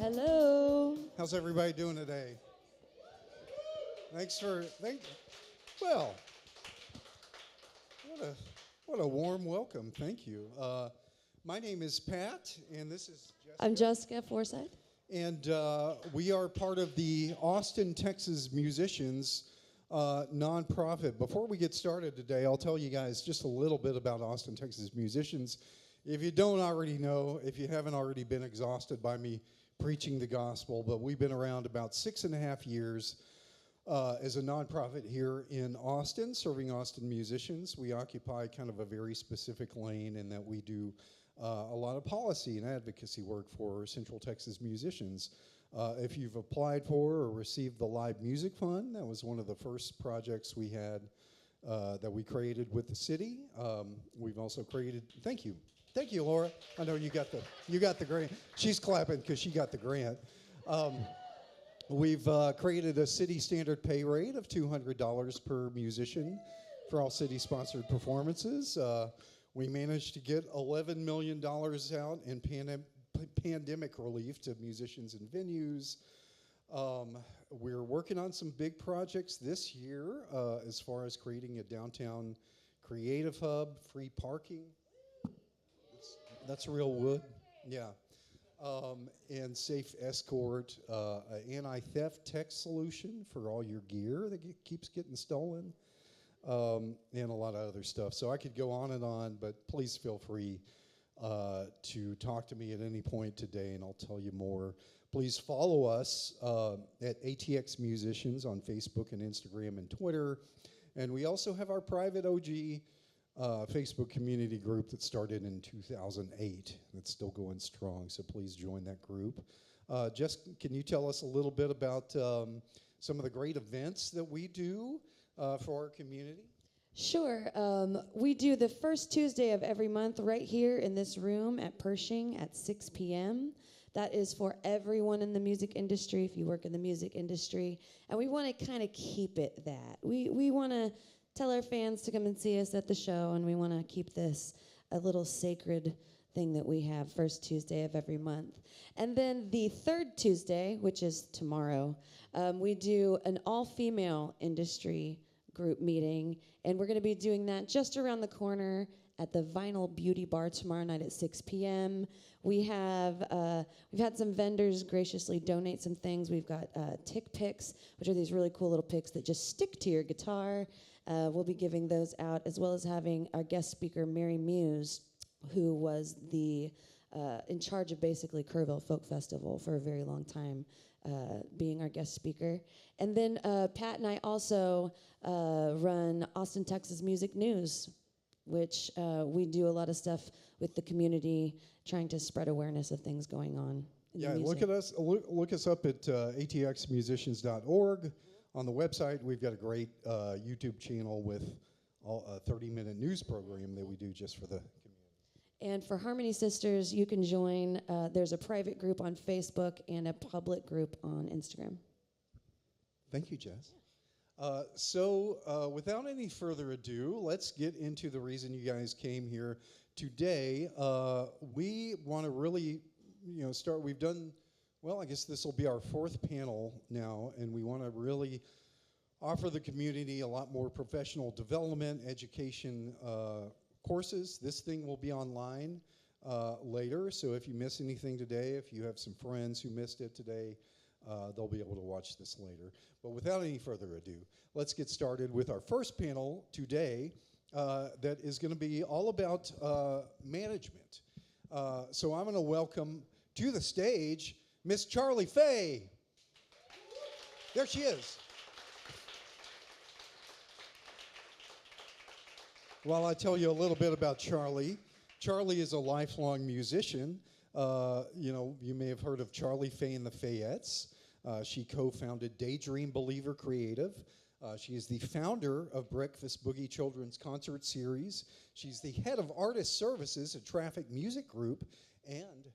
Hello. How's everybody doing today? Well, what a what a warm welcome. Thank you. My name is Pat, and this is I'm Jessica. Jessica Forsyth. And we are part of the Austin, Texas Musicians nonprofit. Before we get started today, I'll tell you guys just a little bit about Austin, Texas Musicians. If you don't already know, if you haven't already been exhausted by me preaching the gospel, but we've been around about 6.5 years as a nonprofit here in Austin, serving Austin musicians. We occupy kind of a very specific lane in that we do a lot of policy and advocacy work for Central Texas musicians. If you've applied for or received the Live Music Fund, that was one of the first projects we had that we created with the city. We've also created, thank you, Laura. I know you got the grant. She's clapping because she got the grant. We've created a city standard pay rate of $200 per musician for all city-sponsored performances. We managed to get $11 million out in pandemic relief to musicians and venues. We're working on some big projects this year as far as creating a downtown creative hub, free parking. That's real wood, yeah. And safe escort, an anti-theft text solution for all your gear that keeps getting stolen, and a lot of other stuff. So I could go on and on, but please feel free to talk to me at any point today, and I'll tell you more. Please follow us at ATX Musicians on Facebook and Instagram and Twitter. And we also have our private OG Facebook community group that started in 2008. That's still going strong, so please join that group. Jess, can you tell us a little bit about some of the great events that we do for our community? Sure. We do the first Tuesday of every month right here in this room at Pershing at 6 p.m. That is for everyone in the music industry, if you work in the music industry. And we want to kind of keep it that. We want to tell our fans to come and see us at the show, and we want to keep this a little sacred thing that we have first Tuesday of every month. And then the third Tuesday, which is tomorrow, we do an all-female industry group meeting, and we're going to be doing that just around the corner at the Vinyl Beauty Bar tomorrow night at 6 p.m. We've had some vendors graciously donate some things. We've got tick picks, which are these really cool little picks that just stick to your guitar. We'll be giving those out, as well as having our guest speaker, Mary Muse, who was in charge of basically Kerrville Folk Festival for a very long time, being our guest speaker. And then Pat and I also run Austin, Texas Music News, which we do a lot of stuff with the community, trying to spread awareness of things going on in the music. Look us up at atxmusicians.org. On the website, we've got a great YouTube channel with a 30-minute news program that we do just for the community. And for Harmony Sisters, you can join. There's a private group on Facebook and a public group on Instagram. Thank you, Jess. So without any further ado, let's get into the reason you guys came here today. We want to really, start. We've done, well, I guess this will be our fourth panel now, and we want to really offer the community a lot more professional development, education courses. This thing will be online later, so if you miss anything today, if you have some friends who missed it today, they'll be able to watch this later. But without any further ado, let's get started with our first panel today that is going to be all about management. So I'm going to welcome to the stage Miss Charlie Fay. There she is. While I tell you a little bit about Charlie, Charlie is a lifelong musician. You may have heard of Charlie Fay and the Fayettes. She co-founded Daydream Believer Creative. She is the founder of Breakfast Boogie Children's Concert Series. She's the head of Artist Services at Traffic Music Group and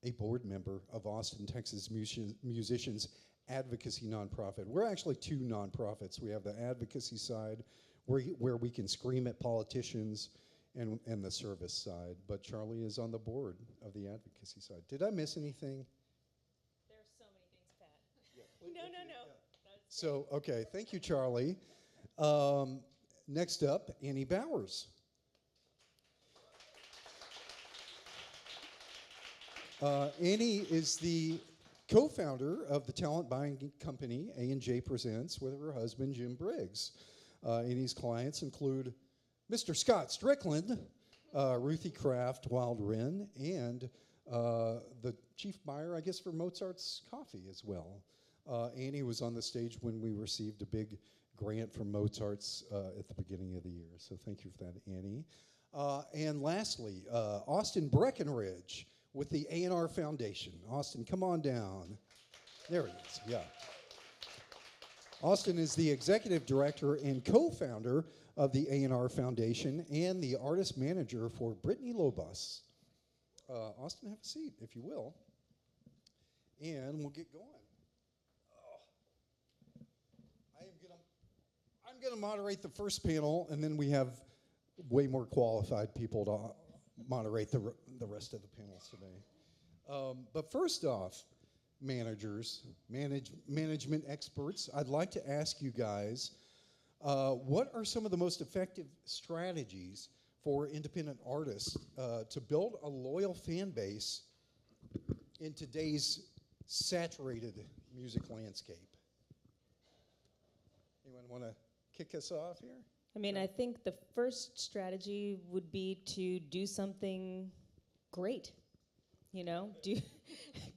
a board member of Austin, Texas Musicians Advocacy Nonprofit. We're actually two nonprofits. We have the advocacy side where we can scream at politicians and the service side, but Charlie is on the board of the advocacy side. Did I miss anything? No. So, okay, thank you, Charlie. Next up, Annie Bowers. Annie is the co-founder of the talent buying company A&J Presents with her husband, Jim Briggs. Annie's clients include Mr. Scott Strickland, Ruthie Kraft, Wild Wren, and the chief buyer, I guess, for Mozart's Coffee as well. Annie was on the stage when we received a big grant from Mozart's at the beginning of the year. So thank you for that, Annie. And lastly, Austin Breckenridge with the A&R Foundation. Austin, come on down. There he is, yeah. Austin is the executive director and co-founder of the A&R Foundation and the artist manager for Brittany Lobos. Austin, have a seat, if you will. And we'll get going. I'm going to moderate the first panel, and then we have way more qualified people to moderate the rest of the panels today. But first off, managers, management experts, I'd like to ask you guys, what are some of the most effective strategies for independent artists to build a loyal fan base in today's saturated music landscape? Anyone want to kick us off here? I mean, I think the first strategy would be to do something great. You know,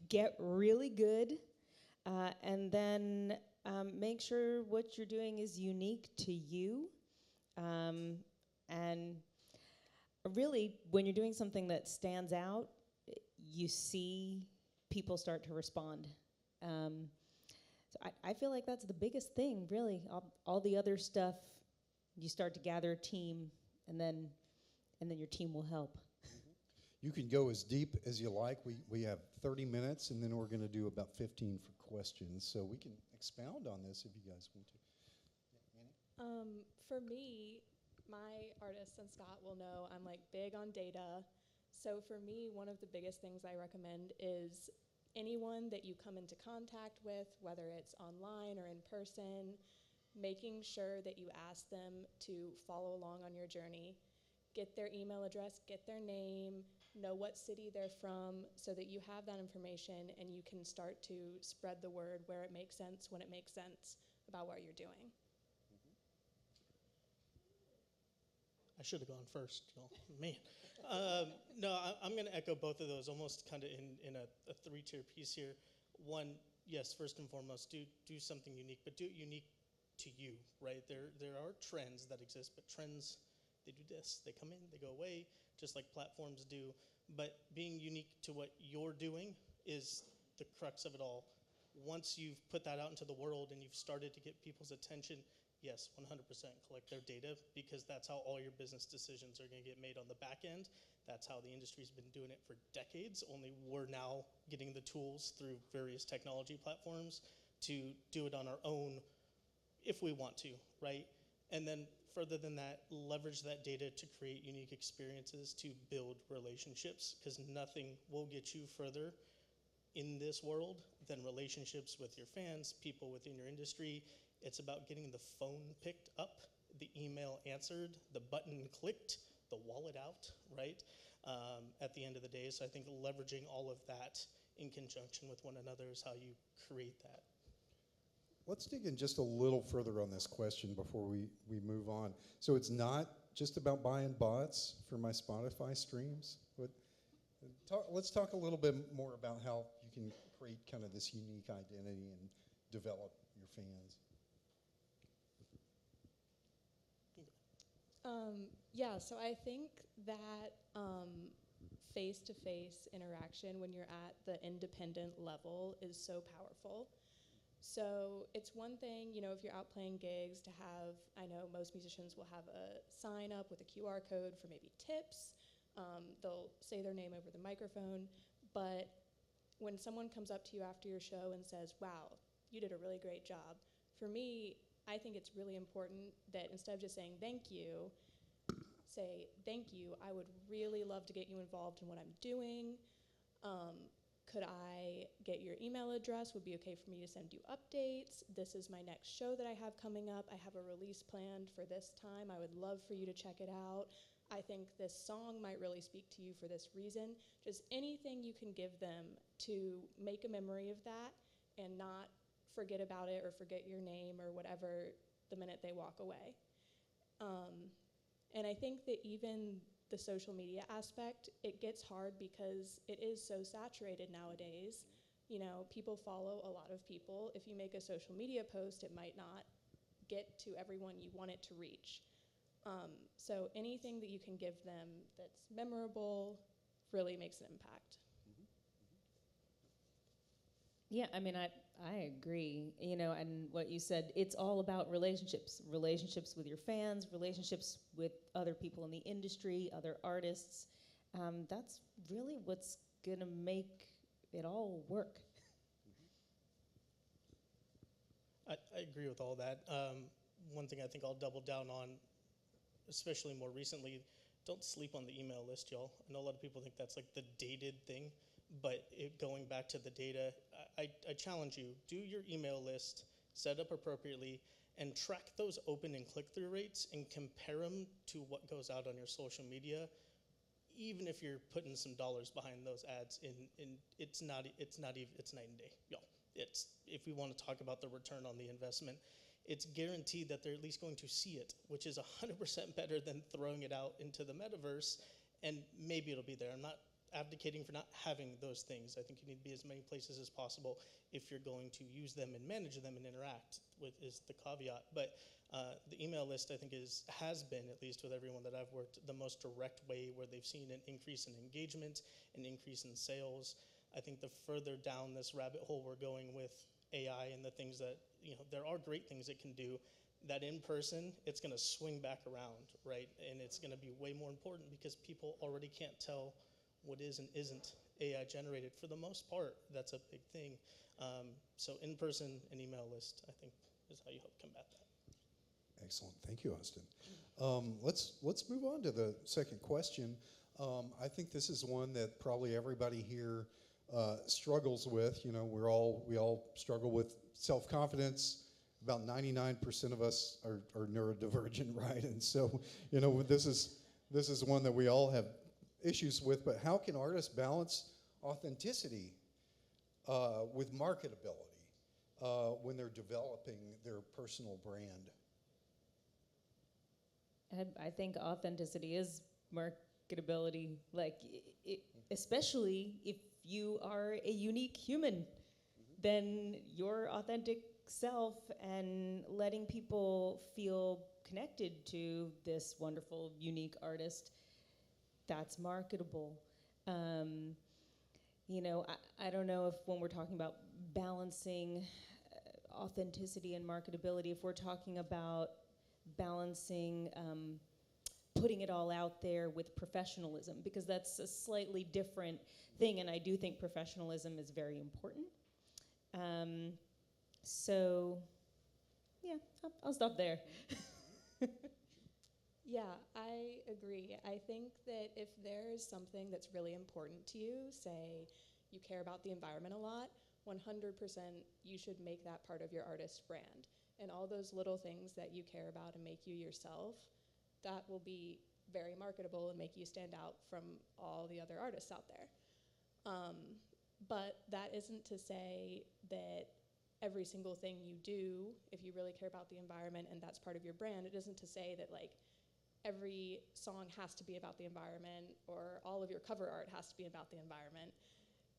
get really good, and then make sure what you're doing is unique to you. And really, when you're doing something that stands out, you see people start to respond. So I feel like that's the biggest thing, really. All the other stuff, you start to gather a team, and then your team will help. You can go as deep as you like. We have 30 minutes, and then we're going to do about 15 for questions. So we can expound on this if you guys want to. Yeah, Annie? For me, my artists and Scott will know I'm like big on data. So for me, one of the biggest things I recommend is anyone that you come into contact with, whether it's online or in person, making sure that you ask them to follow along on your journey. Get their email address, get their name, know what city they're from, so that you have that information and you can start to spread the word where it makes sense, when it makes sense about what you're doing. I should have gone first, man. No, I'm going to echo both of those, almost kind of in a three-tier piece here. One, yes, first and foremost, do something unique, but do it unique to you, right? There are trends that exist, but trends, they do this. They come in, they go away, just like platforms do. But being unique to what you're doing is the crux of it all. Once you've put that out into the world and you've started to get people's attention, yes, 100% collect their data, because that's how all your business decisions are going to get made on the back end. That's how the industry's been doing it for decades, only we're now getting the tools through various technology platforms to do it on our own if we want to, right? And then further than that, leverage that data to create unique experiences, to build relationships, because nothing will get you further in this world than relationships with your fans, people within your industry. It's about getting the phone picked up, the email answered, the button clicked, the wallet out, right? At the end of the day. So I think leveraging all of that in conjunction with one another is how you create that. Let's dig in just a little further on this question before we move on. So it's not just about buying bots for my Spotify streams, but let's talk a little bit more about how you can create kind of this unique identity and develop your fans. Yeah, so I think that face-to-face interaction when you're at the independent level is so powerful. So it's one thing, you know, if you're out playing gigs to have, I know most musicians will have a sign up with a QR code for maybe tips. They'll say their name over the microphone. But when someone comes up to you after your show and says, wow, you did a really great job, for me, I think it's really important that instead of just saying thank you, say thank you, I would really love to get you involved in what I'm doing. could I get your email address? Would be okay for me to send you updates. This is my next show that I have coming up. I have a release planned for this time. I would love for you to check it out. I think this song might really speak to you for this reason. Just anything you can give them to make a memory of that and not forget about it or forget your name or whatever the minute they walk away. And I think that even the social media aspect, it gets hard because it is so saturated nowadays. You know, people follow a lot of people. If you make a social media post, it might not get to everyone you want it to reach. So anything that you can give them that's memorable really makes an impact. Yeah, I mean, I agree, you know, and what you said, it's all about relationships with your fans, relationships with other people in the industry, other artists. That's really what's going to make it all work. I agree with all that. One thing I think I'll double down on, especially more recently, don't sleep on the email list, y'all. I know a lot of people think that's like the dated thing, but going back to the data, I challenge you, do your email list, set up appropriately, and track those open and click-through rates and compare them to what goes out on your social media, even if you're putting some dollars behind those ads. It's night and day, y'all. It's, if we want to talk about the return on the investment, it's guaranteed that they're at least going to see it, which is 100% better than throwing it out into the metaverse, and maybe it'll be there. I'm not advocating for not having those things. I think you need to be as many places as possible if you're going to use them and manage them and interact with, is the caveat. But the email list, I think, has been, at least with everyone that I've worked, the most direct way where they've seen an increase in engagement, an increase in sales. I think the further down this rabbit hole we're going with AI and the things that, you know, there are great things it can do, that in person, it's going to swing back around, right? And it's going to be way more important because people already can't tell what is and isn't AI generated. For the most part, that's a big thing. So in person and email list, I think, is how you help combat that. Excellent. Thank you, Austin. Let's move on to the second question. I think this is one that probably everybody here struggles with. You know, we all struggle with self-confidence. About 99% of us are neurodivergent, right? And so, you know, this is one that we all have issues with. But how can artists balance authenticity with marketability when they're developing their personal brand? I think authenticity is marketability, like especially if you are a unique human, then your authentic self and letting people feel connected to this wonderful, unique artist, that's marketable. You know, I don't know if when we're talking about balancing authenticity and marketability, if we're talking about balancing putting it all out there with professionalism, because that's a slightly different thing, and I do think professionalism is very important. So, yeah, I'll stop there. Yeah, I agree. I think that if there's something that's really important to you, say you care about the environment a lot, 100% you should make that part of your artist brand. And all those little things that you care about and make you yourself, that will be very marketable and make you stand out from all the other artists out there. But that isn't to say that every single thing you do, if you really care about the environment and that's part of your brand, it isn't to say that like every song has to be about the environment or all of your cover art has to be about the environment.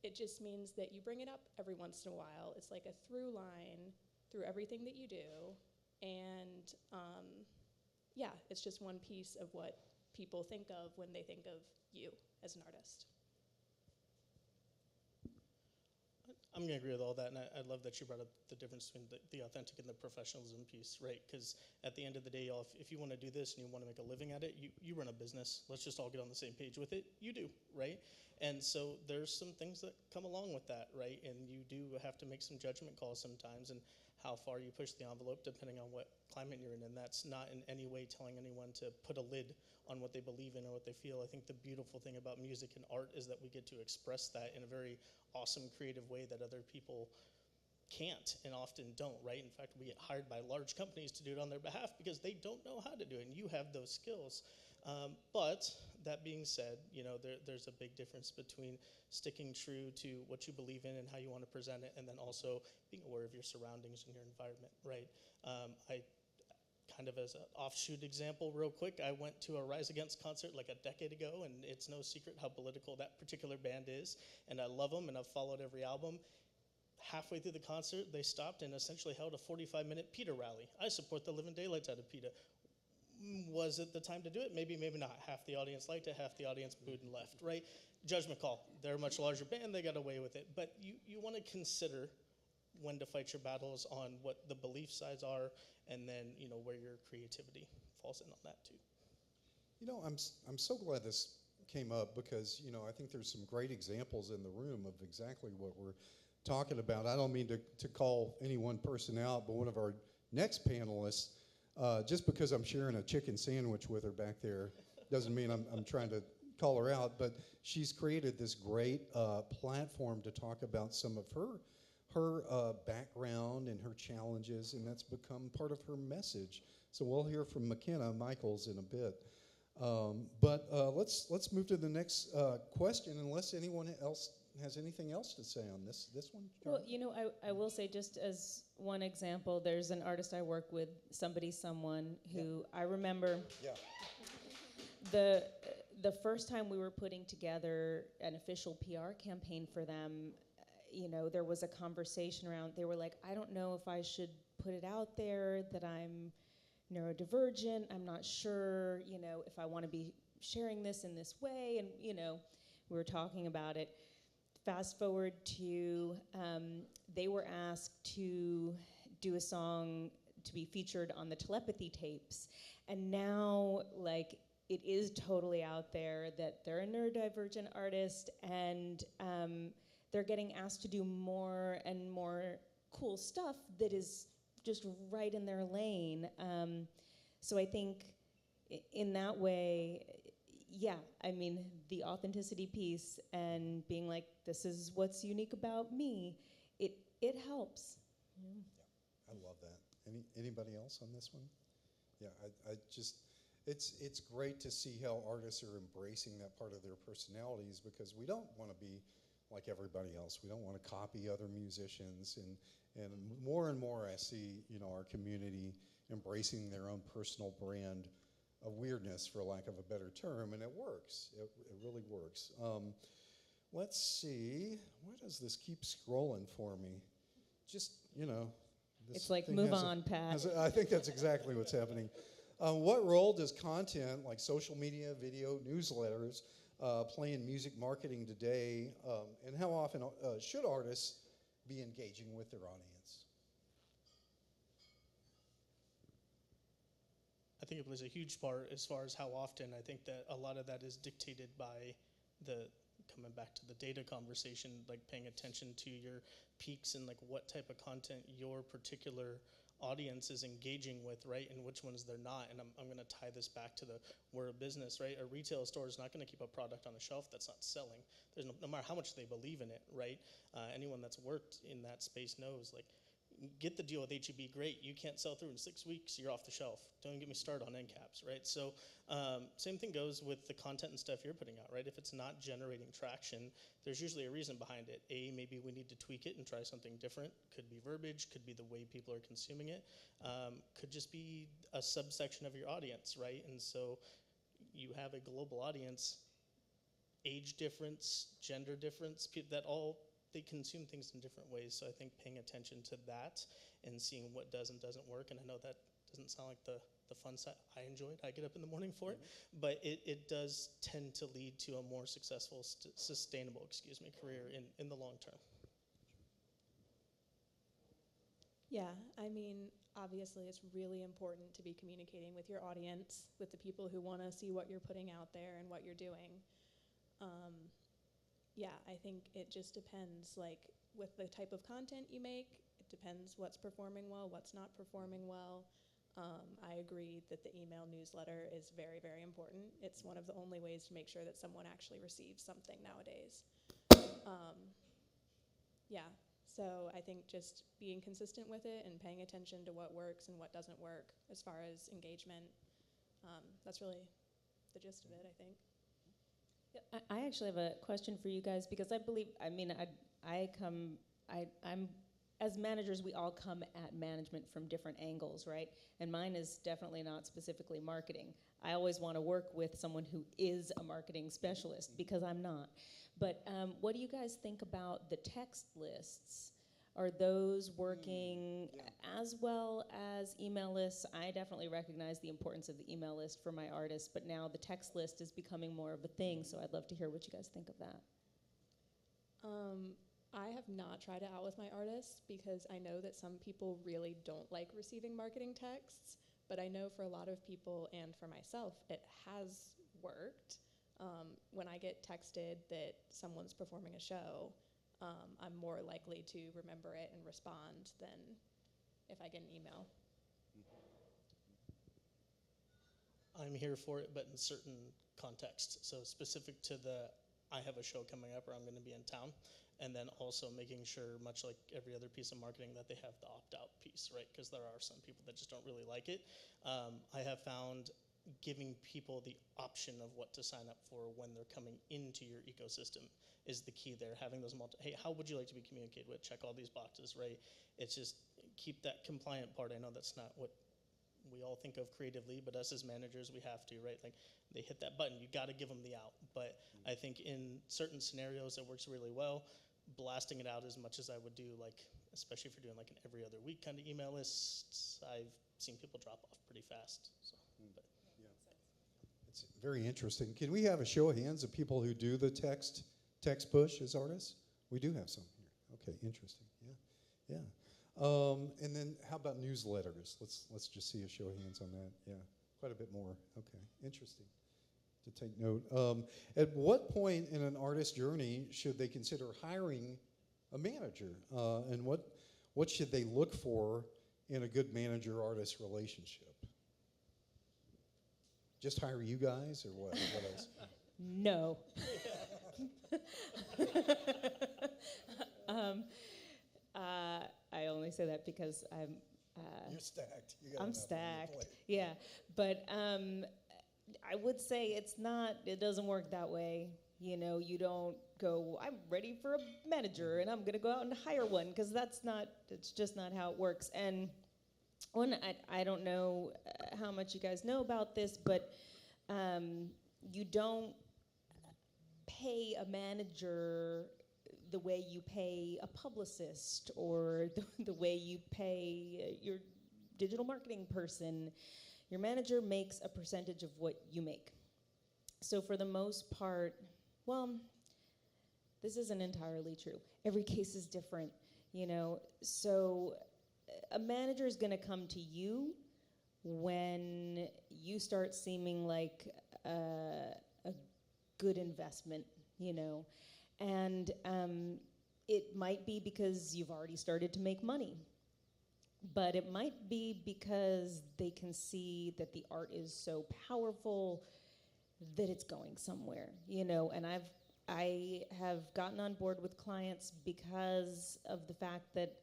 It just means that you bring it up every once in a while. It's like a through line through everything that you do. And yeah, it's just one piece of what people think of when they think of you as an artist. I'm going to agree with all that, and I love that you brought up the difference between the authentic and the professionalism piece, right? Because at the end of the day, y'all, if you want to do this and you want to make a living at it, you run a business. Let's just all get on the same page with it. You do, right? And so there's some things that come along with that, right? And you do have to make some judgment calls sometimes. And how far you push the envelope depending on what climate you're in. And that's not in any way telling anyone to put a lid on what they believe in or what they feel. I think the beautiful thing about music and art is that we get to express that in a very awesome, creative way that other people can't and often don't, right? In fact, we get hired by large companies to do it on their behalf because they don't know how to do it, and you have those skills. But that being said, there's a big difference between sticking true to what you believe in and how you want to present it, and then also being aware of your surroundings and your environment, right? I kind of as an offshoot example real quick, I went to a Rise Against concert like a decade ago, and it's no secret how political that particular band is, and I love them, and I've followed every album. Halfway through the concert, they stopped and essentially held a 45-minute PETA rally. I support the living daylights out of PETA. Was it the time to do it? Maybe, maybe not. Half the audience liked it, half the audience booed and left, right? Judgment call. They're a much larger band, they got away with it. But you want to consider when to fight your battles on what the belief sides are, and then, where your creativity falls in on that too. I'm so glad this came up because, I think there's some great examples in the room of exactly what we're talking about. I don't mean to call any one person out, but one of our next panelists, just because I'm sharing a chicken sandwich with her back there doesn't mean I'm trying to call her out, but she's created this great platform to talk about some of her background and her challenges, and that's become part of her message. So we'll hear from McKenna Michaels in a bit. But let's move to the next question, unless anyone else has anything else to say on this one. Well, I will say, just as one example, there's an artist I work with, someone who I remember. Yeah. The first time we were putting together an official PR campaign for them, there was a conversation around, they were like, I don't know if I should put it out there that I'm neurodivergent. I'm not sure, if I want to be sharing this in this way. And, we were talking about it. Fast forward to, they were asked to do a song to be featured on the telepathy tapes. And now, it is totally out there that they're a neurodivergent artist, and they're getting asked to do more and more cool stuff that is just right in their lane. So I think in that way, the authenticity piece and being like, this is what's unique about me, it helps. Yeah, I love that. Anybody else on this one? Yeah, I just, it's great to see how artists are embracing that part of their personalities, because we don't want to be like everybody else. We don't want to copy other musicians, and more I see, our community embracing their own personal brand of weirdness, for lack of a better term, and it works. It really works. Let's see. Why does this keep scrolling for me? Just, this It's like, thing move has on, Pat. I think that's exactly what's happening. What role does content like social media, video, newsletters, play in music marketing today, and how often should artists be engaging with their audience? I think it plays a huge part as far as how often. I think that a lot of that is dictated by coming back to the data conversation, like paying attention to your peaks and like what type of content your particular audience is engaging with, right, and which ones they're not. And I'm going to tie this back to we're a business, right? A retail store is not going to keep a product on a shelf that's not selling. There's no matter how much they believe in it, right? Anyone that's worked in that space knows, like, get the deal with H-E-B, great. You can't sell through in 6 weeks, you're off the shelf. Don't get me started on end caps, right? So same thing goes with the content and stuff you're putting out, right? If it's not generating traction, there's usually a reason behind it. Maybe we need to tweak it and try something different. Could be verbiage, could be the way people are consuming it, could just be a subsection of your audience, right? And so you have a global audience, age difference, gender difference, that all, they consume things in different ways. So I think paying attention to that and seeing what does and doesn't work, and I know that doesn't sound like the fun side I enjoyed, I get up in the morning for it, but it does tend to lead to a more successful, sustainable, career in the long term. Yeah, obviously it's really important to be communicating with your audience, with the people who want to see what you're putting out there and what you're doing. Yeah, I think it just depends, like, with the type of content you make, depends what's performing well, what's not performing well. I agree that the email newsletter is very, very important. It's one of the only ways to make sure that someone actually receives something nowadays. Yeah, so I think just being consistent with it and paying attention to what works and what doesn't work as far as engagement, that's really the gist of it, I think. Yeah, I actually have a question for you guys because I believe, I'm, as managers, we all come at management from different angles, right? And mine is definitely not specifically marketing. I always want to work with someone who is a marketing specialist because I'm not. But what do you guys think about the text lists? Are those working as well as email lists? I definitely recognize the importance of the email list for my artists, but now the text list is becoming more of a thing, so I'd love to hear what you guys think of that. I have not tried it out with my artists because I know that some people really don't like receiving marketing texts, but I know for a lot of people and for myself, it has worked. When I get texted that someone's performing a show, I'm more likely to remember it and respond than if I get an email. I'm here for it, but in certain contexts. So specific to I have a show coming up or I'm going to be in town. And then also making sure, much like every other piece of marketing, that they have the opt-out piece, right? Because there are some people that just don't really like it. I have found giving people the option of what to sign up for when they're coming into your ecosystem is the key there. Having those hey, how would you like to be communicated with? Check all these boxes, right? It's just keep that compliant part. I know that's not what we all think of creatively, but us as managers, we have to, right? Like they hit that button, you got to give them the out. But I think in certain scenarios, it works really well. Blasting it out as much as I would do, like especially if you're doing like an every other week kind of email lists, I've seen people drop off pretty fast. So, but. It's very interesting. Can we have a show of hands of people who do the text push as artists? We do have some here. Okay, interesting. Yeah. And then how about newsletters? Let's just see a show of hands on that. Yeah, quite a bit more. Okay, interesting to take note. At what point in an artist's journey should they consider hiring a manager? And what should they look for in a good manager-artist relationship? Just hire you guys, or what? What else? No. I only say that because You're stacked. You got I'm enough on your stacked. plate. Yeah, but I would say it doesn't work that way. You know, you don't go, I'm ready for a manager and I'm gonna go out and hire one, because it's just not how it works. And I don't know how much you guys know about this, but you don't pay a manager the way you pay a publicist or the way you pay your digital marketing person. Your manager makes a percentage of what you make. So for the most part, well, this isn't entirely true. Every case is different, you know. So a manager is going to come to you when you start seeming like a good investment, you know. And it might be because you've already started to make money. But it might be because they can see that the art is so powerful that it's going somewhere, you know. And I have gotten on board with clients because of the fact that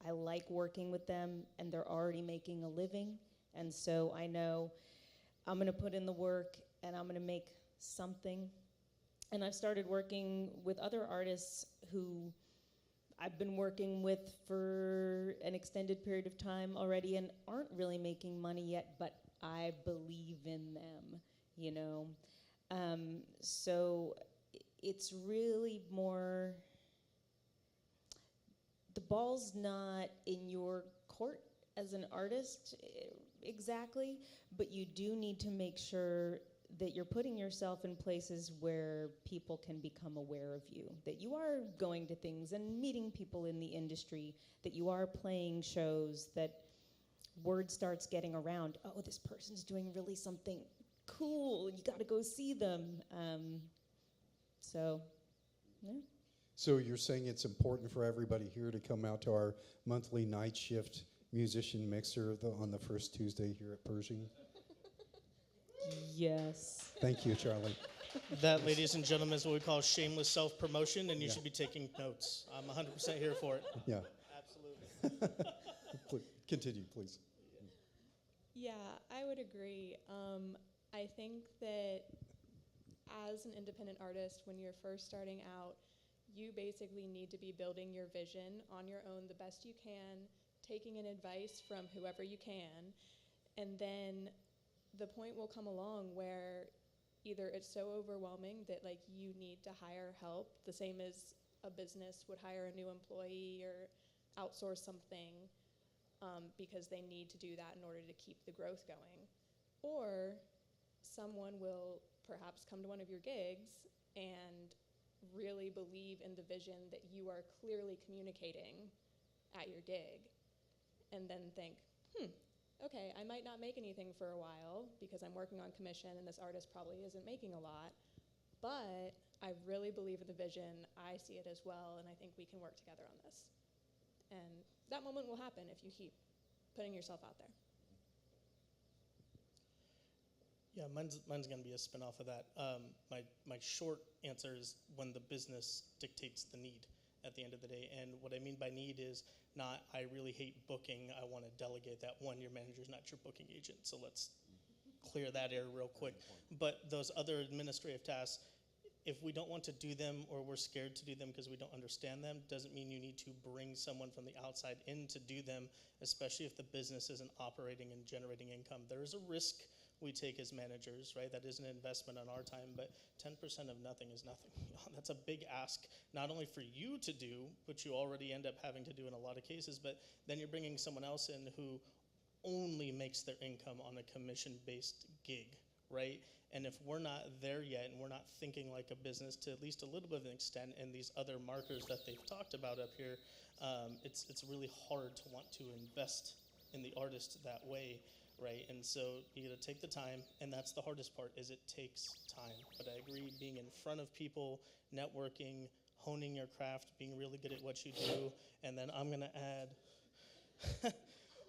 I like working with them and they're already making a living. And so I know I'm gonna put in the work and I'm gonna make something. And I've started working with other artists who I've been working with for an extended period of time already and aren't really making money yet, but I believe in them, you know. So it's really more, the ball's not in your court as an artist exactly, but you do need to make sure that you're putting yourself in places where people can become aware of you, that you are going to things and meeting people in the industry, that you are playing shows, that word starts getting around, oh, this person's doing really something cool, you gotta go see them. So, yeah. So you're saying it's important for everybody here to come out to our monthly night shift musician mixer on the first Tuesday here at Pershing? Yes. Thank you, Charlie. That, ladies and gentlemen, is what we call shameless self-promotion, and you Yeah. should be taking notes. I'm 100% here for it. Yeah. Absolutely. Continue, please. Yeah, I would agree. I think that as an independent artist, when you're first starting out, you basically need to be building your vision on your own the best you can, taking in advice from whoever you can, and then the point will come along where either it's so overwhelming that like you need to hire help, the same as a business would hire a new employee or outsource something because they need to do that in order to keep the growth going. Or someone will perhaps come to one of your gigs and really believe in the vision that you are clearly communicating at your gig and then think, okay, I might not make anything for a while because I'm working on commission and this artist probably isn't making a lot, but I really believe in the vision. I see it as well, and I think we can work together on this. And that moment will happen if you keep putting yourself out there. Yeah, mine's going to be a spin-off of that. My short answer is when the business dictates the need at the end of the day. And what I mean by need is not, I really hate booking, I want to delegate that. One, your manager's not your booking agent, so let's clear that air real quick. But those other administrative tasks, if we don't want to do them or we're scared to do them because we don't understand them, doesn't mean you need to bring someone from the outside in to do them, especially if the business isn't operating and generating income. There is a risk we take as managers, right? That is an investment on our time, but 10% of nothing is nothing. That's a big ask, not only for you to do, which you already end up having to do in a lot of cases, but then you're bringing someone else in who only makes their income on a commission-based gig, right? And if we're not there yet and we're not thinking like a business to at least a little bit of an extent, and these other markers that they've talked about up here, it's really hard to want to invest in the artist that way, right? And so you got to take the time, and that's the hardest part, is it takes time. But I agree, being in front of people, networking, honing your craft, being really good at what you do, and then I'm going to add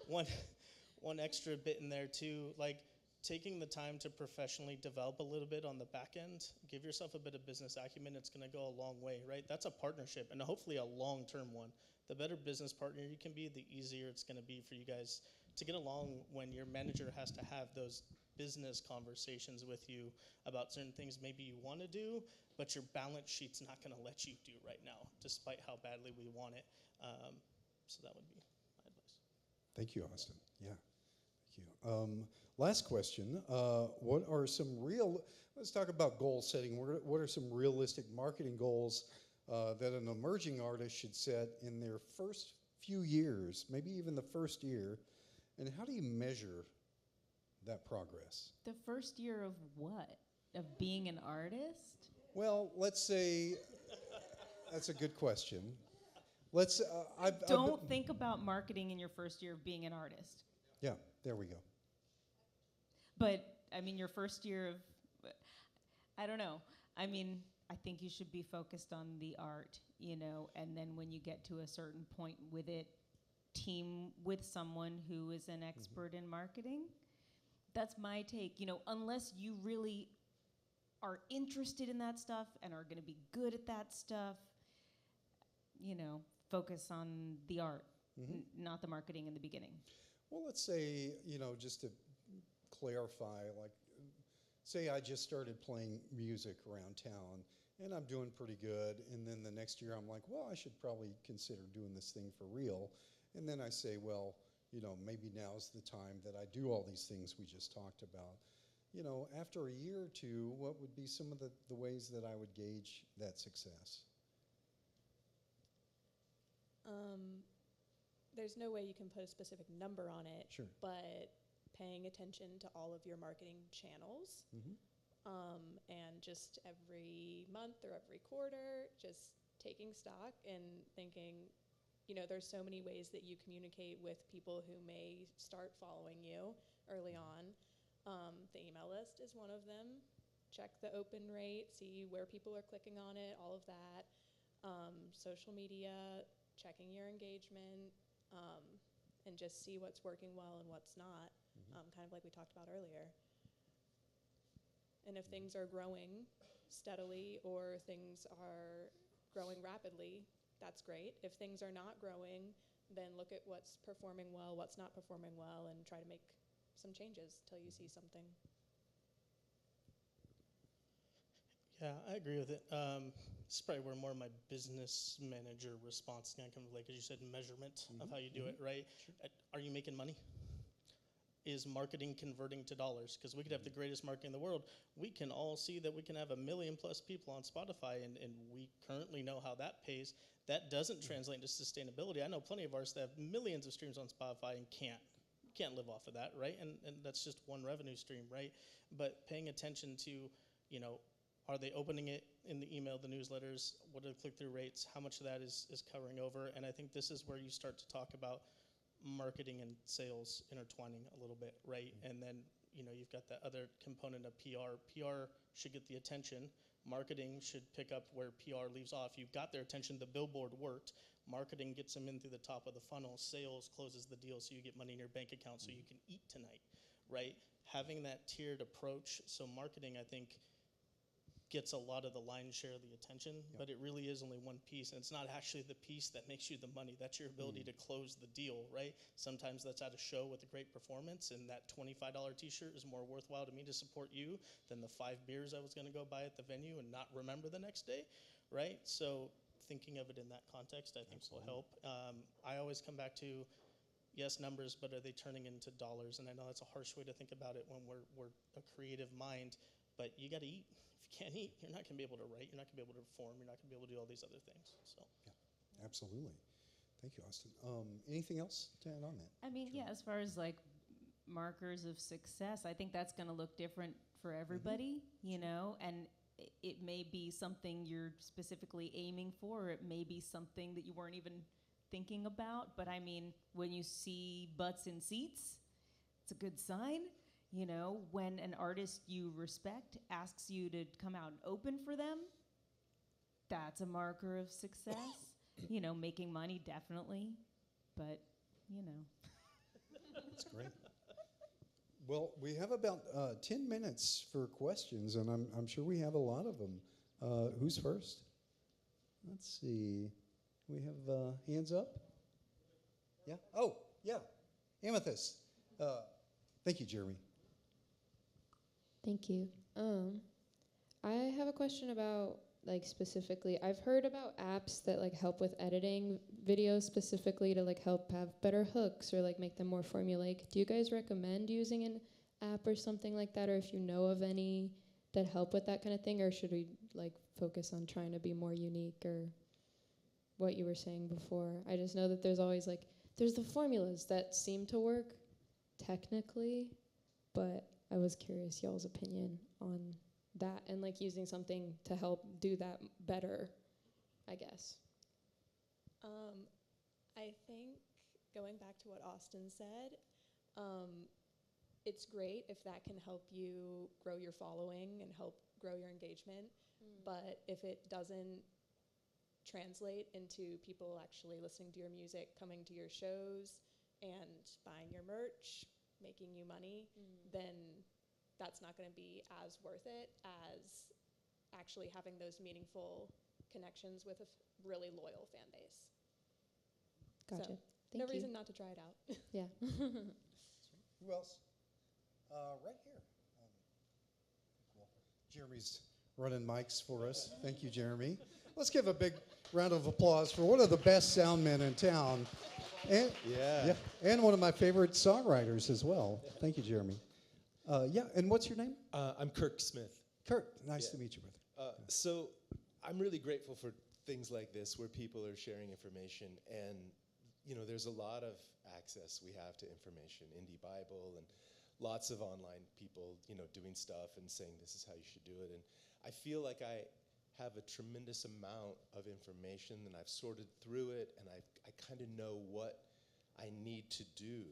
one extra bit in there too, like taking the time to professionally develop a little bit on the back end. Give yourself a bit of business acumen. It's going to go a long way, right? That's a partnership, and hopefully a long-term one. The better business partner you can be, the easier it's going to be for you guys to get along when your manager has to have those business conversations with you about certain things maybe you want to do, but your balance sheet's not going to let you do right now, despite how badly we want it. So that would be my advice. Thank you, Austin. Yeah, thank you. Last question. What are some let's talk about goal setting. What are some realistic marketing goals that an emerging artist should set in their first few years, maybe even the first year, and how do you measure that progress? The first year of what? Of being an artist? Well, let's say, that's a good question. Don't think about marketing in your first year of being an artist. Yeah, there we go. But, I mean, your first year of, I don't know. I mean, I think you should be focused on the art, and then when you get to a certain point with it, team with someone who is an expert in marketing. That's my take. Unless you really are interested in that stuff and are going to be good at that stuff, focus on the art, not the marketing in the beginning. Well, let's say, just to clarify, like, say I just started playing music around town and I'm doing pretty good, and then the next year I'm like, well, I should probably consider doing this thing for real. And then I say, well, maybe now's the time that I do all these things we just talked about. After a year or two, what would be some of the ways that I would gauge that success? There's no way you can put a specific number on it, Sure. but paying attention to all of your marketing channels, and just every month or every quarter, just taking stock and thinking, there's so many ways that you communicate with people who may start following you early on. The email list is one of them. Check the open rate, see where people are clicking on it, all of that. social media, checking your engagement, and just see what's working well and what's not, kind of like we talked about earlier. And if things are growing steadily or things are growing rapidly, that's great. If things are not growing, then look at what's performing well, what's not performing well, and try to make some changes till you see something. Yeah, I agree with it. This is probably where more of my business manager response kind of like, as you said, measurement of how you do it, right? Are you making money? Is marketing converting to dollars? Because we could have the greatest marketing in the world. We can all see that we can have 1 million plus people on Spotify, and we currently know how that pays. That doesn't translate into sustainability. I know plenty of artists that have millions of streams on Spotify and can't live off of that, right? And that's just one revenue stream, right? But paying attention to, you know, are they opening it in the email, the newsletters? What are the click-through rates? How much of that is covering over? And I think this is where you start to talk about marketing and sales intertwining a little bit, right? And then, you know, you've got that other component of PR. PR should get the attention. Marketing should pick up where PR leaves off. You've got their attention. The billboard worked. Marketing gets them in through the top of the funnel. Sales closes the deal so you get money in your bank account so you can eat tonight, right? Having that tiered approach. So marketing, I think, gets a lot of the lion's share of the attention, but it really is only one piece, and it's not actually the piece that makes you the money. That's your ability to close the deal, right? Sometimes that's at a show with a great performance, and that $25 t-shirt is more worthwhile to me to support you than the 5 beers I was going to go buy at the venue and not remember the next day, right? So thinking of it in that context, I think will help. I always come back to, yes, numbers, but are they turning into dollars? And I know that's a harsh way to think about it when we're a creative mind, but you got to eat. If you can't eat, you're not going to be able to write, you're not going to be able to perform, you're not going to be able to do all these other things. So Yeah, absolutely. Thank you, Austin. Anything else to add on that? I mean, yeah, as far as like markers of success, I think that's going to look different for everybody, you know, and it may be something you're specifically aiming for, or it may be something that you weren't even thinking about. But I mean, when you see butts in seats, it's a good sign. You know, when an artist you respect asks you to come out and open for them, that's a marker of success. You know, making money, definitely, but, you know. That's great. Well, we have about 10 minutes for questions, and I'm sure we have a lot of them. Who's first? Let's see. We have hands up? Yeah? Oh, yeah. Amethyst. Thank you, Jeremy. Thank you. I have a question about, like, specifically, I've heard about apps that, like, help with editing videos specifically to, like, help have better hooks or, like, make them more formulaic. Do you guys recommend using an app or something like that, or if you know of any that help with that kind of thing, or should we, like, focus on trying to be more unique, or what you were saying before? I just know that there's always, like, there's the formulas that seem to work technically, but I was curious y'all's opinion on that and, like, using something to help do that better, I guess. I think going back to what Austin said, it's great if that can help you grow your following and help grow your engagement. But if it doesn't translate into people actually listening to your music, coming to your shows, and buying your merch, making you money, then that's not going to be as worth it as actually having those meaningful connections with a really loyal fan base. Gotcha. So, Thank no you. reason not to try it out. Yeah. Who else? Right here. Well, Jeremy's running mics for us. Thank you, Jeremy. Let's give a big round of applause for one of the best sound men in town. And, and one of my favorite songwriters as well. Thank you, Jeremy. And what's your name? I'm Kirk Smith. Kirk. Nice to meet you, brother. So I'm really grateful for things like this where people are sharing information, and you know, there's a lot of access we have to information, Indie Bible, and lots of online people, you know, doing stuff and saying this is how you should do it. And I feel like I have a tremendous amount of information, and I've sorted through it, and I kind of know what I need to do.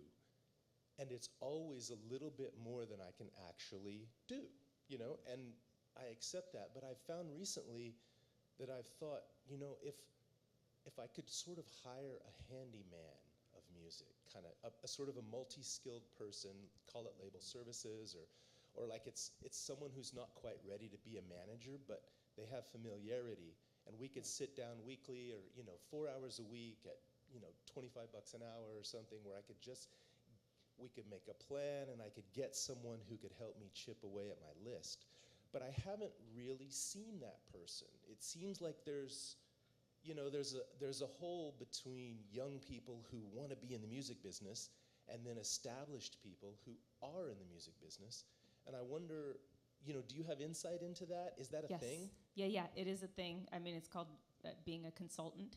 And it's always a little bit more than I can actually do, you know, and I accept that. But I've found recently that I've thought, if I could sort of hire a handyman of music, kind of a sort of a multi-skilled person, call it label services, or like it's someone who's not quite ready to be a manager, but they have familiarity, and we could sit down weekly or 4 hours a week at $25 an hour or something, where we could make a plan, and I could get someone who could help me chip away at my list. But I haven't really seen that person. It seems like there's a hole between young people who want to be in the music business and then established people who are in the music business. And I wonder, do you have insight into that? Is that a thing? Yeah, it is a thing. I mean, it's called being a consultant,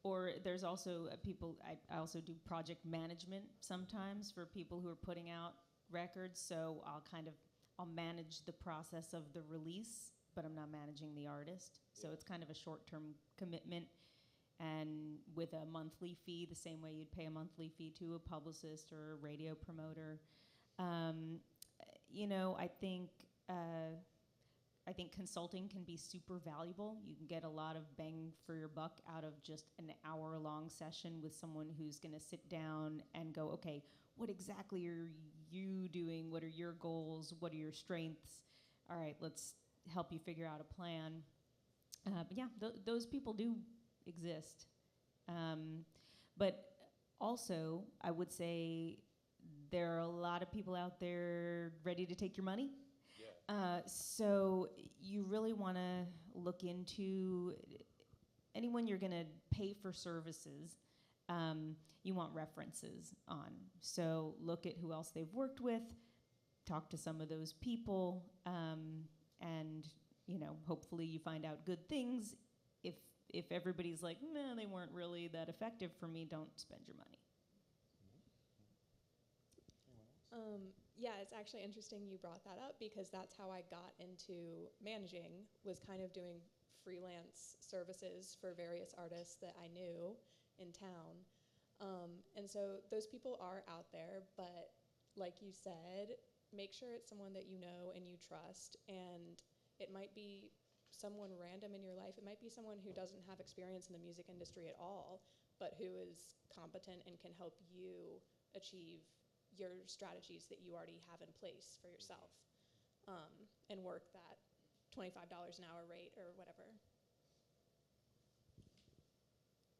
Or there's also people, I also do project management sometimes for people who are putting out records. So I'll manage the process of the release, but I'm not managing the artist. So it's kind of a short-term commitment, and with a monthly fee, the same way you'd pay a monthly fee to a publicist or a radio promoter. I think consulting can be super valuable. You can get a lot of bang for your buck out of just an hour-long session with someone who's going to sit down and go, okay, what exactly are you doing? What are your goals? What are your strengths? All right, let's help you figure out a plan. But yeah, those people do exist. But also, I would say there are a lot of people out there ready to take your money. So you really want to look into anyone you're going to pay for services. You want references on. So look at who else they've worked with, talk to some of those people, and hopefully you find out good things. If everybody's like, no, they weren't really that effective for me, don't spend your money. Yeah, it's actually interesting you brought that up, because that's how I got into managing, was kind of doing freelance services for various artists that I knew in town. And so those people are out there, but like you said, make sure it's someone that you know and you trust, and it might be someone random in your life. It might be someone who doesn't have experience in the music industry at all, but who is competent and can help you achieve your strategies that you already have in place for yourself, and work that $25 an hour rate or whatever.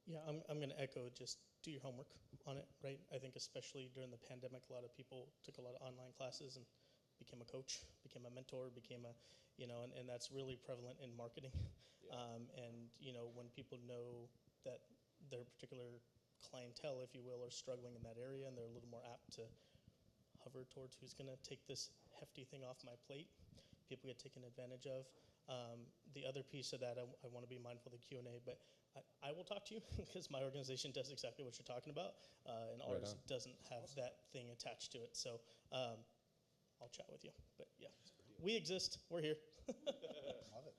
Yeah, I'm going to echo, just do your homework on it, right? I think especially during the pandemic, a lot of people took a lot of online classes and became a coach, became a mentor, became a, and that's really prevalent in marketing. Yeah. And, when people know that their particular clientele, if you will, are struggling in that area, and they're a little more apt to hover towards who's going to take this hefty thing off my plate, people get taken advantage of. The other piece of that, I want to be mindful of the Q&A, but I will talk to you because my organization does exactly what you're talking about, and ours doesn't have that thing attached to it. So I'll chat with you. But yeah, we exist. We're here. Love it.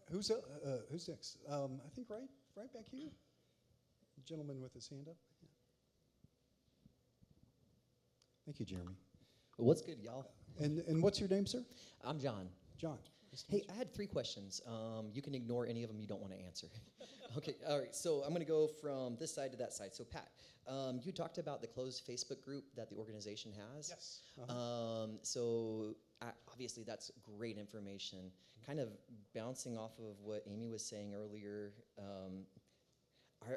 Who's next? I think right back here. Gentleman with his hand up. Yeah. Thank you, Jeremy. What's good, y'all? And what's your name, sir? I'm John. John. Hey, I had 3 questions. You can ignore any of them you don't want to answer. Okay, all right, so I'm going to go from this side to that side. So, Pat, you talked about the closed Facebook group that the organization has. Yes. Uh-huh. So, obviously, that's great information. Kind of bouncing off of what Amy was saying earlier,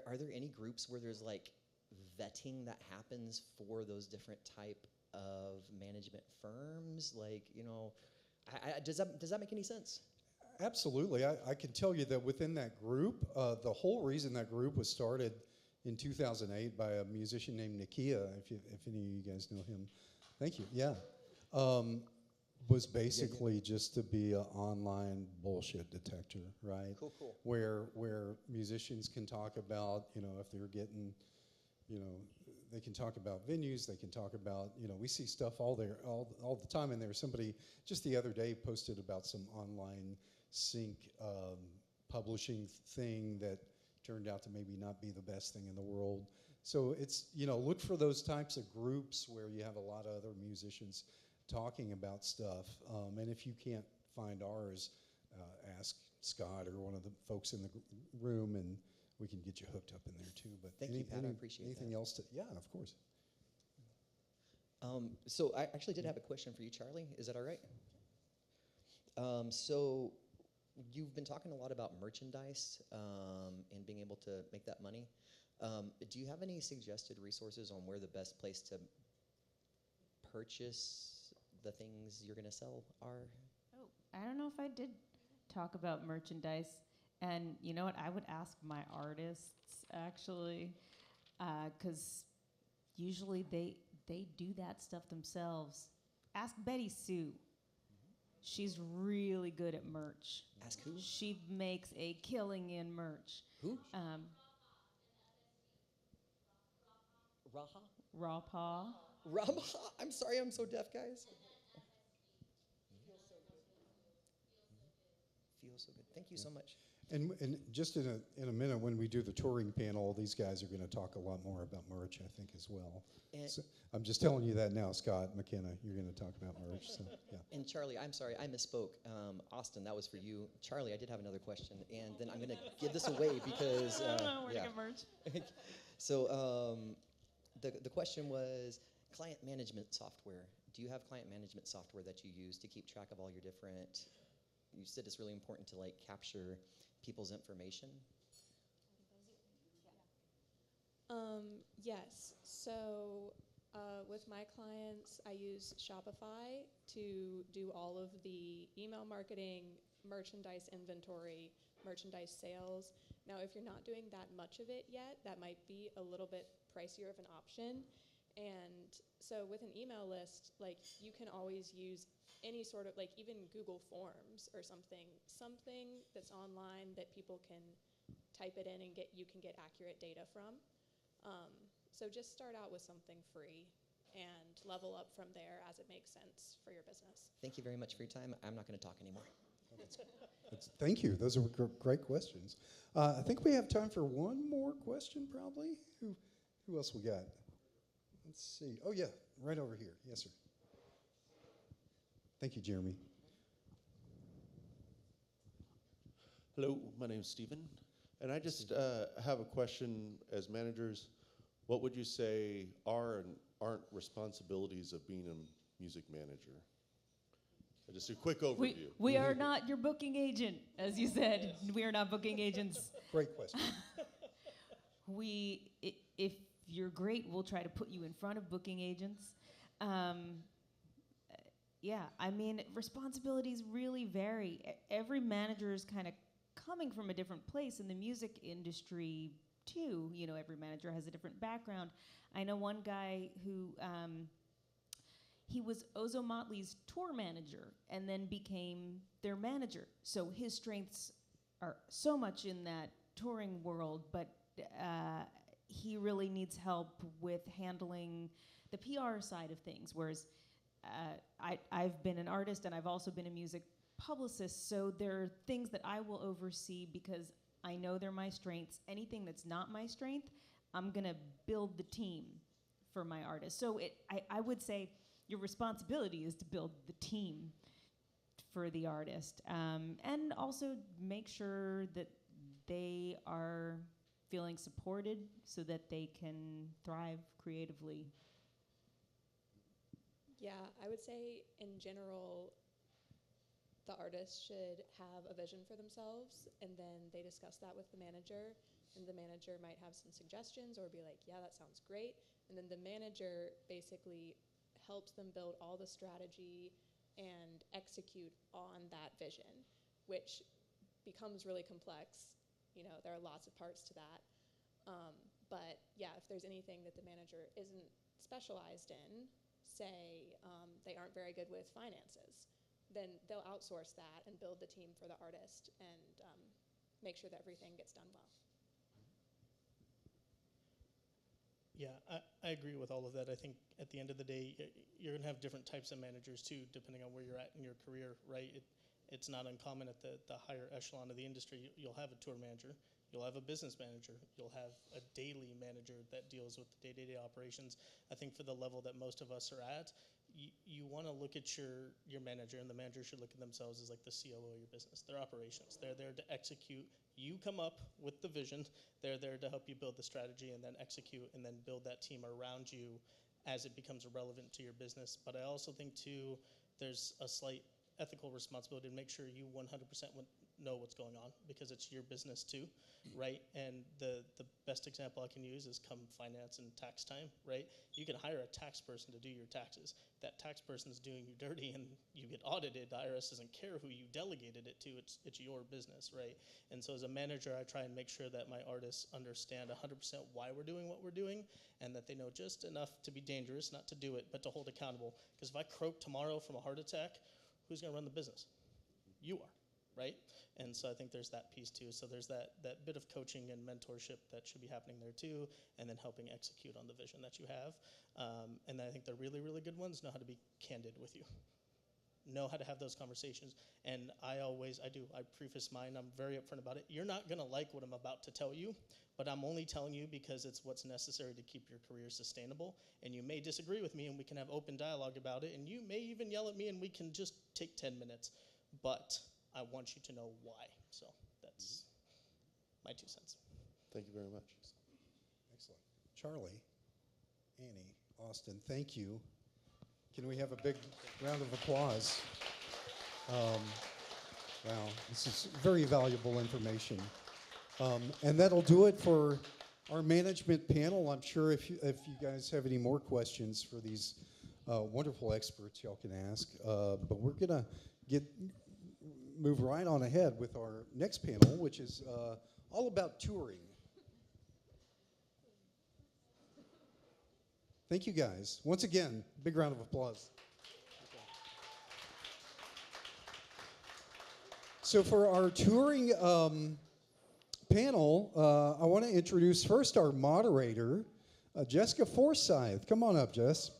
are there any groups where there's like vetting that happens for those different type of management firms? Like, does that make any sense? Absolutely. I can tell you that within that group, the whole reason that group was started in 2008 by a musician named Nakia, if any of you guys know him. Thank you. Yeah. Was basically just to be an online bullshit detector, right? Cool. Where musicians can talk about, if they're getting, they can talk about venues, they can talk about, we see stuff all the time. And there was somebody just the other day posted about some online sync publishing thing that turned out to maybe not be the best thing in the world. So it's, look for those types of groups where you have a lot of other musicians talking about stuff. And if you can't find ours, ask Scott or one of the folks in the room, and we can get you hooked up in there too. But Thank you, Pat. I appreciate anything that. else to? Yeah, of course. So I actually did have a question for you, Charlie. Is that all right? So you've been talking a lot about merchandise and being able to make that money. Do you have any suggested resources on where the best place to purchase the things you're going to sell are? Oh, I don't know if I did talk about merchandise. And you know what? I would ask my artists, actually, because usually they do that stuff themselves. Ask Betty Sue. She's really good at merch. Ask who? She makes a killing in merch. Who? Raha? Raw Paw. Raha? I'm sorry, I'm so deaf, guys. Feels so good. Thank you so much. And just in a minute, when we do the touring panel, these guys are going to talk a lot more about merch, I think, as well. And, So I'm just telling you that now, Scott McKenna. You're going to talk about merch. So yeah. and Charlie, I'm sorry, I misspoke. Austin, that was for you. Charlie, I did have another question, and then I'm going to give this away because I don't know where yeah. to get merch. So the question was client management software. Do you have client management software that you use to keep track of all your different? You said it's really important to like capture people's information. Yes. So with my clients, I use Shopify to do all of the email marketing, merchandise inventory, merchandise sales. Now, if you're not doing that much of it yet, that might be a little bit pricier of an option. And so with an email list, like you can always use any sort of, like even Google Forms or something that's online that people can type it in and you can get accurate data from. So just start out with something free and level up from there as it makes sense for your business. Thank you very much for your time. I'm not going to talk anymore. Thank you. Those are great questions. I think we have time for one more question, probably. Who else we got? Let's see. Oh, yeah, right over here. Yes, sir. Thank you, Jeremy. Hello, my name is Stephen, and I just have a question. As managers, what would you say are and aren't responsibilities of being a music manager? Just a quick overview. We are not your booking agent, as you said. We are not booking agents. Great question. If you're great, we'll try to put you in front of booking agents. Yeah, I mean, responsibilities really vary. Every manager is kind of coming from a different place in the music industry, too. You know, every manager has a different background. I know one guy who, he was Ozo Motley's tour manager and then became their manager. So his strengths are so much in that touring world, but he really needs help with handling the PR side of things, whereas I've been an artist and I've also been a music publicist, so there are things that I will oversee because I know they're my strengths. Anything that's not my strength, I'm going to build the team for my artist. So I would say your responsibility is to build the team for the artist, and also make sure that they are feeling supported so that they can thrive creatively. Yeah, I would say in general, the artist should have a vision for themselves, and then they discuss that with the manager, and the manager might have some suggestions or be like, yeah, that sounds great. And then the manager basically helps them build all the strategy and execute on that vision, which becomes really complex. You know, there are lots of parts to that. But yeah, if there's anything that the manager isn't specialized in, say they aren't very good with finances, then they'll outsource that and build the team for the artist and make sure that everything gets done well. Yeah, I agree with all of that. I think at the end of the day, you're going to have different types of managers too, depending on where you're at in your career, right? It's not uncommon at the higher echelon of the industry. You'll have a tour manager, You'll have a business manager. You'll have a daily manager that deals with the day-to-day operations. I think for the level that most of us are at, you want to look at your manager, and the manager should look at themselves as like the COO of your business. They're operations. They're there to execute. You come up with the vision. They're there to help you build the strategy and then execute and then build that team around you as it becomes relevant to your business. But I also think, too, there's a slight ethical responsibility to make sure you 100% know what's going on, because it's your business too, right? And the best example I can use is come finance and tax time, right? You can hire a tax person to do your taxes. That tax person's doing you dirty and you get audited. The IRS doesn't care who you delegated it to. It's your business, right? And so as a manager, I try and make sure that my artists understand 100% why we're doing what we're doing, and that they know just enough to be dangerous, not to do it, but to hold accountable. Because if I croak tomorrow from a heart attack, who's going to run the business? You are, right? And so I think there's that piece too. So there's that bit of coaching and mentorship that should be happening there too, and then helping execute on the vision that you have. And I think the really, really good ones know how to be candid with you, know how to have those conversations. And I preface mine, I'm very upfront about it. You're not going to like what I'm about to tell you, but I'm only telling you because it's what's necessary to keep your career sustainable. And you may disagree with me, and we can have open dialogue about it, and you may even yell at me, and we can just take 10 minutes. But I want you to know why. So that's my 2 cents. Thank you very much. Excellent. Charlie, Annie, Austin, thank you. Can we have a big round of applause? Wow, this is very valuable information. And that'll do it for our management panel. I'm sure if you guys have any more questions for these wonderful experts, y'all can ask. But we're going to move right on ahead with our next panel, which is all about touring. Thank you, guys. Once again, big round of applause. So for our touring panel, I want to introduce first our moderator, Jessica Forsyth. Come on up, Jess.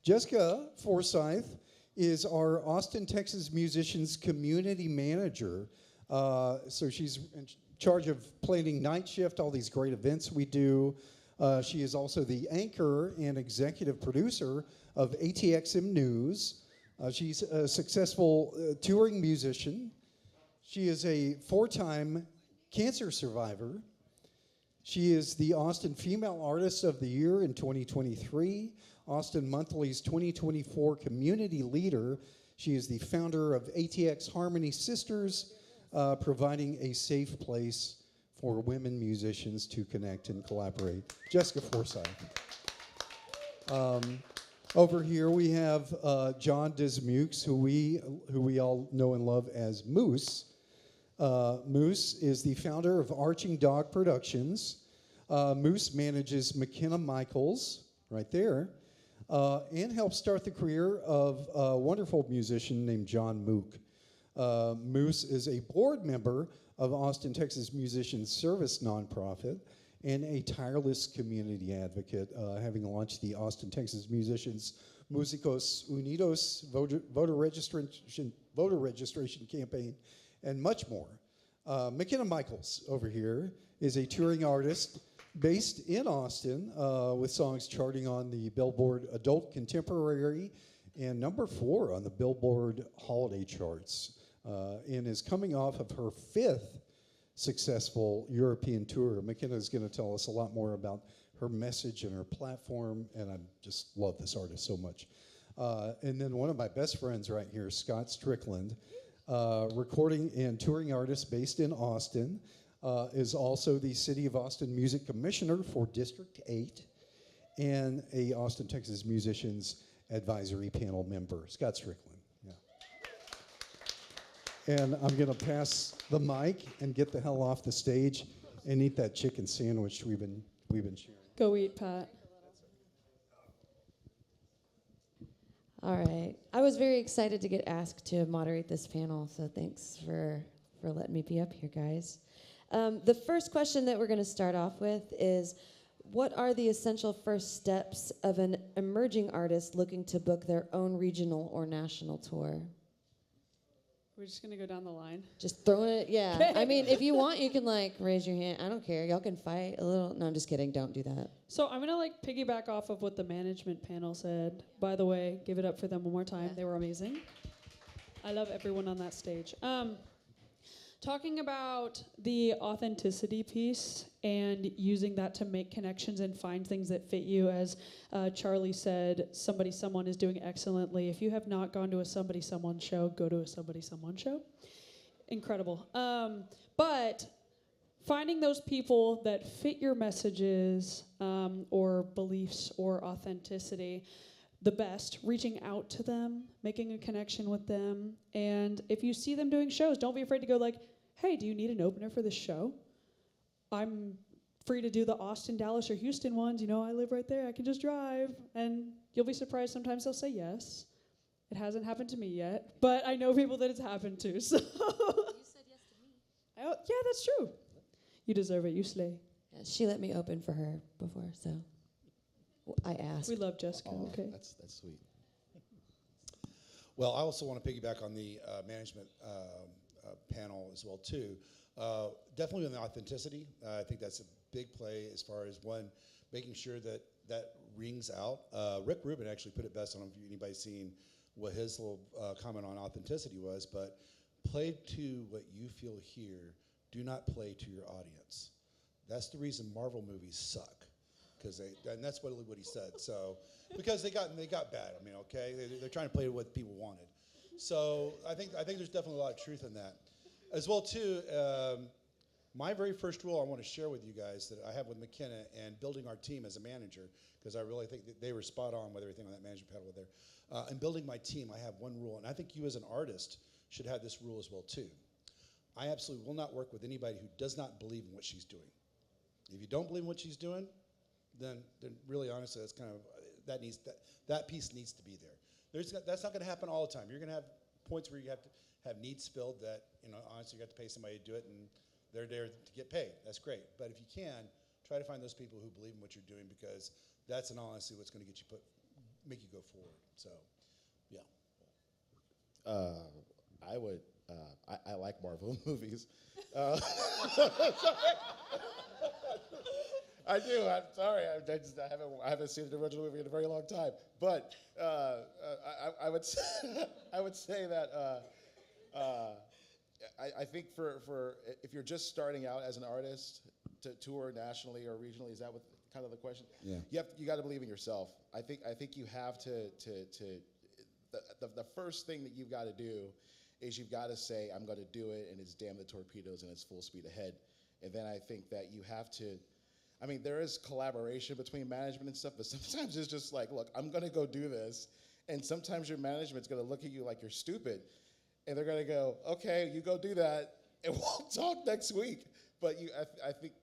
Jessica Forsyth is our Austin, Texas Musicians Community Manager. So she's in charge of planning Night Shift, all these great events we do. She is also the anchor and executive producer of ATXM News. She's a successful touring musician. She is a 4-time cancer survivor. She is the Austin Female Artist of the Year in 2023, Austin Monthly's 2024 Community Leader. She is the founder of ATX Harmony Sisters, providing a safe place for women musicians to connect and collaborate. Jessica Forsyth. Over here we have John Dismukes, who we all know and love as Moose. Moose is the founder of Arching Dog Productions. Moose manages McKenna Michaels, right there, and helped start the career of a wonderful musician named John Mook. Moose is a board member of Austin, Texas Musicians Service nonprofit and a tireless community advocate, having launched the Austin, Texas Musicians Músicos Unidos voter registration campaign, and much more. McKenna Michaels over here is a touring artist based in Austin with songs charting on the Billboard Adult Contemporary and number 4 on the Billboard Holiday Charts, and is coming off of her 5th successful European tour. McKenna is going to tell us a lot more about her message and her platform, and I just love this artist so much. And then one of my best friends right here, Scott Strickland, recording and touring artist based in Austin, is also the City of Austin Music Commissioner for District 8 and a Austin, Texas Musicians Advisory Panel member. Scott Strickland. And I'm going to pass the mic and get the hell off the stage and eat that chicken sandwich we've been sharing. Go eat, Pat. All right. I was very excited to get asked to moderate this panel, so thanks for letting me be up here, guys. The first question that we're going to start off with is, what are the essential first steps of an emerging artist looking to book their own regional or national tour? We're just gonna go down the line. Just throwing it, yeah. I mean, if you want, you can like raise your hand. I don't care. Y'all can fight a little. No, I'm just kidding. Don't do that. So I'm gonna like piggyback off of what the management panel said. By the way, give it up for them one more time. Yeah. They were amazing. I love everyone on that stage. Talking about the authenticity piece and using that to make connections and find things that fit you. As Charlie said, Somebody Someone is doing excellently. If you have not gone to a Somebody Someone show, go to a Somebody Someone show. Incredible. But finding those people that fit your messages or beliefs or authenticity the best, reaching out to them, making a connection with them. And if you see them doing shows, don't be afraid to go like, hey, do you need an opener for this show? I'm free to do the Austin, Dallas, or Houston ones. You know, I live right there. I can just drive. And you'll be surprised sometimes they'll say yes. It hasn't happened to me yet, but I know people that it's happened to. So you said yes to me. Oh, yeah, that's true. You deserve it. You slay. Yeah, she let me open for her before, so I asked. We love Jessica. Okay. That's sweet. Well, I also want to piggyback on the management panel as well too. Definitely on the authenticity. I think that's a big play as far as one, making sure that that rings out. Rick Rubin actually put it best. I don't know if anybody's seen what his little comment on authenticity was, but play to what you feel here. Do not play to your audience. That's the reason Marvel movies suck, and that's what he said. So because they got bad. I mean, okay, they're trying to play to what people wanted. So I think there's definitely a lot of truth in that, as well too. My very first rule I want to share with you guys that I have with McKenna and building our team as a manager, because I really think that they were spot on with everything on that management panel there. And building my team, I have one rule, and I think you as an artist should have this rule as well too. I absolutely will not work with anybody who does not believe in what she's doing. If you don't believe in what she's doing, then really honestly, that's kind of that piece needs to be there. That's not going to happen all the time. You're going to have points where you have to have needs filled that, honestly, you have to pay somebody to do it, and they're there to get paid. That's great. But if you can, try to find those people who believe in what you're doing, because that's honestly what's going to make you go forward. So, yeah. I like Marvel movies. I do. I'm sorry. I haven't seen the original movie in a very long time. But I would say that I think for if you're just starting out as an artist to tour nationally or regionally, is that what kind of the question? Yeah. You got to believe in yourself. I think you have to the first thing that you've got to do is you've got to say, I'm going to do it, and it's damn the torpedoes, and it's full speed ahead. And then I think that you have to, I mean, there is collaboration between management and stuff, but sometimes it's just like, look, I'm going to go do this, and sometimes your management's going to look at you like you're stupid, and they're going to go, okay, you go do that, and we'll talk next week. But I think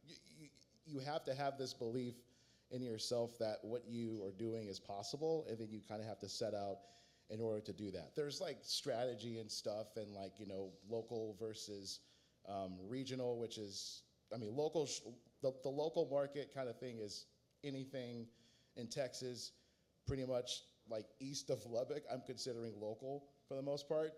you have to have this belief in yourself that what you are doing is possible, and then you kind of have to set out in order to do that. There's like strategy and stuff, and like, local versus regional, which is, I mean, local, the local market kind of thing is anything in Texas, pretty much like east of Lubbock, I'm considering local for the most part.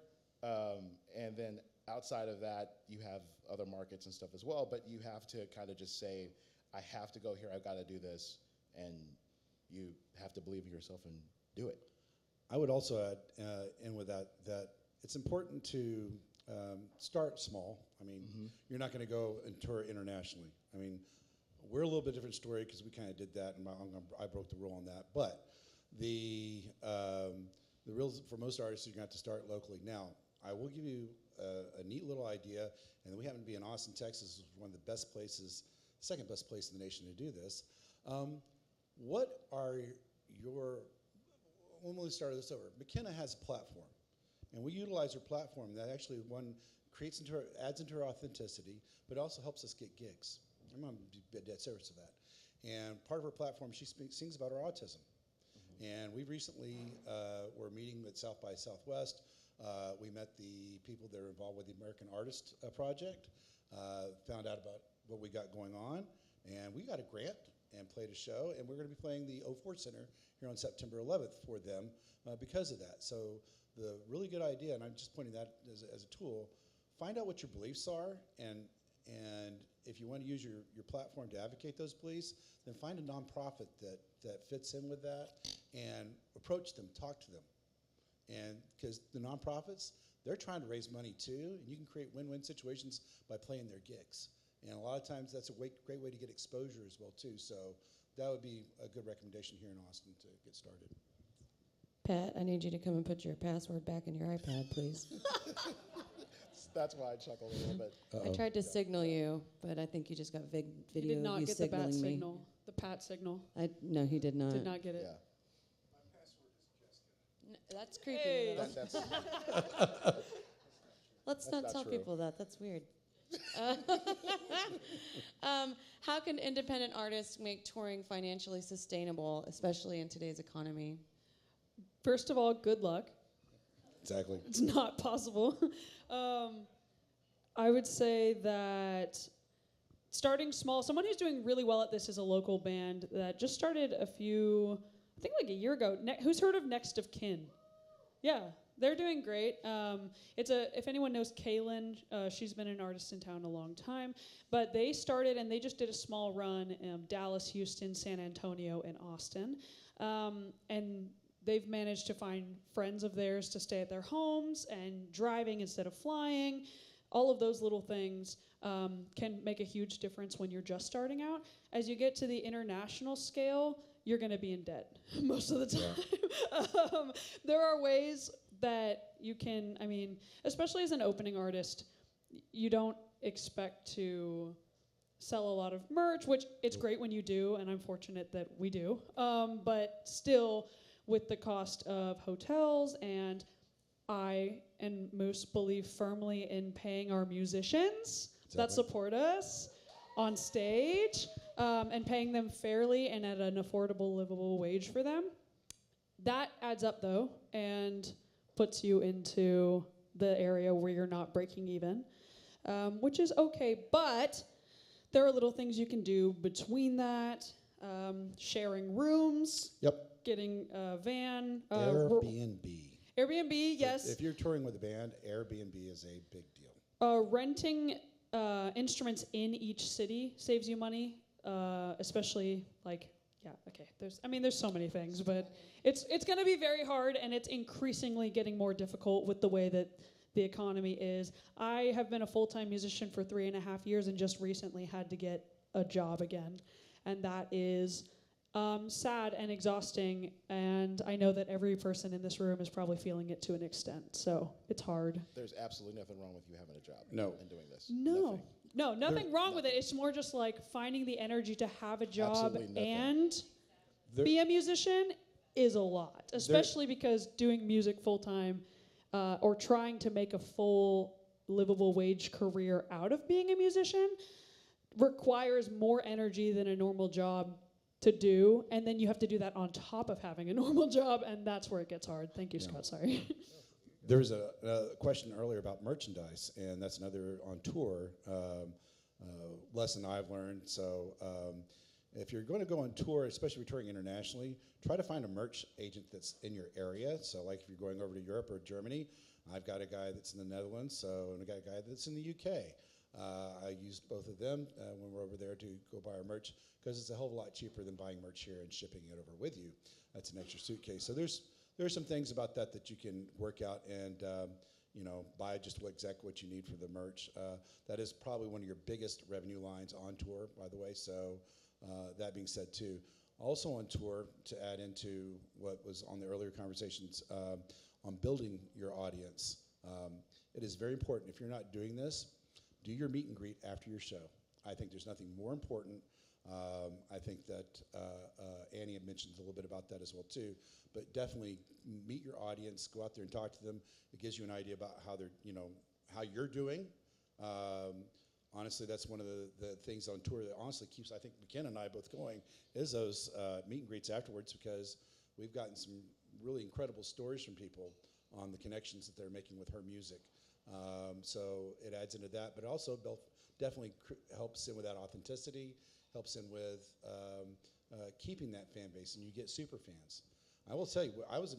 And then outside of that, you have other markets and stuff as well, but you have to kind of just say, I have to go here, I've got to do this, and you have to believe in yourself and do it. I would also add in with that it's important to start small. I mean, you're not going to go and tour internationally. I mean, we're a little bit different story because we kind of did that, and I broke the rule on that. But the real for most artists, you're going to have to start locally. Now, I will give you a neat little idea, and we happen to be in Austin, Texas, one of the best places, second best place in the nation to do this. What are your when we started this over, McKenna has a platform, and we utilize her platform that actually adds into her authenticity, but also helps us get gigs. I'm going to be dead serious of that. And part of her platform, she sings about her autism. And we recently were meeting at South by Southwest. We met the people that are involved with the American Artist Project, found out about what we got going on, and we got a grant and played a show, and we're going to be playing the O4 Center here on September 11th for them because of that. So the really good idea, and I'm just pointing that as a tool, find out what your beliefs are, and if you want to use your platform to advocate those beliefs, then find a nonprofit that fits in with that and approach them, talk to them. And because the nonprofits, they're trying to raise money too, and you can create win-win situations by playing their gigs. And a lot of times that's a great way to get exposure as well too. So that would be a good recommendation here in Austin to get started. Pat, I need you to come and put your password back in your iPad, please. That's why I chuckle a little bit. I tried to signal you, but I think you just got video He did not of you get the bat signaling me. signal. The Pat signal. No, he did not. Did not get it. Yeah. That's creepy. Hey. That's Let's That's not not tell true. people that. That's weird. How can independent artists make touring financially sustainable, especially in today's economy? First of all, good luck. Exactly. It's not possible. I would say that starting small, someone who's doing really well at this is a local band that just started I think like a year ago. Who's heard of Next of Kin? Yeah, they're doing great. If anyone knows Kaylin, she's been an artist in town a long time. But they started and they just did a small run in Dallas, Houston, San Antonio, and Austin. And they've managed to find friends of theirs to stay at their homes and driving instead of flying. All of those little things can make a huge difference when you're just starting out. As you get to the international scale, you're going to be in debt most of the time. There are ways that you can, especially as an opening artist, you don't expect to sell a lot of merch, which it's great when you do, and I'm fortunate that we do. But still, with the cost of hotels, and I and Moose believe firmly in paying our musicians that support us on stage, and paying them fairly and at an affordable, livable wage for them. That adds up, though, and puts you into the area where you're not breaking even, which is okay. But there are little things you can do between that, sharing rooms. Yep. Getting a van. Airbnb. Airbnb, yes. If you're touring with a band, Airbnb is a big deal. Renting instruments in each city saves you money, especially there's so many things, but it's going to be very hard, and it's increasingly getting more difficult with the way that the economy is. I have been a full-time musician for 3.5 years and just recently had to get a job again, and that is sad and exhausting, and I know that every person in this room is probably feeling it to an extent, so it's hard. There's absolutely nothing wrong with you having a job and doing this. Nothing wrong with it. It's more just like finding the energy to have a job Absolutely nothing. and be a musician is a lot, especially because doing music full-time or trying to make a full livable wage career out of being a musician requires more energy than a normal job to do, and then you have to do that on top of having a normal job, and that's where it gets hard. Thank you, Scott. Sorry. There was a question earlier about merchandise, and that's another on tour lesson I've learned. So if you're going to go on tour, especially if you're touring internationally, try to find a merch agent that's in your area. So like if you're going over to Europe or Germany, I've got a guy that's in the Netherlands, and I got a guy that's in the UK. I use both of them when we're over there to go buy our merch, because it's a hell of a lot cheaper than buying merch here and shipping it over with you. That's an extra suitcase. So there are some things about that you can work out and buy just exactly what you need for the merch. That is probably one of your biggest revenue lines on tour, by the way. So that being said, too, also on tour, to add into what was on the earlier conversations on building your audience, it is very important. If you're not doing this, do your meet and greet after your show. I think there's nothing more important. I think that Annie had mentioned a little bit about that as well too. But definitely meet your audience, go out there and talk to them. It gives you an idea about how they're, how you're doing. Honestly, that's one of the things on tour that honestly keeps, I think, McKenna and I both going, is those meet and greets afterwards, because we've gotten some really incredible stories from people on the connections that they're making with her music. So it adds into that, but also definitely helps in with that authenticity, helps in with keeping that fan base, and you get super fans. I will tell you, I was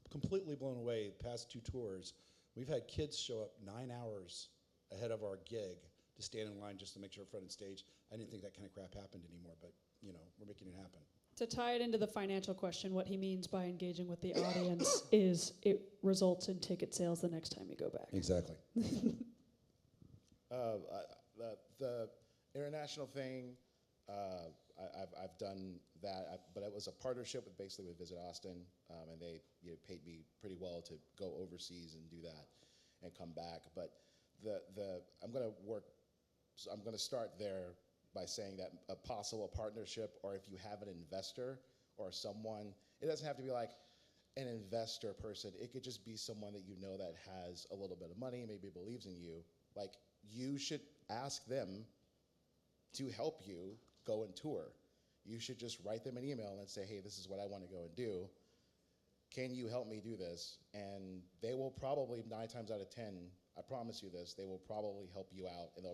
completely blown away the past 2 tours. We've had kids show up 9 hours ahead of our gig to stand in line just to make sure front and stage. I didn't think that kind of crap happened anymore, but we're making it happen. To tie it into the financial question, what he means by engaging with the audience is it results in ticket sales the next time you go back. Exactly. The international thing, I've done that, but it was a partnership with Visit Austin, and they paid me pretty well to go overseas and do that and come back. But I'm going to start there by saying that a possible partnership, or if you have an investor or someone, it doesn't have to be like an investor person. It could just be someone that that has a little bit of money, maybe believes in you. Like, you should ask them to help you go and tour. You should just write them an email and say, hey, this is what I want to go and do. Can you help me do this? And they will probably, 9 times out of 10, I promise you this, they will probably help you out, and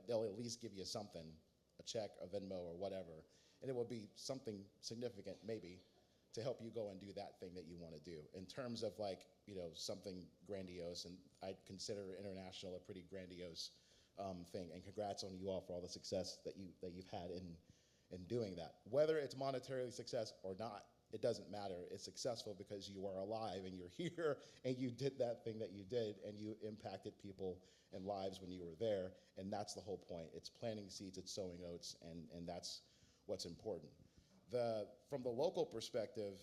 they'll at least give you something, a check, a Venmo, or whatever, and it will be something significant, maybe, to help you go and do that thing that you want to do. In terms of something grandiose, and I'd consider international a pretty grandiose thing. And congrats on you all for all the success that you've had in doing that. Whether it's monetarily success or not, it doesn't matter. It's successful because you are alive and you're here and you did that thing that you did and you impacted people and lives when you were there. And that's the whole point. It's planting seeds, it's sowing oats, and that's what's important. From the local perspective,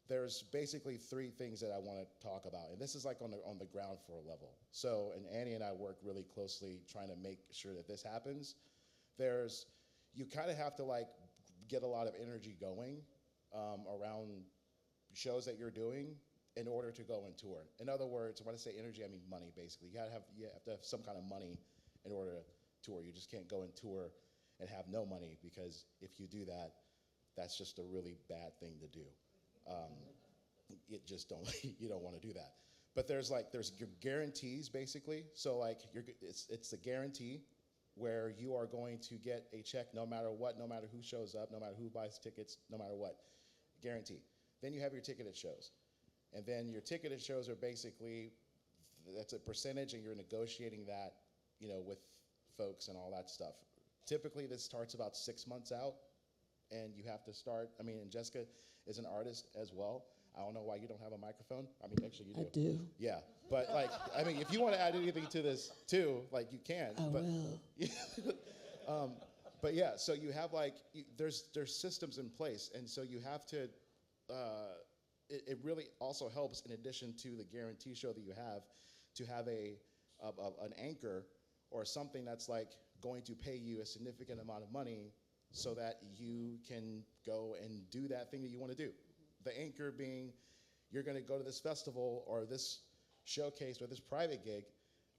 there's basically 3 things that I want to talk about, and this is like on the ground floor level. So, and Annie and I work really closely trying to make sure that this happens. You kind of have to get a lot of energy going around shows that you're doing in order to go and tour. In other words, when I say energy, I mean money. Basically, you have to have some kind of money in order to tour. You just can't go and tour and have no money, because if you do that, that's just a really bad thing to do. You don't want to do that. But there's your guarantees, basically. So it's a guarantee where you are going to get a check no matter what, no matter who shows up, no matter who buys tickets, no matter what. Guarantee. Then you have your ticketed shows. And then your ticketed shows are basically, that's a percentage, and you're negotiating that, with folks and all that stuff. Typically, this starts about 6 months out, and you have to start. And Jessica is an artist as well. I don't know why you don't have a microphone. Actually, you do. I do. Yeah, but if you want to add anything to this too, you can. I will. But yeah, so you have there's systems in place, and so you have to. It really also helps, in addition to the guarantee show that you have, to have an anchor or something that's going to pay you a significant amount of money, so that you can go and do that thing that you want to do. The anchor being, you're going to go to this festival or this showcase or this private gig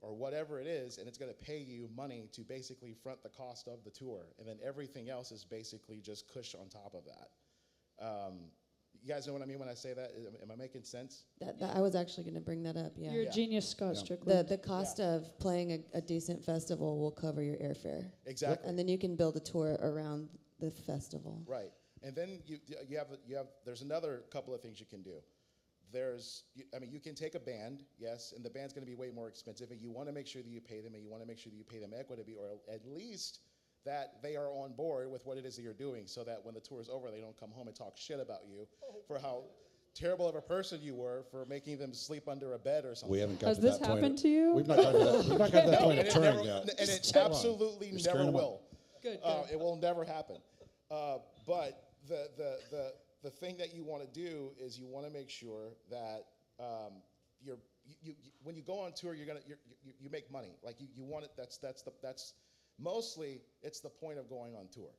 or whatever it is, and it's going to pay you money to basically front the cost of the tour. And then everything else is basically just cush on top of that. You guys know what I mean when I say that? Am I making sense? I was actually going to bring that up, yeah. You're a genius, Scott Strickland. The cost of playing a decent festival will cover your airfare. Exactly. And then you can build a tour around the festival. Right. And then there's another couple of things you can do. You can take a band, yes, and the band's going to be way more expensive, and you want to make sure that you pay them, and you want to make sure that you pay them equitably, or at least that they are on board with what it is that you're doing, so that when the tour is over, they don't come home and talk shit about you for how terrible of a person you were for making them sleep under a bed or something. We haven't got Has to this that point. happened to you? We've not got to that. We've not got to that point of touring yet. And it Hold on. absolutely You're never stirring 'em will. Good. It will never happen. But the thing that you want to do is you want to make sure that when you go on tour, you make money. You want it. That's mostly it's the point of going on tour.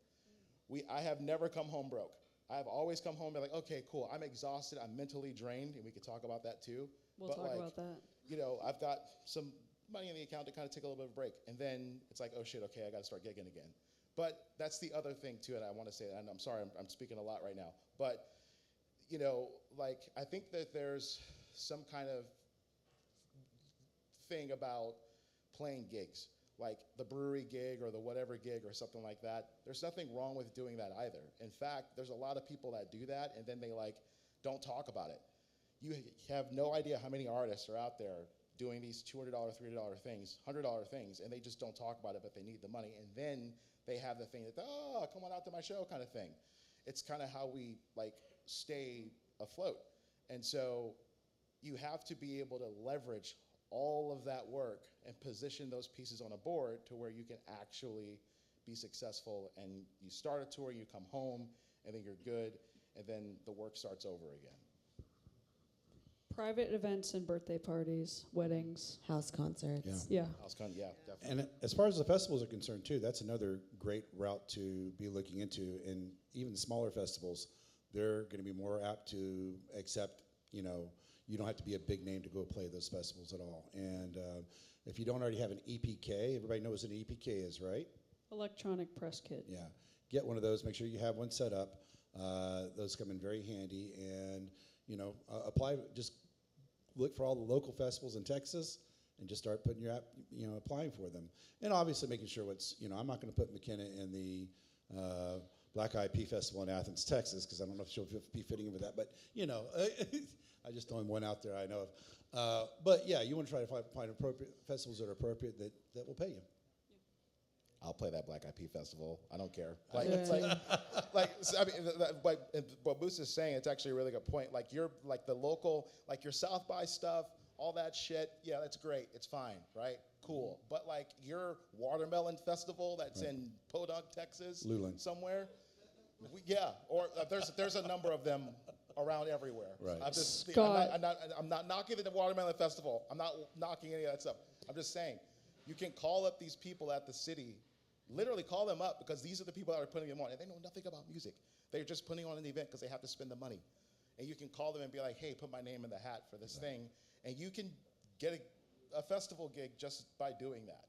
I have never come home broke. I've always come home and be like, okay, cool. I'm exhausted. I'm mentally drained, and we could talk about that too. We'll talk about that. I've got some money in the account to kind of take a little bit of a break, and then it's like, oh shit, okay, I got to start gigging again. But that's the other thing too, and I want to say, and I'm sorry, I'm speaking a lot right now, but I think that there's some kind of thing about playing gigs, like the brewery gig or the whatever gig or something like that. There's nothing wrong with doing that either. In fact, there's a lot of people that do that, and then they don't talk about it. you have no idea how many artists are out there doing these $200, $300 things, $100 things, and they just don't talk about it, but they need the money. And then they have the thing that, oh, come on out to my show kind of thing. It's kind of how we like stay afloat. And so you have to be able to leverage all of that work and position those pieces on a board to where you can actually be successful, and you start a tour, you come home, and then you're good, and then the work starts over again. Private events and birthday parties, weddings. House concerts. Yeah. Yeah, definitely. And as far as the festivals are concerned too, that's another great route to be looking into. And even the smaller festivals, they're going to be more apt to accept, you don't have to be a big name to go play those festivals at all. And if you don't already have an EPK, everybody knows what an EPK is, right? Electronic press kit. Yeah. Get one of those. Make sure you have one set up. Those come in very handy. And, apply, just look for all the local festivals in Texas and just start putting your app, applying for them. And obviously making sure I'm not going to put McKenna in the Black Eyed Pea Festival in Athens, Texas, because I don't know if she'll be fitting in with that. But, I just throwing one out there I know of. But, yeah, you want to try to find appropriate festivals that are appropriate that will pay you. I'll play that Black Eyed Pea Festival. I don't care. Yeah. What Moose is saying, it's actually a really good point. Like you're like the local, like your South by stuff, all that shit. Yeah, that's great. It's fine, right? Cool. But like your watermelon festival that's in Podunk, Texas, Luland. somewhere. Or there's a number of them around everywhere. Right. I'm not knocking the watermelon festival. I'm not knocking any of that stuff. I'm just saying, you can call up these people at the city. Literally call them up, because these are the people that are putting them on, and they know nothing about music. They're just putting on an event because they have to spend the money. And you can call them and be like, hey, put my name in the hat for this thing, and you can get a festival gig just by doing that.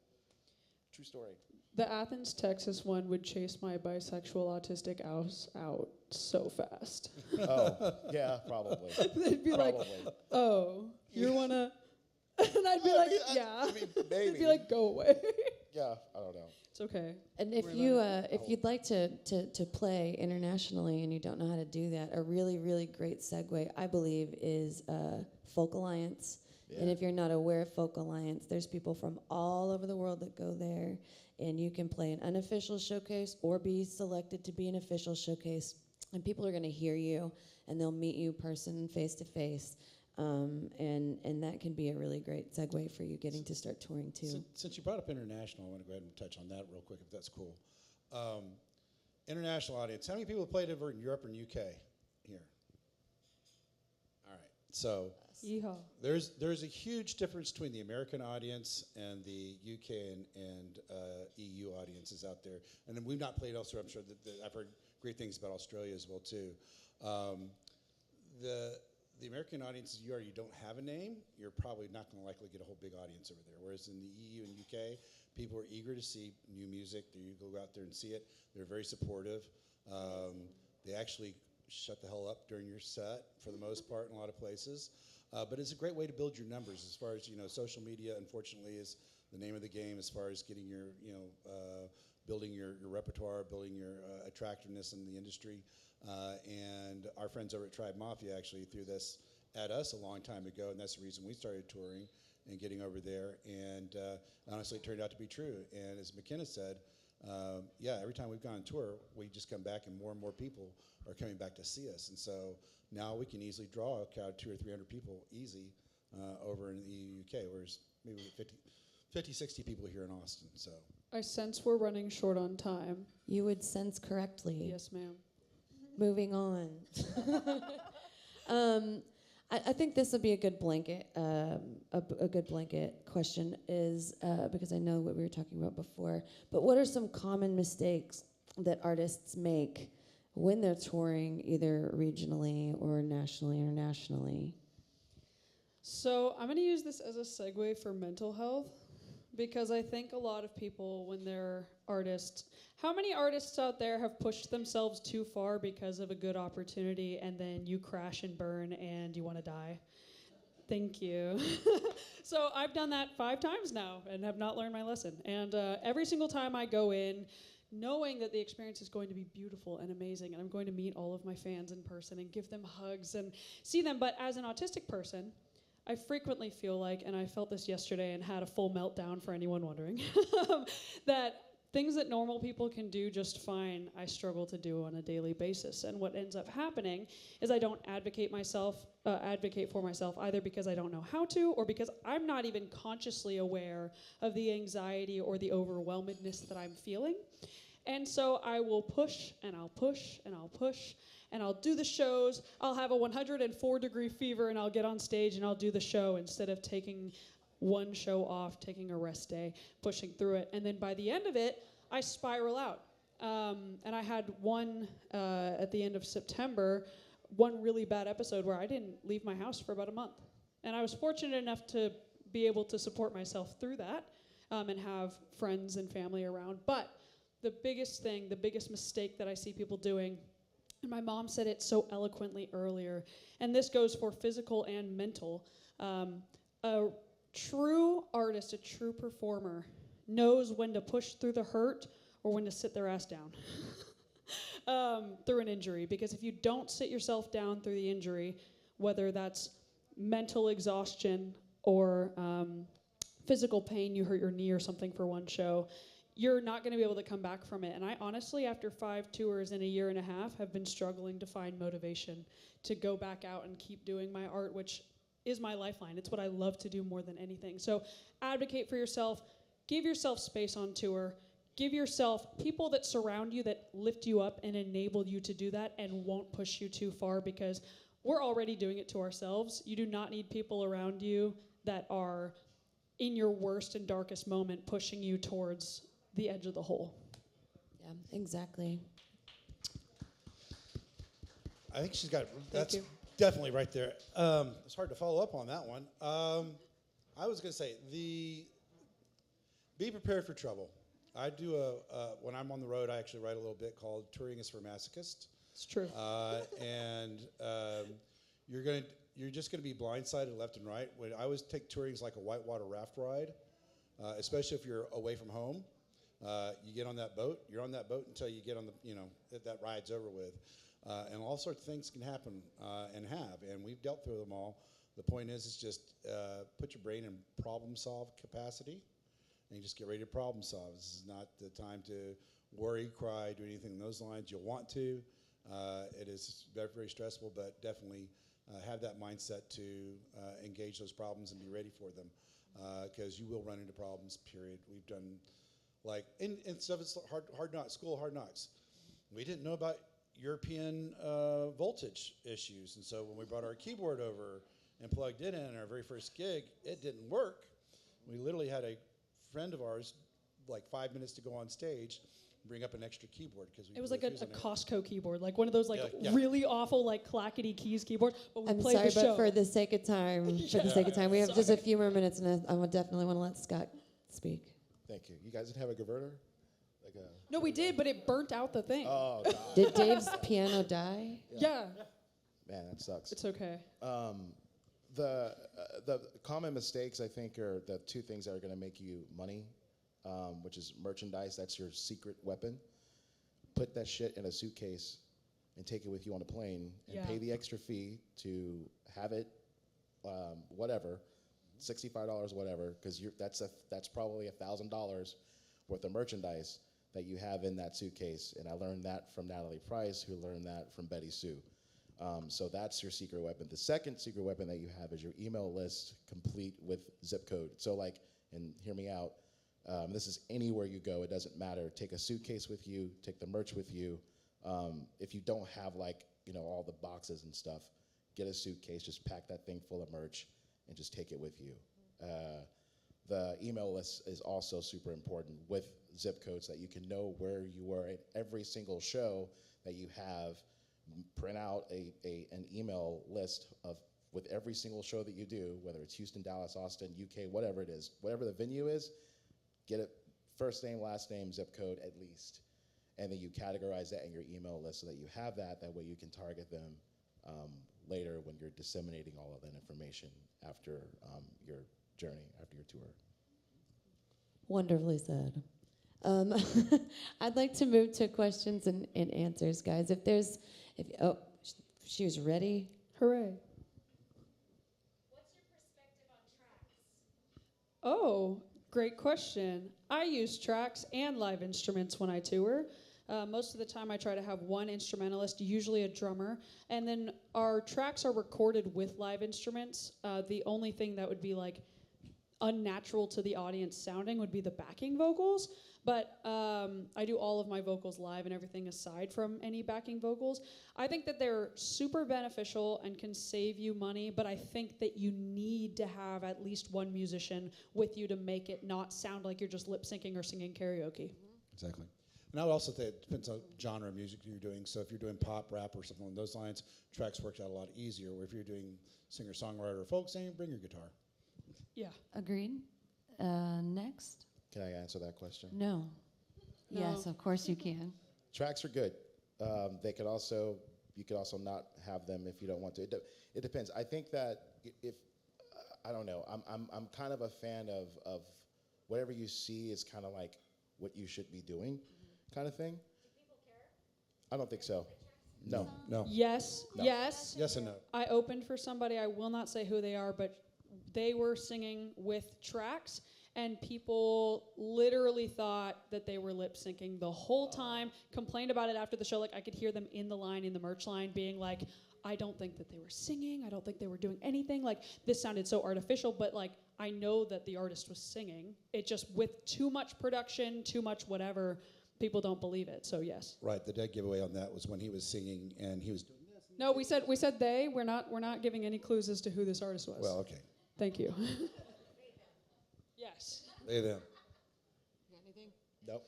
True story. The Athens, Texas one would chase my bisexual autistic ass out so fast. Oh, yeah, probably. They'd be like, oh, you want to... And I'd be like, yeah. I mean, maybe. They'd be like, go away. Yeah, I don't know. It's okay. And if you'd like to play internationally and you don't know how to do that, a really, really great segue, I believe, is Folk Alliance. Yeah. And if you're not aware of Folk Alliance, there's people from all over the world that go there, and you can play an unofficial showcase or be selected to be an official showcase, and people are going to hear you, and they'll meet you face to face. And that can be a really great segue for you getting to start touring too. Since you brought up international, I want to go ahead and touch on that real quick, if that's cool. International audience. How many people have played over in Europe and UK here? All right. So Yeehaw. There's a huge difference between the American audience and the UK and EU audiences out there. And then we've not played elsewhere. I'm sure that I've heard great things about Australia as well too. The American audiences, you already don't have a name, you're probably not going to likely get a whole big audience over there. Whereas in the EU and UK, people are eager to see new music. You go out there and see it. They're very supportive. They actually shut the hell up during your set for the most part in a lot of places. But it's a great way to build your numbers. As far as, social media, unfortunately, is the name of the game as far as getting your, building your repertoire, building your attractiveness in the industry. And our friends over at Tribe Mafia actually threw this at us a long time ago, and that's the reason we started touring and getting over there. And honestly, it turned out to be true. And as McKenna said, every time we've gone on tour, we just come back and more people are coming back to see us. And so now we can easily draw a crowd of 200 or 300 people easy over in the UK, whereas maybe 50, 60 people here in Austin. So I sense we're running short on time. You would sense correctly. Yes, ma'am. Moving on. I think this would be a good blanket, a good blanket question is, because I know what we were talking about before, but what are some common mistakes that artists make when they're touring, either regionally or nationally, internationally? So I'm going to use this as a segue for mental health, because I think a lot of people, when they're artists, how many artists out there have pushed themselves too far because of a good opportunity, and then you crash and burn and you want to die? Thank you. So I've done that 5 times now and have not learned my lesson. And every single time I go in, knowing that the experience is going to be beautiful and amazing, and I'm going to meet all of my fans in person and give them hugs and see them. But as an autistic person, I frequently feel like, and I felt this yesterday and had a full meltdown for anyone wondering, that things that normal people can do just fine, I struggle to do on a daily basis. And what ends up happening is I don't advocate for myself either because I don't know how to, or because I'm not even consciously aware of the anxiety or the overwhelmedness that I'm feeling. And so I will push and I'll push and I'll push and I'll do the shows. I'll have a 104-degree fever and I'll get on stage and I'll do the show instead of taking one show off, taking a rest day, pushing through it. And then by the end of it, I spiral out. And I had one at the end of September, one really bad episode where I didn't leave my house for about a month. And I was fortunate enough to be able to support myself through that and have friends and family around. But the biggest thing, the biggest mistake that I see people doing, and my mom said it so eloquently earlier, and this goes for physical and mental, a true artist, a true performer, knows when to push through the hurt or when to sit their ass down through an injury. Because if you don't sit yourself down through the injury, whether that's mental exhaustion or physical pain, you hurt your knee or something for one show, you're not going to be able to come back from it. And I honestly, after 5 tours in a year and a half, have been struggling to find motivation to go back out and keep doing my art, which is my lifeline. It's what I love to do more than anything. So advocate for yourself. Give yourself space on tour. Give yourself people that surround you, that lift you up and enable you to do that and won't push you too far, because we're already doing it to ourselves. You do not need people around you that are in your worst and darkest moment pushing you towards the edge of the hole. Yeah, exactly. I think she's got, that's you. definitely right there. It's hard to follow up on that one. I was going to say, be prepared for trouble. I do when I'm on the road, I actually write a little bit called Touring is for Masochists. It's true. And you're just going to be blindsided left and right. When I always take touring's like a whitewater raft ride, especially if you're away from home. You get on that boat, you're on that boat until you get on that ride's over with. And all sorts of things can happen and have, and we've dealt through them all. The point is just put your brain in problem solve capacity and you just get ready to problem solve. This is not the time to worry, cry, do anything in those lines. You'll want to. It is very, very stressful, but definitely have that mindset to engage those problems and be ready for them, because you will run into problems, period. We've done, like, and stuff, it's hard knocks, school hard knocks. We didn't know about European voltage issues, and so when we brought our keyboard over and plugged it in our very first gig, it didn't work. We literally had a friend of ours, like 5 minutes to go on stage, bring up an extra keyboard because it was like a Costco keyboard, like one of those really awful like clackety keys keyboard. But we I'm played sorry, the show. but for the sake of time, we have just a few more minutes, and I would definitely want to let Scott speak. Thank you. You guys didn't have a converter? No, we did, but it burnt out the thing. Oh, God. Did Dave's piano die? Yeah. Man, that sucks. It's okay. The common mistakes, I think, are the two things that are going to make you money, which is merchandise. That's your secret weapon. Put that shit in a suitcase and take it with you on a plane and pay the extra fee to have it, whatever, $65, whatever, because that's probably $1,000 worth of merchandise that you have in that suitcase. And I learned that from Natalie Price, who learned that from Betty Sue. So that's your secret weapon. The second secret weapon that you have is your email list complete with zip code. So and hear me out, this is anywhere you go, it doesn't matter. Take a suitcase with you, take the merch with you. If you don't have all the boxes and stuff, get a suitcase, just pack that thing full of merch and just take it with you. The email list is also super important with zip codes that you can know where you were at every single show that you have. Print out an email list with every single show that you do, whether it's Houston, Dallas, Austin, UK, whatever it is, whatever the venue is, get it first name, last name, zip code at least. And then you categorize that in your email list so that you have that. That way you can target them later when you're disseminating all of that information after your journey, after your tour. Wonderfully said. Um, I'd like to move to questions and answers, guys. She was ready. Hooray. Oh, great question. I use tracks and live instruments when I tour. Most of the time, I try to have one instrumentalist, usually a drummer, and then our tracks are recorded with live instruments. The only thing that would be like unnatural to the audience sounding would be the backing vocals, but I do all of my vocals live and everything aside from any backing vocals. I think that they're super beneficial and can save you money, but I think that you need to have at least one musician with you to make it not sound like you're just lip syncing or singing karaoke. Exactly. And I would also say it depends on genre of music you're doing. So if you're doing pop, rap, or something along those lines, tracks works out a lot easier. Where if you're doing singer-songwriter or folk singing, bring your guitar. Yeah. Agreed. Next. Can I answer that question? No. No. Yes, of course you can. Tracks are good. You could also not have them if you don't want to. It depends. I think that if I don't know. I'm kind of a fan of whatever you see is kind of like what you should be doing, kind of thing. Do people care? I don't think so. No. Yes. No. Yes. Yes and no. I opened for somebody, I will not say who they are, but they were singing with tracks, and people literally thought that they were lip syncing the whole time, complained about it after the show. Like, I could hear them in the line, in the merch line, being like, I don't think that they were singing. I don't think they were doing anything. Like, this sounded so artificial, but like, I know that the artist was singing. It just, with too much production, too much whatever, people don't believe it. So yes. Right. The dead giveaway on that was when he was singing and he was doing this. No, we said they. We're not giving any clues as to who this artist was. Well, okay. Thank you. Yes. They them. Nope.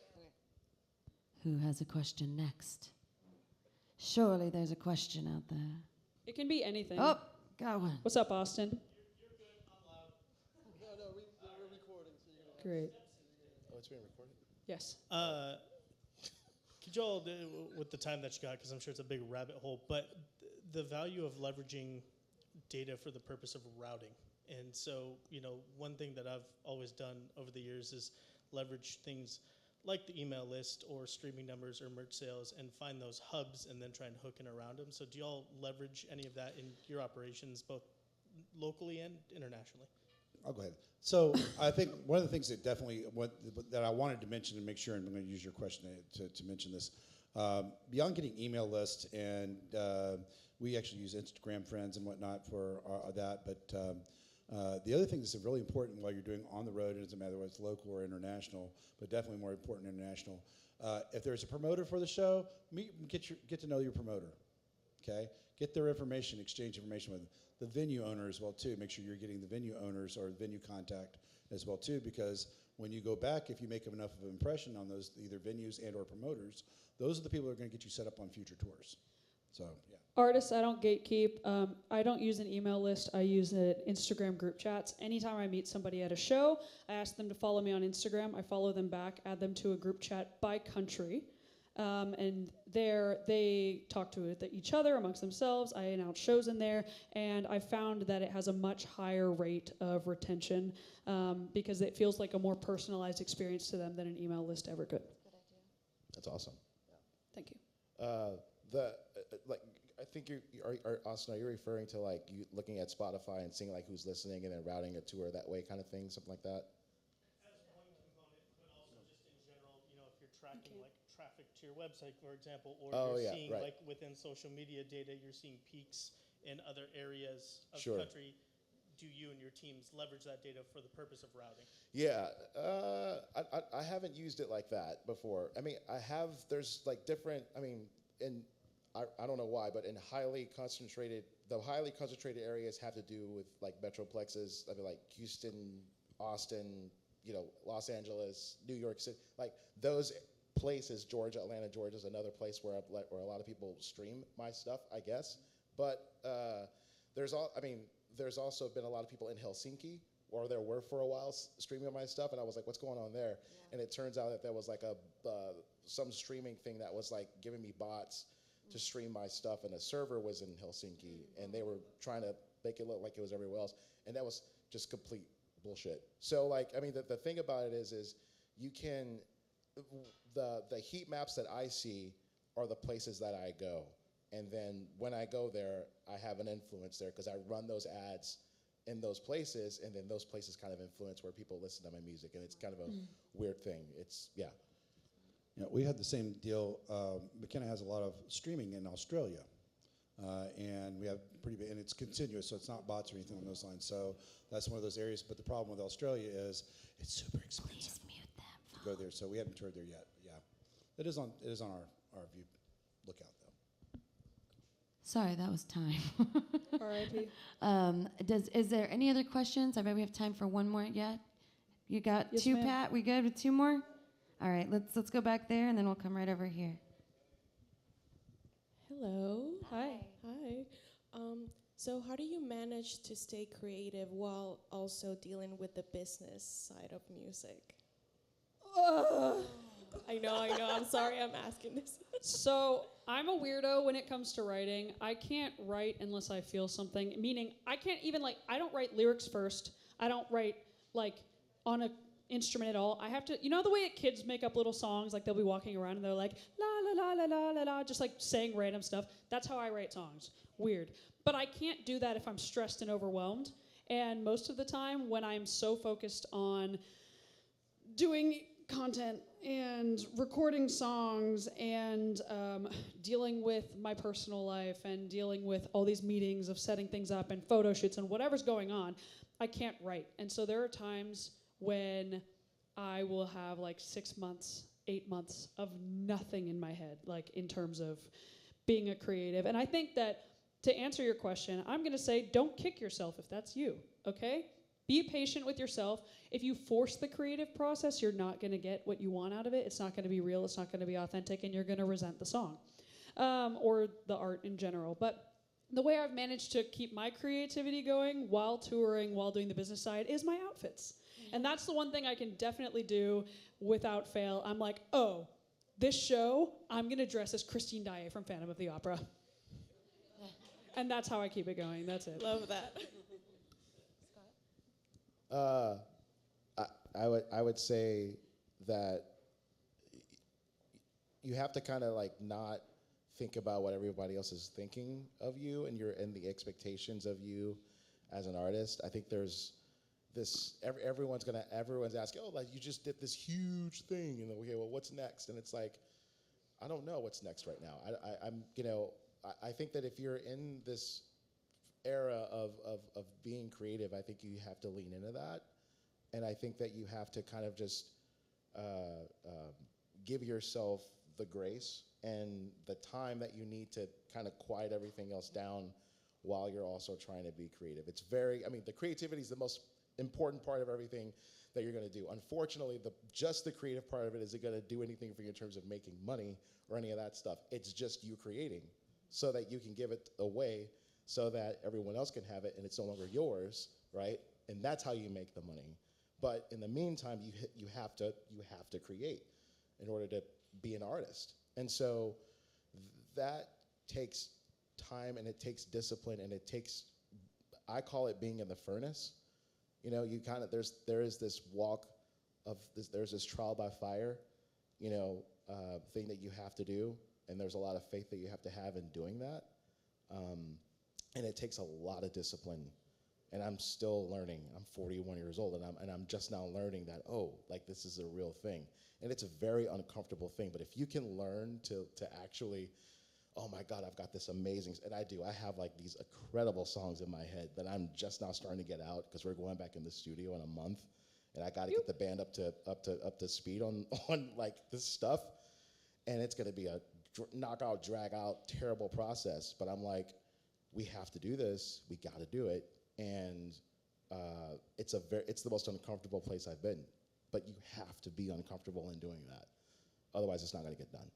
Who has a question next? Surely there's a question out there. It can be anything. Oh, got one. What's up, Austin? Great. Oh, it's being recorded? Yes. Could you all, with the time that you got, because I'm sure it's a big rabbit hole, but the value of leveraging data for the purpose of routing. And so, one thing that I've always done over the years is leverage things like the email list or streaming numbers or merch sales and find those hubs and then try and hook in around them. So do you all leverage any of that in your operations, both locally and internationally? I'll go ahead. So I think one of the things that definitely that I wanted to mention and make sure, and I'm going to use your question to mention this, beyond getting email lists, and we actually use Instagram friends and whatnot for that, but the other thing that's really important while you're doing on the road, it doesn't matter whether it's local or international, but definitely more important international, if there's a promoter for the show, get to know your promoter, okay? Get their information, exchange information with them. The venue owner as well too. Make sure you're getting the venue owners or venue contact as well too, because when you go back, if you make enough of an impression on those either venues and or promoters, those are the people that are going to get you set up on future tours. So yeah. Artists, I don't gatekeep. I don't use an email list. I use Instagram group chats. Anytime I meet somebody at a show, I ask them to follow me on Instagram. I follow them back, add them to a group chat by country. And there they talk to each other amongst themselves. I announce shows in there, and I found that it has a much higher rate of retention because it feels like a more personalized experience to them than an email list ever could. Good idea. That's awesome. Thank you. I think Austin, are you referring to like you looking at Spotify and seeing like who's listening and then routing a tour that way, kind of thing, something like that? As one component, but also just in general, if you're tracking like traffic to your website, for example, or you're seeing like within social media data, you're seeing peaks in other areas of the country. Do you and your teams leverage that data for the purpose of routing? Yeah, I haven't used it like that before. I mean, there's like different, I don't know why, but in highly concentrated areas have to do with like metroplexes. I mean, like Houston, Austin, Los Angeles, New York City, like those places. Georgia, Atlanta, Georgia is another place where a lot of people stream my stuff, I guess. But there's also been a lot of people in Helsinki, or there were for a while, streaming my stuff, and I was like, what's going on there? Yeah. And it turns out that there was like some streaming thing that was like giving me bots to stream my stuff, and a server was in Helsinki, and they were trying to make it look like it was everywhere else, and that was just complete bullshit. So like, the thing about it is you can the heat maps that I see are the places that I go. And then when I go there, I have an influence there because I run those ads in those places, and then those places kind of influence where people listen to my music, and it's kind of a weird thing. It's, yeah. You know, we had the same deal. McKenna has a lot of streaming in Australia, and we have pretty big, and it's continuous, so it's not bots or anything on those lines. So that's one of those areas. But the problem with Australia is it's super expensive to go there. So we haven't toured there yet. But yeah, it is on our view lookout though. Sorry, that was time. R.I.P. Is there any other questions? I bet we have time for one more yet. You got Yes, two, ma'am. Pat? We good with two more? All right, let's go back there, and then we'll come right over here. Hello. Hi. Hi. So how do you manage to stay creative while also dealing with the business side of music? I know. I'm sorry I'm asking this. So I'm a weirdo when it comes to writing. I can't write unless I feel something, meaning I can't even I don't write lyrics first. I don't write on a instrument at all. I have to, you know the way kids make up little songs, like they'll be walking around and they're like, la la la la la la la, just saying random stuff. That's how I write songs. Weird. But I can't do that if I'm stressed and overwhelmed. And most of the time when I'm so focused on doing content and recording songs and dealing with my personal life and dealing with all these meetings of setting things up and photo shoots and whatever's going on, I can't write. And so there are times when I will have 6 months, 8 months of nothing in my head, in terms of being a creative. And I think that to answer your question, I'm gonna say don't kick yourself if that's you, okay? Be patient with yourself. If you force the creative process, you're not gonna get what you want out of it. It's not gonna be real, it's not gonna be authentic, and you're gonna resent the song or the art in general. But the way I've managed to keep my creativity going while touring, while doing the business side, is my outfits. And that's the one thing I can definitely do without fail. I'm like, oh, this show, I'm gonna dress as Christine Daae from Phantom of the Opera. And that's how I keep it going, that's it. Love that. I would say that you have to kind of not think about what everybody else is thinking of you and the expectations of you as an artist. I think there's this everyone's asking, oh, you just did this huge thing, and okay, well, what's next? And it's I don't know what's next right now. I think that if you're in this era of being creative, I think you have to lean into that. And I think that you have to kind of just give yourself the grace and the time that you need to kind of quiet everything else down while you're also trying to be creative. It's the creativity is the most important part of everything that you're going to do. Unfortunately, just the creative part of it isn't going to do anything for you in terms of making money or any of that stuff. It's just you creating so that you can give it away so that everyone else can have it and it's no longer yours, right? And that's how you make the money. But in the meantime, you have to create in order to be an artist. And so that takes time and it takes discipline and it takes, I call it being in the furnace. You kind of, there is this walk of this, there's this trial by fire, thing that you have to do. And there's a lot of faith that you have to have in doing that. And it takes a lot of discipline. And I'm still learning. I'm 41 years old, and I'm just now learning that, this is a real thing. And it's a very uncomfortable thing. But if you can learn to actually, oh my God, I've got this amazing, and I do. I have these incredible songs in my head that I'm just now starting to get out because we're going back in the studio in a month, and I got to get the band up to speed on this stuff, and it's going to be a knockout, drag out, terrible process. But I'm we have to do this. We got to do it. And it's the most uncomfortable place I've been. But you have to be uncomfortable in doing that. Otherwise, it's not going to get done.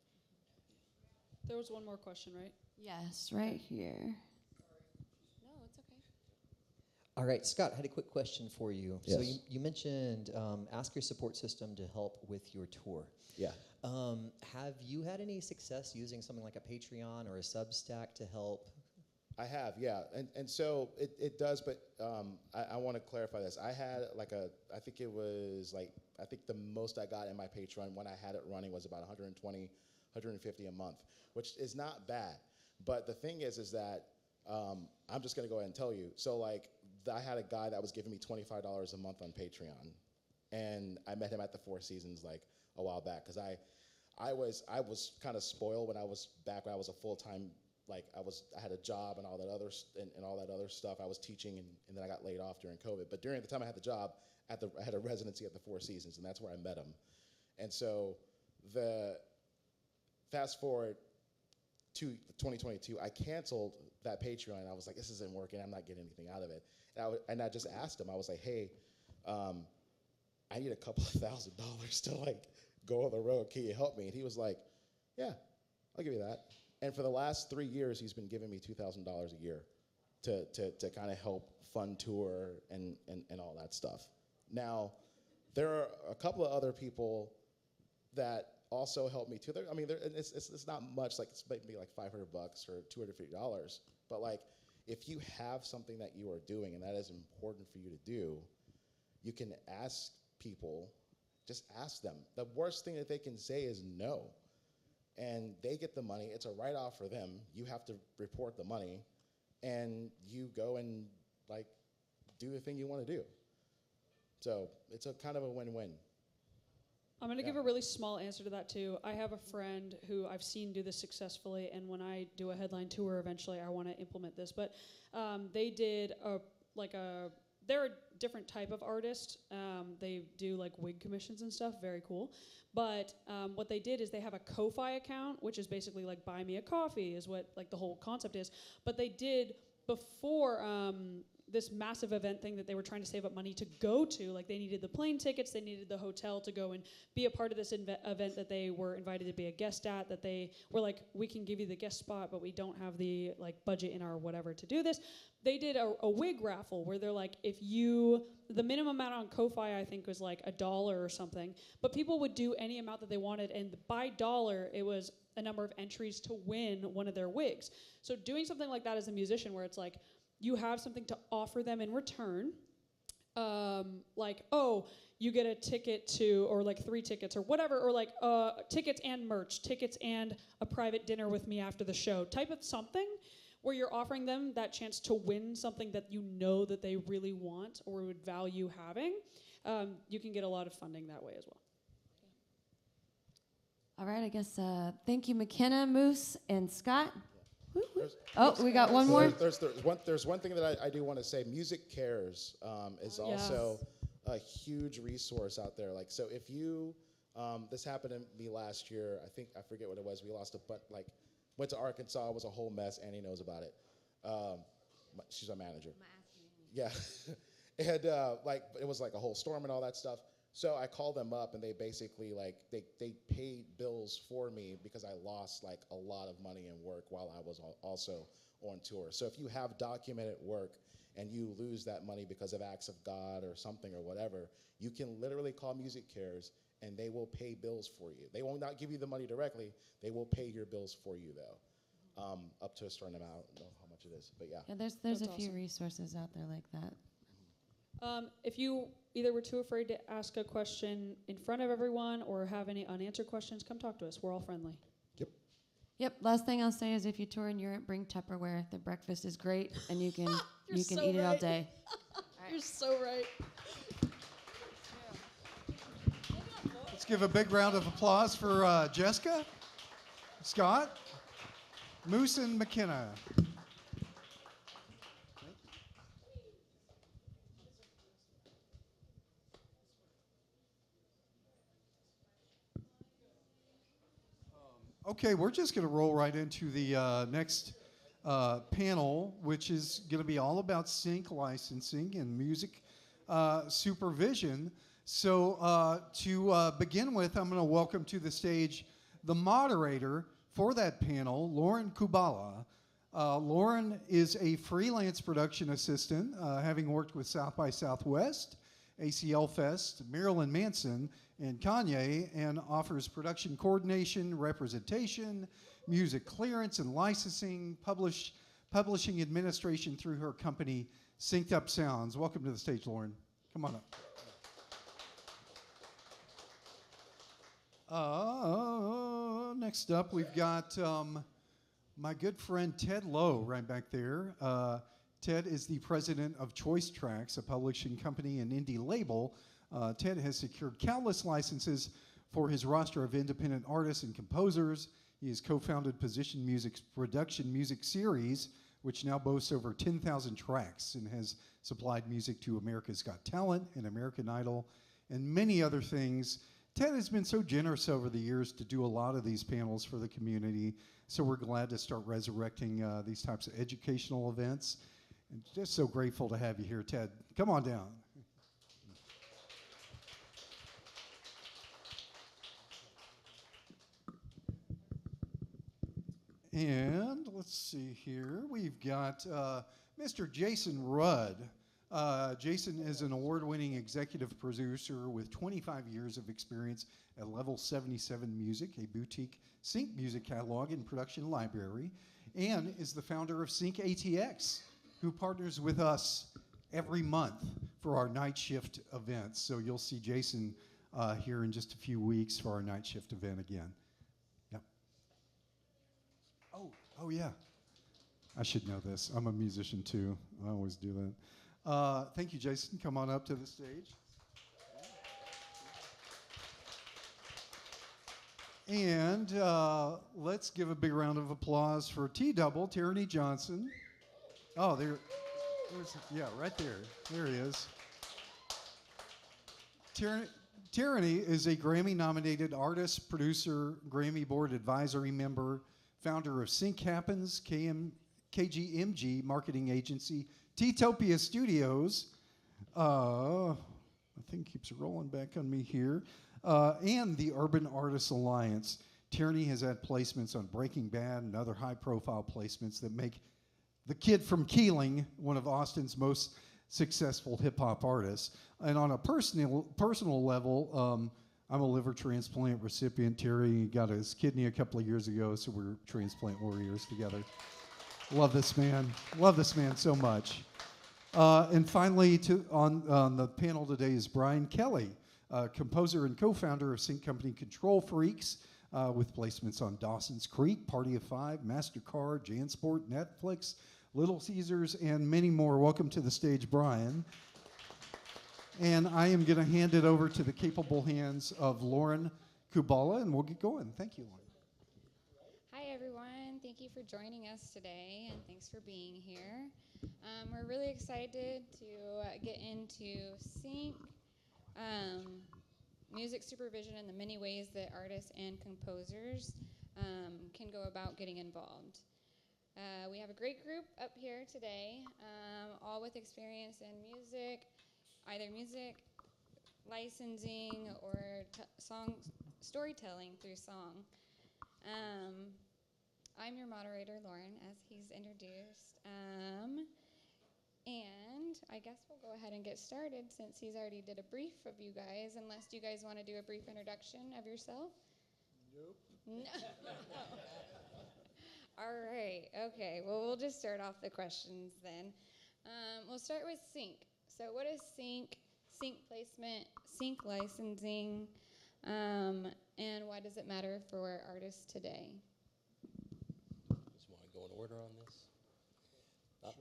There was one more question, right? Yes, right here. No, it's okay. All right, Scott, I had a quick question for you. Yes. So you mentioned ask your support system to help with your tour. Yeah. Have you had any success using something like a Patreon or a Substack to help? I have, yeah. And so it does, but I want to clarify this. I had I think it was I think the most I got in my Patreon when I had it running was about 120, 150 a month, which is not bad. But the thing is that I'm just gonna go ahead and tell you. So like, I had a guy that was giving me $25 a month on Patreon, and I met him at the Four Seasons like a while back because I was kind of spoiled when I was a full-time, like I had a job and all that other and all that other stuff. I was teaching and then I got laid off during COVID. But during the time I had the job, I had a residency at the Four Seasons, and that's where I met him. And so the fast forward to 2022, I canceled that Patreon. I was like, this isn't working. I'm not getting anything out of it. And I just asked him. I was like, hey, I need a couple of $1,000s to like go on the road. Can you help me? And he was like, yeah, I'll give you that. And for the last 3 years, he's been giving me $2,000 a year to kind of help fund tour and all that stuff. Now, there are a couple of other people that also help me too. I mean, it's not much, like it's maybe like $500 or $250. But like, if you have something that you are doing and that is important for you to do, you can ask people, just ask them. The worst thing that they can say is no. And they get the money. It's a write-off for them. You have to report the money, and you go and like do the thing you want to do. So it's a kind of a win-win. I'm going to give a really small answer to that, too. I have a friend who I've seen do this successfully, and when I do a headline tour eventually, I want to implement this. But they did they're a different type of artist. They do like wig commissions and stuff, very cool. But what they did is they have a Ko-Fi account, which is basically like buy me a coffee is what like the whole concept is. But they did before this massive event thing that they were trying to save up money to go to. Like they needed the plane tickets, they needed the hotel to go and be a part of this event that they were invited to be a guest at, that they were like, we can give you the guest spot, but we don't have the like budget in our whatever to do this. They did a wig raffle where they're like, the minimum amount on Ko-Fi I think was like $1 or something, but people would do any amount that they wanted, and by dollar, it was a number of entries to win one of their wigs. So doing something like that as a musician where it's like, you have something to offer them in return, like, oh, you get a ticket to, or like 3 tickets or whatever, or like tickets and merch, tickets and a private dinner with me after the show, type of something where you're offering them that chance to win something that you know that they really want or would value having. You can get a lot of funding that way as well. All right, I guess thank you, McKenna, Moose, and Scott. We got one so more. There's one thing that I do want to say. Music Cares is also a huge resource out there. Like, so if you, this happened to me last year. I forget what it was. We lost went to Arkansas. It was a whole mess. Annie knows about it. She's our manager. Yeah, and it was like a whole storm and all that stuff. So I called them up, and they basically they paid bills for me because I lost like a lot of money and work while I was also on tour. So if you have documented work and you lose that money because of acts of God or something or whatever, you can literally call Music Cares, and they will pay bills for you. They will not give you the money directly. They will pay your bills for you though, up to a certain amount. I don't know how much it is, but yeah. Yeah, there's a few resources out there like that. If you either were too afraid to ask a question in front of everyone or have any unanswered questions, come talk to us. We're all friendly. Yep. Last thing I'll say is if you tour in Europe, bring Tupperware. The breakfast is great, and you can eat it all day. You're so right. Let's give a big round of applause for Jessica, Scott, Moose, and McKenna. Okay, we're just going to roll right into the next panel, which is going to be all about sync licensing and music supervision. So to begin with, I'm going to welcome to the stage the moderator for that panel, Lauren Kubala. Lauren is a freelance production assistant, having worked with South by Southwest, ACL Fest, Marilyn Manson, and Kanye, and offers production coordination, representation, music clearance and licensing, publishing administration through her company, 'Synced Up Sounds. Welcome to the stage, Lauren. Come on up. Next up, we've got my good friend Ted Lowe right back there. Ted is the president of Choice Tracks, a publishing company and indie label. Ted has secured countless licenses for his roster of independent artists and composers. He has co-founded Position Music's production music series, which now boasts over 10,000 tracks and has supplied music to America's Got Talent and American Idol and many other things. Ted has been so generous over the years to do a lot of these panels for the community, so we're glad to start resurrecting these types of educational events. And just so grateful to have you here, Ted. Come on down. And let's see here. We've got Mr. Jason Rudd. Jason is an award-winning executive producer with 25 years of experience at Level 77 Music, a boutique sync music catalog and production library, and is the founder of Sync ATX, who partners with us every month for our night shift events. So you'll see Jason here in just a few weeks for our night shift event again. Yep. Oh yeah. I should know this. I'm a musician too. I always do that. Thank you, Jason. Come on up to the stage. And let's give a big round of applause for T-Double, Tyranny Johnson. Oh, yeah, right there. There he is. Tyranny is a Grammy-nominated artist, producer, Grammy Board advisory member, founder of Sync Happens, KGMG marketing agency, T-Topia Studios. The thing keeps rolling back on me here. And the Urban Artists Alliance. Tyranny has had placements on Breaking Bad and other high-profile placements that make the kid from Keeling one of Austin's most successful hip-hop artists. And on a personal level, I'm a liver transplant recipient. Terry got his kidney a couple of years ago, so we're transplant warriors together. Love this man. Love this man so much. And finally, on the panel today is Brian Kelly, composer and co-founder of sync company Control Freaks, with placements on Dawson's Creek, Party of Five, MasterCard, JanSport, Netflix, Little Caesars, and many more. Welcome to the stage, Brian. And I am going to hand it over to the capable hands of Lauren Kubala, and we'll get going. Thank you, Lauren. Hi, everyone. Thank you for joining us today, and thanks for being here. We're really excited to get into sync, music supervision, and the many ways that artists and composers can go about getting involved. We have a great group up here today, all with experience in music, either music licensing or song storytelling through song. I'm your moderator, Lauren, as he's introduced. And I guess we'll go ahead and get started since he's already did a brief of you guys, unless you guys want to do a brief introduction of yourself. Nope. No. All right. Okay. Well, we'll just start off the questions then. We'll start with sync. So what is sync, sync placement, sync licensing, and why does it matter for artists today? Just want to go in order on this? Sure.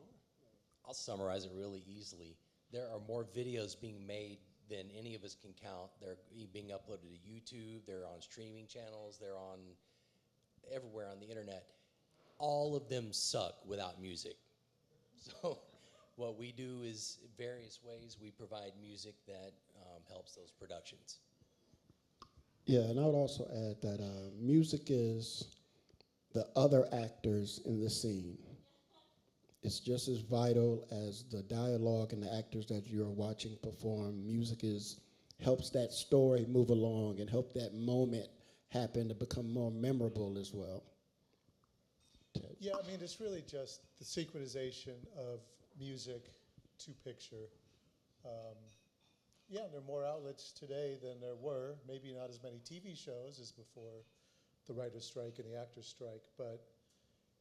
I'll summarize it really easily. There are more videos being made than any of us can count. They're being uploaded to YouTube, they're on streaming channels, they're on everywhere on the internet. All of them suck without music. So what we do is various ways we provide music that helps those productions. Yeah, and I would also add that music is the other actors in the scene. It's just as vital as the dialogue and the actors that you're watching perform. Music helps that story move along and help that moment happen to become more memorable as well. Yeah, I mean, it's really just the synchronization of music to picture. Yeah, there are more outlets today than there were. Maybe not as many TV shows as before the writer's strike and the actor's strike, but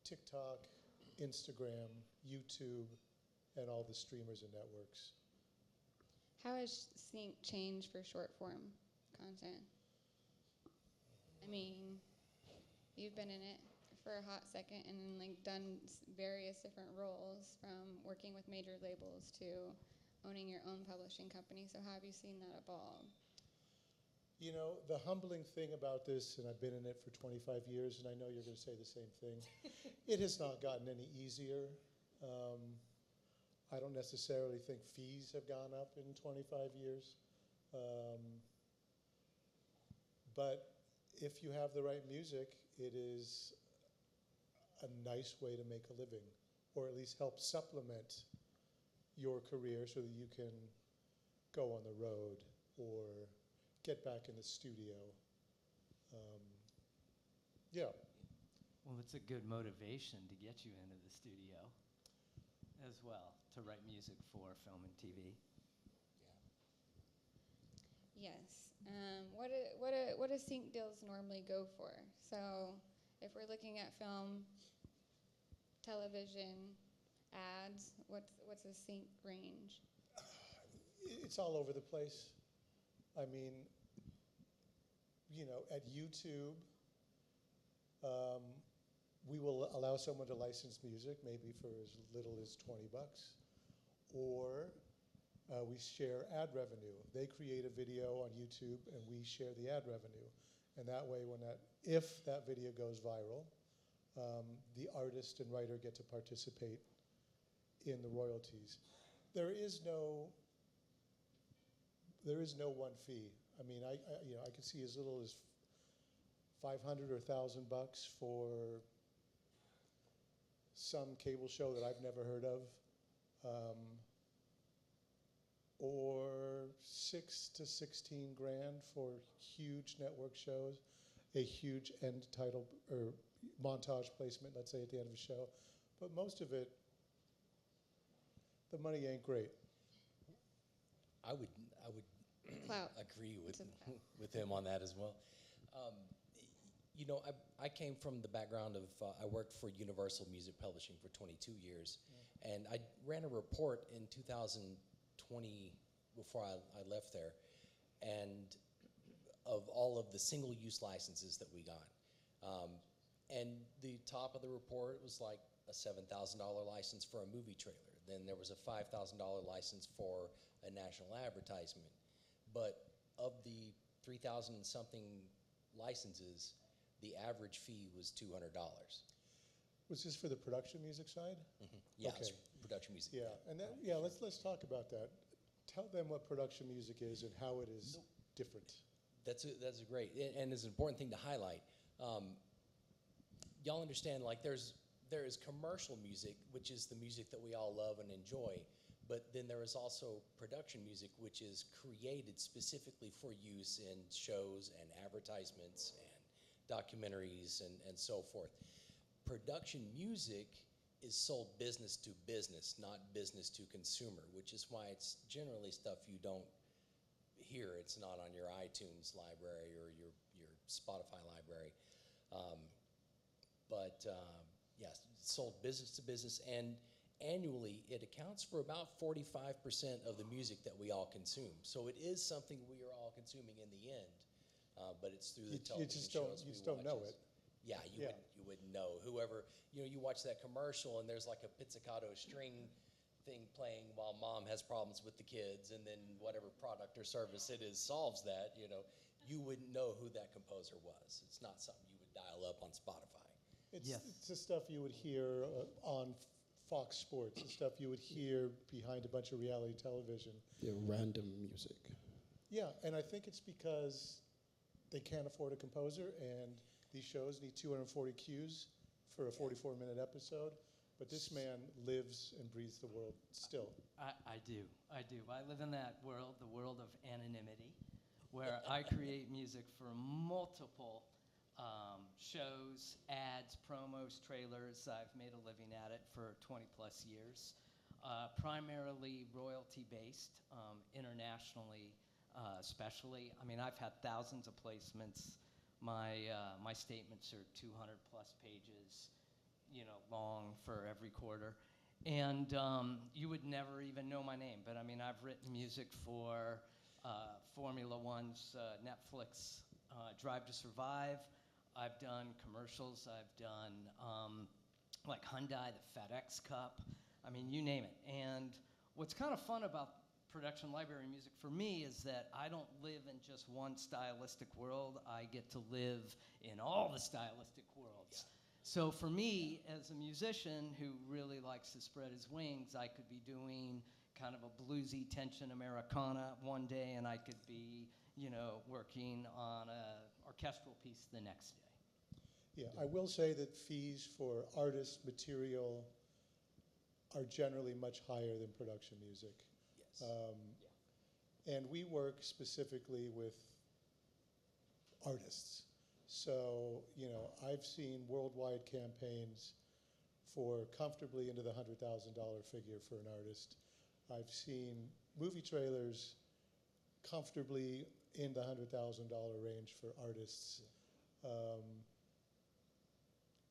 TikTok, Instagram, YouTube, and all the streamers and networks. How has sync changed for short form content? I mean, you've been in it for a hot second and then like done various different roles, from working with major labels to owning your own publishing company. So how have you seen that evolve? You know, the humbling thing about this, and I've been in it for 25 years, and I know you're going to say the same thing, it has not gotten any easier. I don't necessarily think fees have gone up in 25 years. But if you have the right music, it is a nice way to make a living, or at least help supplement your career so that you can go on the road or get back in the studio. Yeah. Well, it's a good motivation to get you into the studio as well, to write music for film and TV. Yes. What do sync deals normally go for? So if we're looking at film, television, ads, what's a sync range? It's all over the place. I mean, you know, at YouTube, we will allow someone to license music, maybe for as little as $20, or we share ad revenue. They create a video on YouTube, and we share the ad revenue. And that way, if that video goes viral, the artist and writer get to participate in the royalties. There is no one fee. I mean, I could see as little as $500 or $1,000 for some cable show that I've never heard of, or 6 to 16 grand for huge network shows, a huge end title or montage placement, let's say at the end of a show. But most of it, the money ain't great. I would Clout. agree with him on that as well. You know, I came from the background of, I worked for Universal Music Publishing for 22 years, and I ran a report in 2020 before I left there, and of all of the single-use licenses that we got. And the top of the report was like a $7,000 license for a movie trailer. Then there was a $5,000 license for a national advertisement. But of the 3,000 something licenses, the average fee was $200. Was this for the production music side? Mm-hmm. Yeah, Okay. Production music. Yeah, and let's talk about that. Tell them what production music is and how it is different. That's a great, and it's an important thing to highlight. Y'all understand, like there is commercial music, which is the music that we all love and enjoy, but then there is also production music, which is created specifically for use in shows and advertisements and documentaries and so forth. Production music is sold business to business, not business to consumer, which is why it's generally stuff you don't hear. It's not on your iTunes library or your Spotify library. Yes, it's sold business to business, and annually it accounts for about 45% of the music that we all consume. So it is something we are all consuming in the end, but it's through the television shows you just don't know it. Yeah, you wouldn't know. Whoever, you watch that commercial and there's like a pizzicato string thing playing while mom has problems with the kids, and then whatever product or service it is solves that, you wouldn't know who that composer was. It's not something you would dial up on Spotify. It's the stuff you would hear on Fox Sports, the stuff you would hear behind a bunch of reality television. The random music. Yeah, and I think it's because they can't afford a composer, and these shows need 240 cues for a 44-minute episode. But this man lives and breathes the world still. I do. I live in that world, the world of anonymity, where I create music for multiple shows, ads, promos, trailers. I've made a living at it for 20 plus years. Primarily royalty based, internationally especially. I mean, I've had thousands of placements. My statements are 200 plus pages, long for every quarter. And you would never even know my name, but I mean, I've written music for Formula One's Netflix Drive to Survive. I've done commercials. I've done like Hyundai, the FedEx Cup. I mean, you name it. And what's kind of fun about production library music for me is that I don't live in just one stylistic world. I get to live in all the stylistic worlds. So for me, as a musician who really likes to spread his wings, I could be doing kind of a bluesy tension Americana one day, and I could be, working on an orchestral piece the next day. Yeah, I will say that fees for artist material are generally much higher than production music. Yes. And we work specifically with artists. So, I've seen worldwide campaigns for comfortably into the $100,000 figure for an artist. I've seen movie trailers comfortably in the $100,000 range for artists.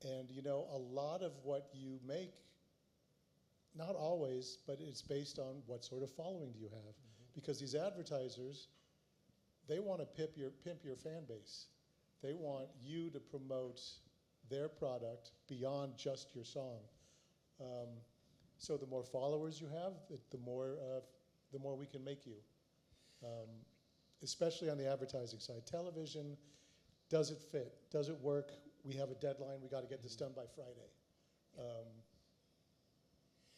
And a lot of what you make, not always, but it's based on what sort of following do you have. Mm-hmm. Because these advertisers, they want to pimp your fan base. They want you to promote their product beyond just your song. So the more followers you have, the more we can make you. Especially on the advertising side. Television, does it fit? Does it work? We have a deadline. We got to get this done by Friday.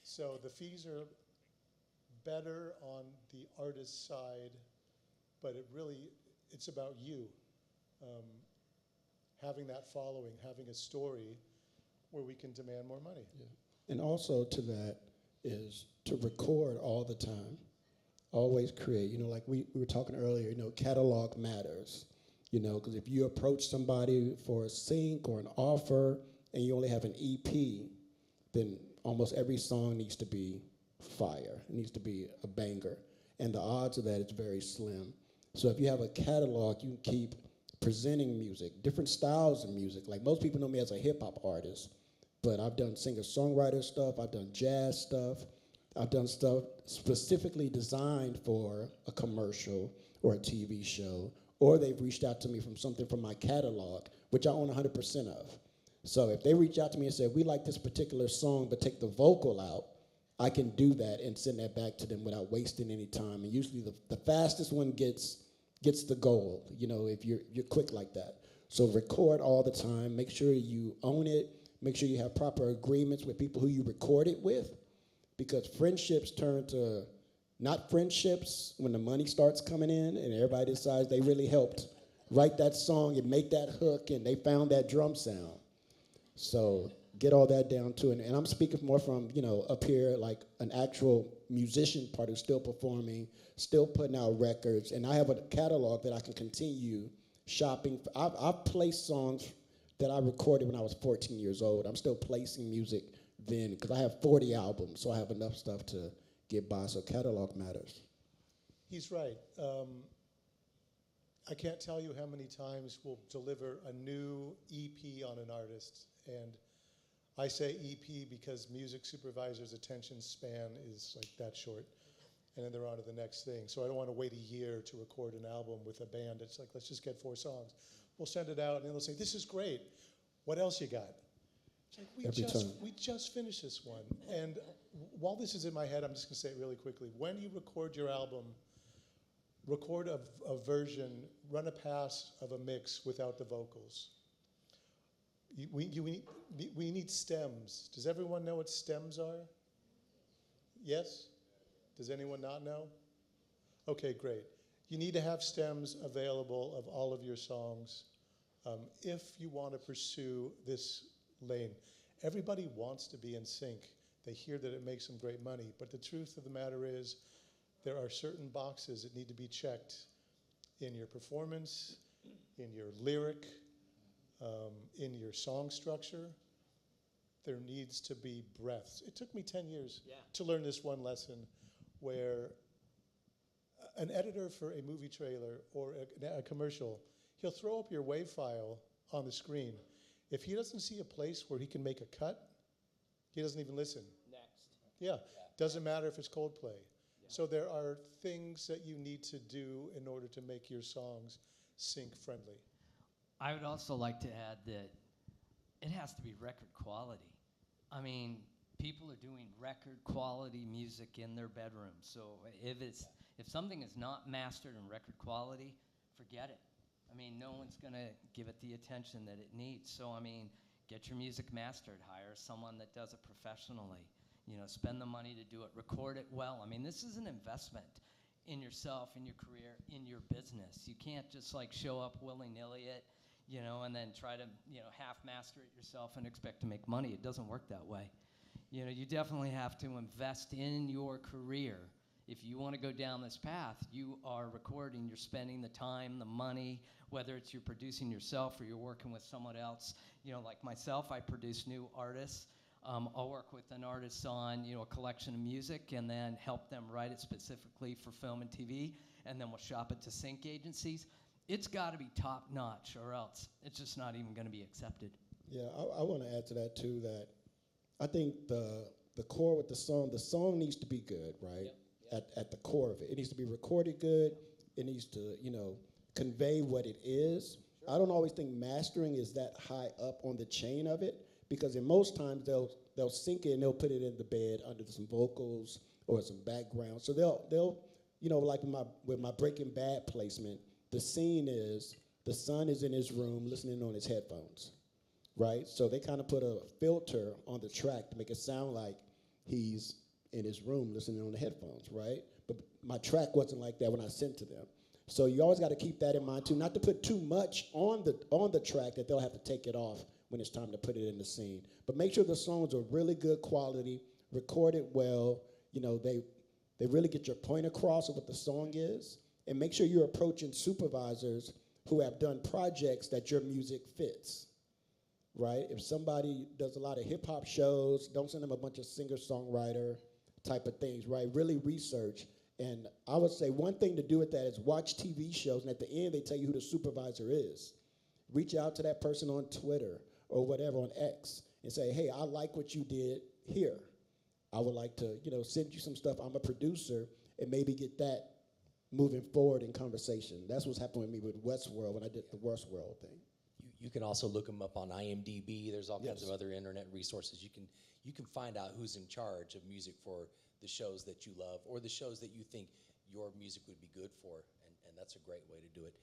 So the fees are better on the artist side, but it's about you. Having that following, having a story where we can demand more money. Yeah. And also to that is to record all the time. Always create. Like we were talking earlier, catalog matters. Because if you approach somebody for a sync or an offer and you only have an EP, then almost every song needs to be fire. It needs to be a banger. And the odds of that is very slim. So if you have a catalog, you can keep presenting music, different styles of music. Like most people know me as a hip-hop artist, but I've done singer-songwriter stuff, I've done jazz stuff, I've done stuff specifically designed for a commercial or a TV show, or they've reached out to me from something from my catalog, which I own 100% of. So if they reach out to me and say, we like this particular song, but take the vocal out, I can do that and send that back to them without wasting any time. And usually the fastest one gets the goal, if you're quick like that. So record all the time. Make sure you own it. Make sure you have proper agreements with people who you record it with, because friendships turn to not friendships when the money starts coming in and everybody decides they really helped write that song and make that hook and they found that drum sound. So get all that down to it. And I'm speaking more from, up here, like an actual musician part who's still performing, still putting out records. And I have a catalog that I can continue shopping. I've placed songs that I recorded when I was 14 years old. I'm still placing music then because I have 40 albums, so I have enough stuff to get by. So catalog matters. He's right. I can't tell you how many times we'll deliver a new EP on an artist. And I say EP because music supervisor's attention span is like that short. And then they're on to the next thing. So I don't want to wait a year to record an album with a band. It's like, let's just get 4 songs. We'll send it out, and they'll say, this is great. What else you got? It's like, we just finished this one. And while this is in my head, I'm just going to say it really quickly. When you record your album, record a version, run a pass of a mix without the vocals. We need stems. Does everyone know what stems are? Yes? Does anyone not know? Okay, great. You need to have stems available of all of your songs if you want to pursue this lane. Everybody wants to be in sync. They hear that it makes them great money, but the truth of the matter is there are certain boxes that need to be checked in your performance, in your lyric, in your song structure. There needs to be breaths. It took me 10 years to learn this one lesson where an editor for a movie trailer or a commercial, he'll throw up your WAV file on the screen. If he doesn't see a place where he can make a cut, he doesn't even listen. Next. Yeah, doesn't matter if it's Coldplay. Yeah. So there are things that you need to do in order to make your songs sync friendly. I would also like to add that it has to be record quality. I mean, people are doing record quality music in their bedrooms. So if something is not mastered in record quality, forget it. I mean, no one's going to give it the attention that it needs. So, I mean, get your music mastered. Hire someone that does it professionally. You know, spend the money to do it. Record it well. I mean, this is an investment in yourself, in your career, in your business. You can't just like show up willy-nilly it, you know, and then try to, you know, half master it yourself and expect to make money. It doesn't work that way. You know, you definitely have to invest in your career. If you want to go down this path, you are recording, you're spending the time, the money, whether it's you're producing yourself or you're working with someone else. You know, like myself, I produce new artists. I'll work with an artist on, you know, a collection of music and then help them write it specifically for film and TV, and then we'll shop it to sync agencies. It's got to be top notch or else it's just not even going to be accepted. Yeah, I want to add to that too, that I think the core with the song needs to be good, right? Yep. At the core of it. It needs to be recorded good. It needs to, you know, convey what it is. Sure. I don't always think mastering is that high up on the chain of it, because in most times they'll sync it and they'll put it in the bed under some vocals or some background. So they'll you know, like with my Breaking Bad placement, the scene is the son is in his room listening on his headphones, right? So they kind of put a filter on the track to make it sound like he's in his room listening on the headphones, right? But my track wasn't like that when I sent to them. So you always got to keep that in mind too, not to put too much on the track that they'll have to take it off when it's time to put it in the scene. But make sure the songs are really good quality, recorded well, you know, they really get your point across of what the song is, and make sure you're approaching supervisors who have done projects that your music fits, right? If somebody does a lot of hip-hop shows, don't send them a bunch of singer-songwriter type of things, right? Really research. And I would say one thing to do with that is watch TV shows, and at the end they tell you who the supervisor is. Reach out to that person on Twitter or whatever, on X, and say, hey, I like what you did here. I would like to, you know, send you some stuff. I'm a producer, and maybe get that moving forward in conversation. That's what's happened with me with Westworld when I did the Westworld thing. You can also look them up on IMDb. There's all kinds of other internet resources. You can find out who's in charge of music for the shows that you love or the shows that you think your music would be good for, and that's a great way to do it.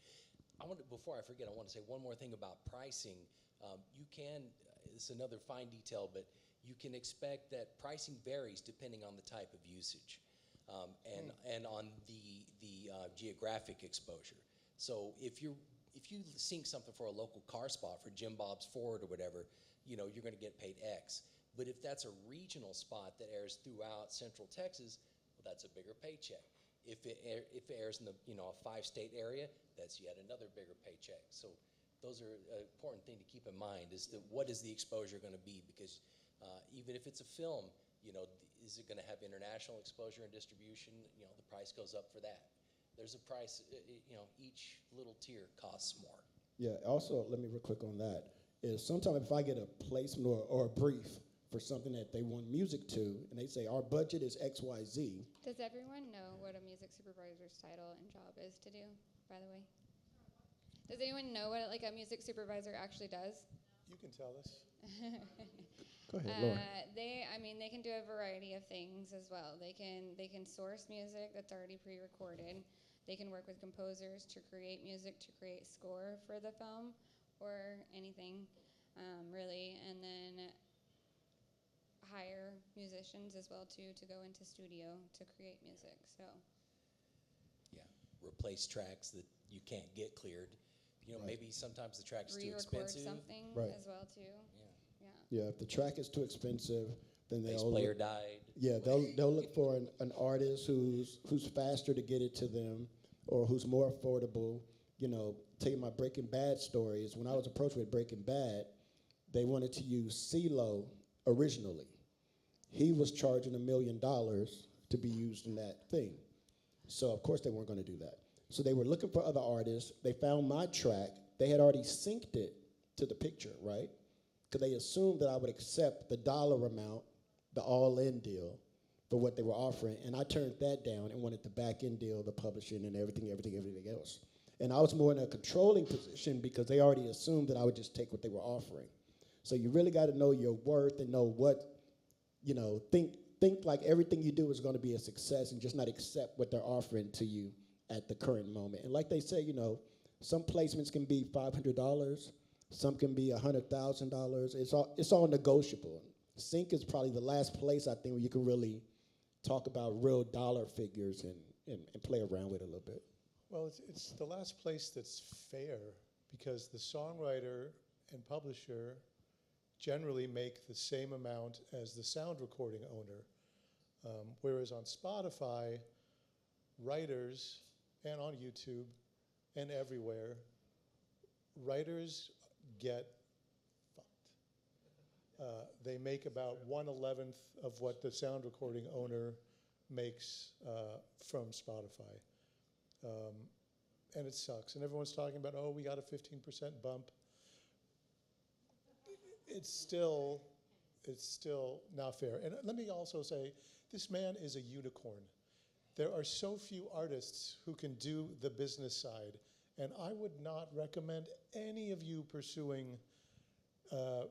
Before I forget, I want to say one more thing about pricing. It's another fine detail, but you can expect that pricing varies depending on the type of usage and on the geographic exposure. So if you sync something for a local car spot for Jim Bob's Ford or whatever, you know, you're going to get paid X. But if that's a regional spot that airs throughout Central Texas, well, that's a bigger paycheck. If it airs in the, you know, a 5-state area, that's yet another bigger paycheck. So those are an important thing to keep in mind, is that what is the exposure going to be? Because even if it's a film, you know, is it going to have international exposure and distribution? You know, the price goes up for that. There's a price, you know, each little tier costs more. Yeah, also, let me real quick on that, is sometimes if I get a placement or a brief for something that they want music to, and they say, our budget is XYZ. Does everyone know what a music supervisor's title and job is to do, by the way? Does anyone know what like a music supervisor actually does? You can tell us. Go ahead, Laura. They can do a variety of things as well. They can source music that's already pre-recorded. They can work with composers to create music, to create score for the film, or anything, really. And then hire musicians as well too to go into studio to create music. So. Yeah, replace tracks that you can't get cleared. You know, maybe sometimes the track's too expensive. Something as well too. Yeah, if the track is too expensive, then bass player died. Yeah, they'll look for an artist who's faster to get it to them, or who's more affordable. You know, tell you my Breaking Bad story is when I was approached with Breaking Bad, they wanted to use CeeLo originally. He was charging $1 million to be used in that thing. So of course they weren't going to do that. So they were looking for other artists. They found my track. They had already synced it to the picture, right? Because they assumed that I would accept the dollar amount, the all-in deal, for what they were offering, and I turned that down and wanted the back-end deal, the publishing and everything else. And I was more in a controlling position because they already assumed that I would just take what they were offering. So you really got to know your worth and know what, think like everything you do is going to be a success and just not accept what they're offering to you at the current moment. And like they say, some placements can be $500, some can be $100,000. It's all negotiable. Sync is probably the last place, I think, where you can really talk about real dollar figures and play around with it a little bit. Well, it's the last place that's fair because the songwriter and publisher generally make the same amount as the sound recording owner. Whereas on Spotify, writers, and on YouTube, and everywhere, writers get fucked. They make about 1/11 of what the sound recording owner makes from Spotify. And it sucks. And everyone's talking about, oh, we got a 15% bump. It's still not fair. And let me also say, this man is a unicorn. There are so few artists who can do the business side, and I would not recommend any of you pursuing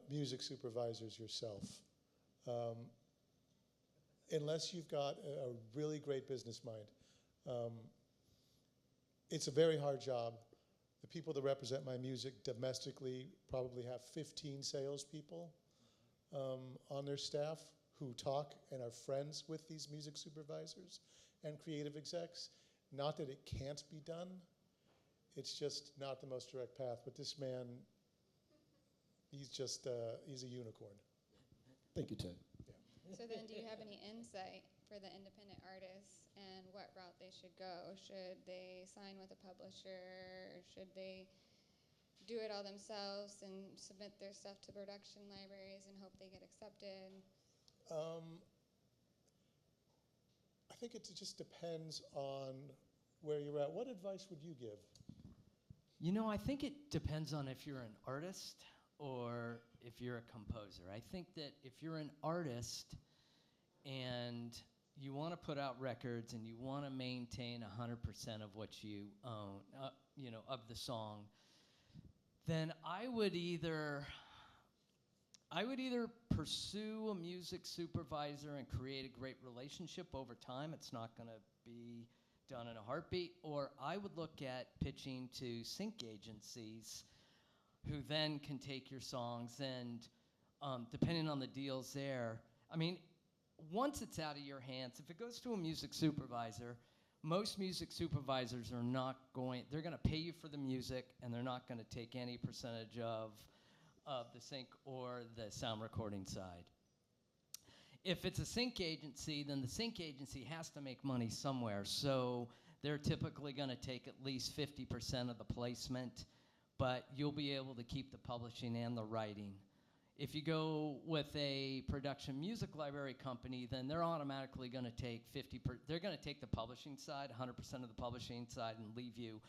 music supervisors yourself, unless you've got a really great business mind. It's a very hard job. The people that represent my music domestically probably have 15 salespeople on their staff who talk and are friends with these music supervisors and creative execs. Not that it can't be done, it's just not the most direct path. But this man, he's a unicorn. Thank you, Ted. Yeah. So then, do you have any insight for the independent artists and what route they should go? Should they sign with a publisher? Or should they do it all themselves and submit their stuff to production libraries and hope they get accepted? I think it just depends on where you're at. What advice would you give? I think it depends on if you're an artist or if you're a composer. I think that if you're an artist and you want to put out records and you want to maintain 100% of what you own, of the song, then I would either pursue a music supervisor and create a great relationship over time. It's not going to be done in a heartbeat. Or I would look at pitching to sync agencies who then can take your songs and, depending on the deals there, once it's out of your hands, if it goes to a music supervisor, most music supervisors are not they're going to pay you for the music and they're not going to take any percentage of the sync or the sound recording side. If it's a sync agency, then the sync agency has to make money somewhere. So they're typically going to take at least 50% of the placement, but you'll be able to keep the publishing and the writing. If you go with a production music library company, then they're automatically going to take they're going to take the publishing side, 100% of the publishing side, and leave you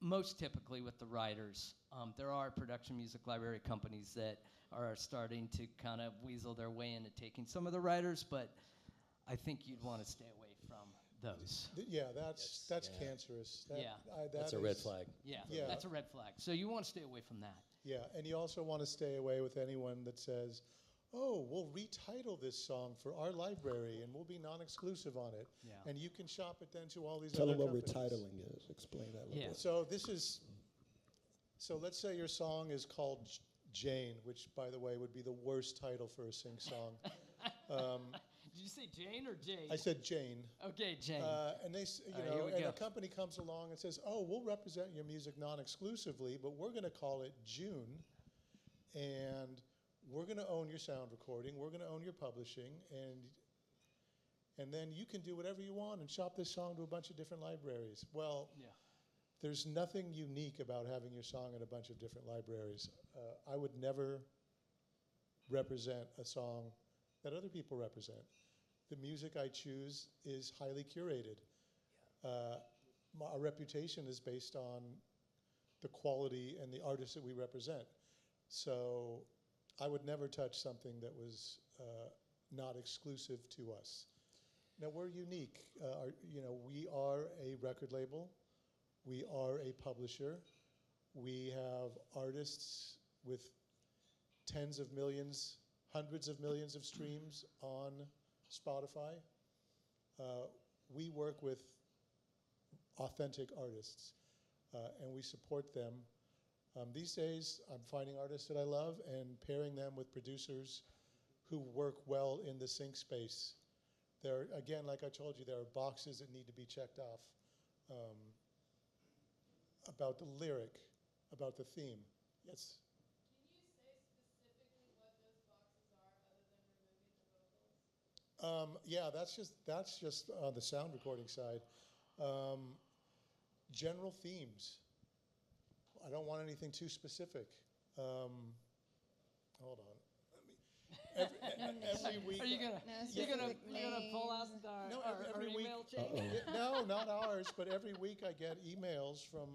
most typically with the writers. There are production music library companies that are starting to kind of weasel their way into taking some of the writers, but I think you'd want to stay away from those. Yeah, that's cancerous. That's a red flag. Yeah, that's a red flag. So you want to stay away from that. Yeah, and you also want to stay away with anyone that says, oh, we'll retitle this song for our library and we'll be non-exclusive on it. Yeah. And you can shop it then to all these Tell other them what companies. retitling is. Explain that a little bit. So let's say your song is called Jane, which, by the way, would be the worst title for a sing song. Did you say Jane or Jane? I said Jane. Okay, Jane. And they, and a company comes along and says, "Oh, we'll represent your music non-exclusively, but we're going to call it June, and we're going to own your sound recording, we're going to own your publishing, and then you can do whatever you want and shop this song to a bunch of different libraries." Well, there's nothing unique about having your song in a bunch of different libraries. I would never represent a song that other people represent. The music I choose is highly curated. Our reputation is based on the quality and the artists that we represent. So I would never touch something that was not exclusive to us. Now, we're unique. We are a record label. We are a publisher. We have artists with tens of millions, hundreds of millions of streams on Spotify. We work with authentic artists, and we support them. These days, I'm finding artists that I love and pairing them with producers who work well in the sync space. There, again, like I told you, there are boxes that need to be checked off about the lyric, about the theme. Yes? Yeah, that's just on the sound recording side. General themes. I don't want anything too specific. Hold on. Every week. Are you gonna pull out our every week, email chain? No, not ours, but every week I get emails from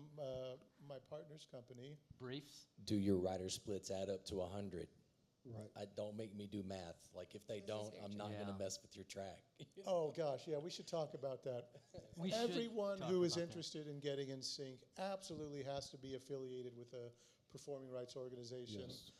my partner's company. Briefs? Do your writer splits add up to 100? Right. Don't make me do math. Like if they don't, I'm not going to mess with your track. Oh gosh, yeah, we should talk about that. Everyone who is interested in getting in sync absolutely has to be affiliated with a performing rights organization. Yes.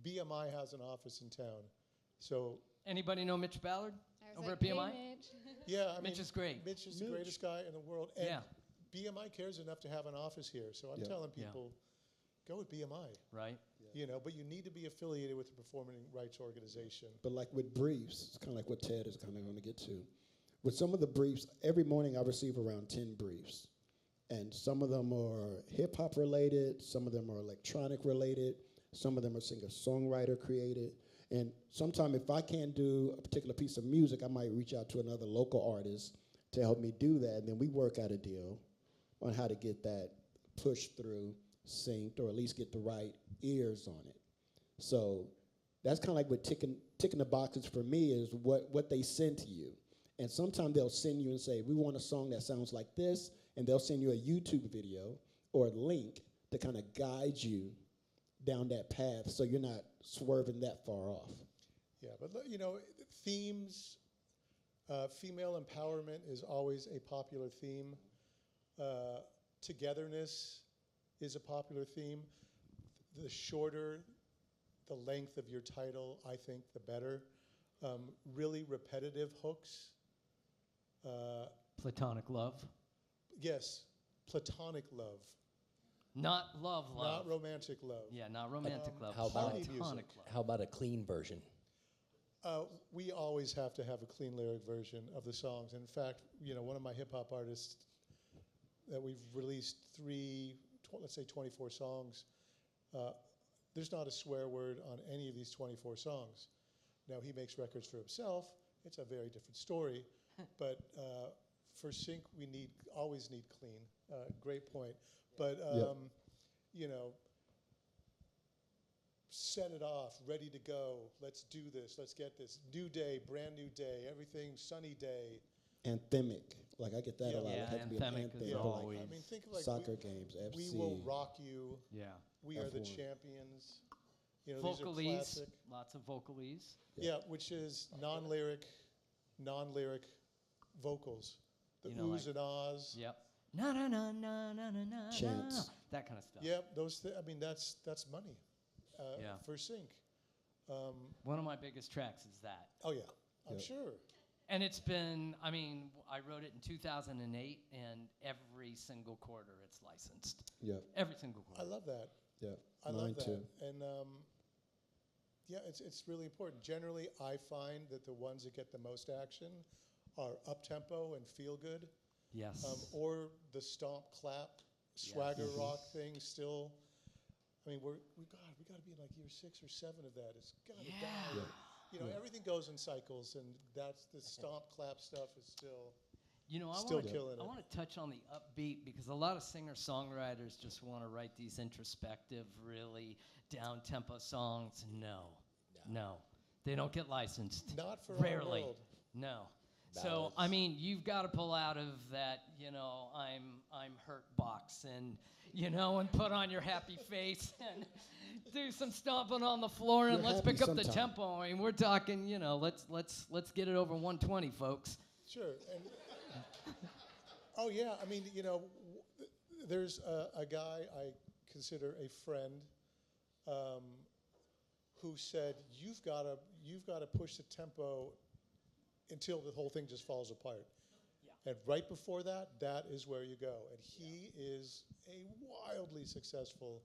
BMI has an office in town, so. Anybody know Mitch Ballard over at Hey, BMI? Mitch. Yeah, I mean, Mitch is great. Mitch is the greatest guy in the world, and Yeah. BMI cares enough to have an office here. So I'm telling people, go with BMI. Right. But you need to be affiliated with a performing rights organization. But like with briefs, it's kind of like what Ted is kind of going to get to. With some of the briefs, every morning I receive around 10 briefs. And some of them are hip-hop related, some of them are electronic related, some of them are singer-songwriter created. And sometimes if I can't do a particular piece of music, I might reach out to another local artist to help me do that. And then we work out a deal on how to get that pushed through, synced, or at least get the right ears on it. So that's kind of like what ticking the boxes for me is what they send to you. And sometimes they'll send you and say, we want a song that sounds like this, and they'll send you a YouTube video or a link to kind of guide you down that path so you're not swerving that far off. Yeah, but themes, female empowerment is always a popular theme. Togetherness is a popular theme. The shorter the length of your title, I think, the better. Really repetitive hooks. Platonic love. Yes, platonic love. Not love. Not romantic love. Yeah, not romantic love. How about platonic love. How about a clean version? We always have to have a clean lyric version of the songs. In fact, one of my hip hop artists that we've released let's say 24 songs, there's not a swear word on any of these 24 songs. Now, he makes records for himself. It's a very different story. But for sync, we always need clean. Great point. But, set it off, ready to go. Let's do this. Let's get this. New day, brand new day, everything, sunny day. Anthemic. Like, I get that a lot. Yeah, it has to be an anthemic anthem. is for, always. I mean, think of like soccer games, FC. We Will Rock You. Yeah. We Are the F1. Champions. These are Vocalese. classic. Lots of vocalese. Yeah, which is non-lyric vocals. The oohs and ahs. Yep. Na na na na na na na. Chants. That kind of stuff. Yep, that's money for sync. One of my biggest tracks is that. Oh yeah, I'm sure. And it's been, I wrote it in 2008, and every single quarter it's licensed. Yeah. Every single quarter. I love that. Yeah. I Mine love that. too. And it's really important. Generally, I find that the ones that get the most action are up-tempo and feel good. Yes. Or the stomp, clap, swagger rock thing still. I mean, we got to be in like year 6 or 7 of that. It's got to die. Yeah. Everything goes in cycles, and that's the stomp, clap stuff is still killing it. I want to touch on the upbeat because a lot of singer-songwriters just want to write these introspective, really down-tempo songs. No. They don't get licensed. Not for Rarely. our world. No. So, you've got to pull out of that, I'm hurt box and, and put on your happy face and do some stomping on the floor and let's pick up the tempo. We're talking, let's get it over 120, folks. Sure. Oh yeah, I mean, there's a guy I consider a friend who said you've got to push the tempo until the whole thing just falls apart. Yeah. And right before that, that is where you go. And he is a wildly successful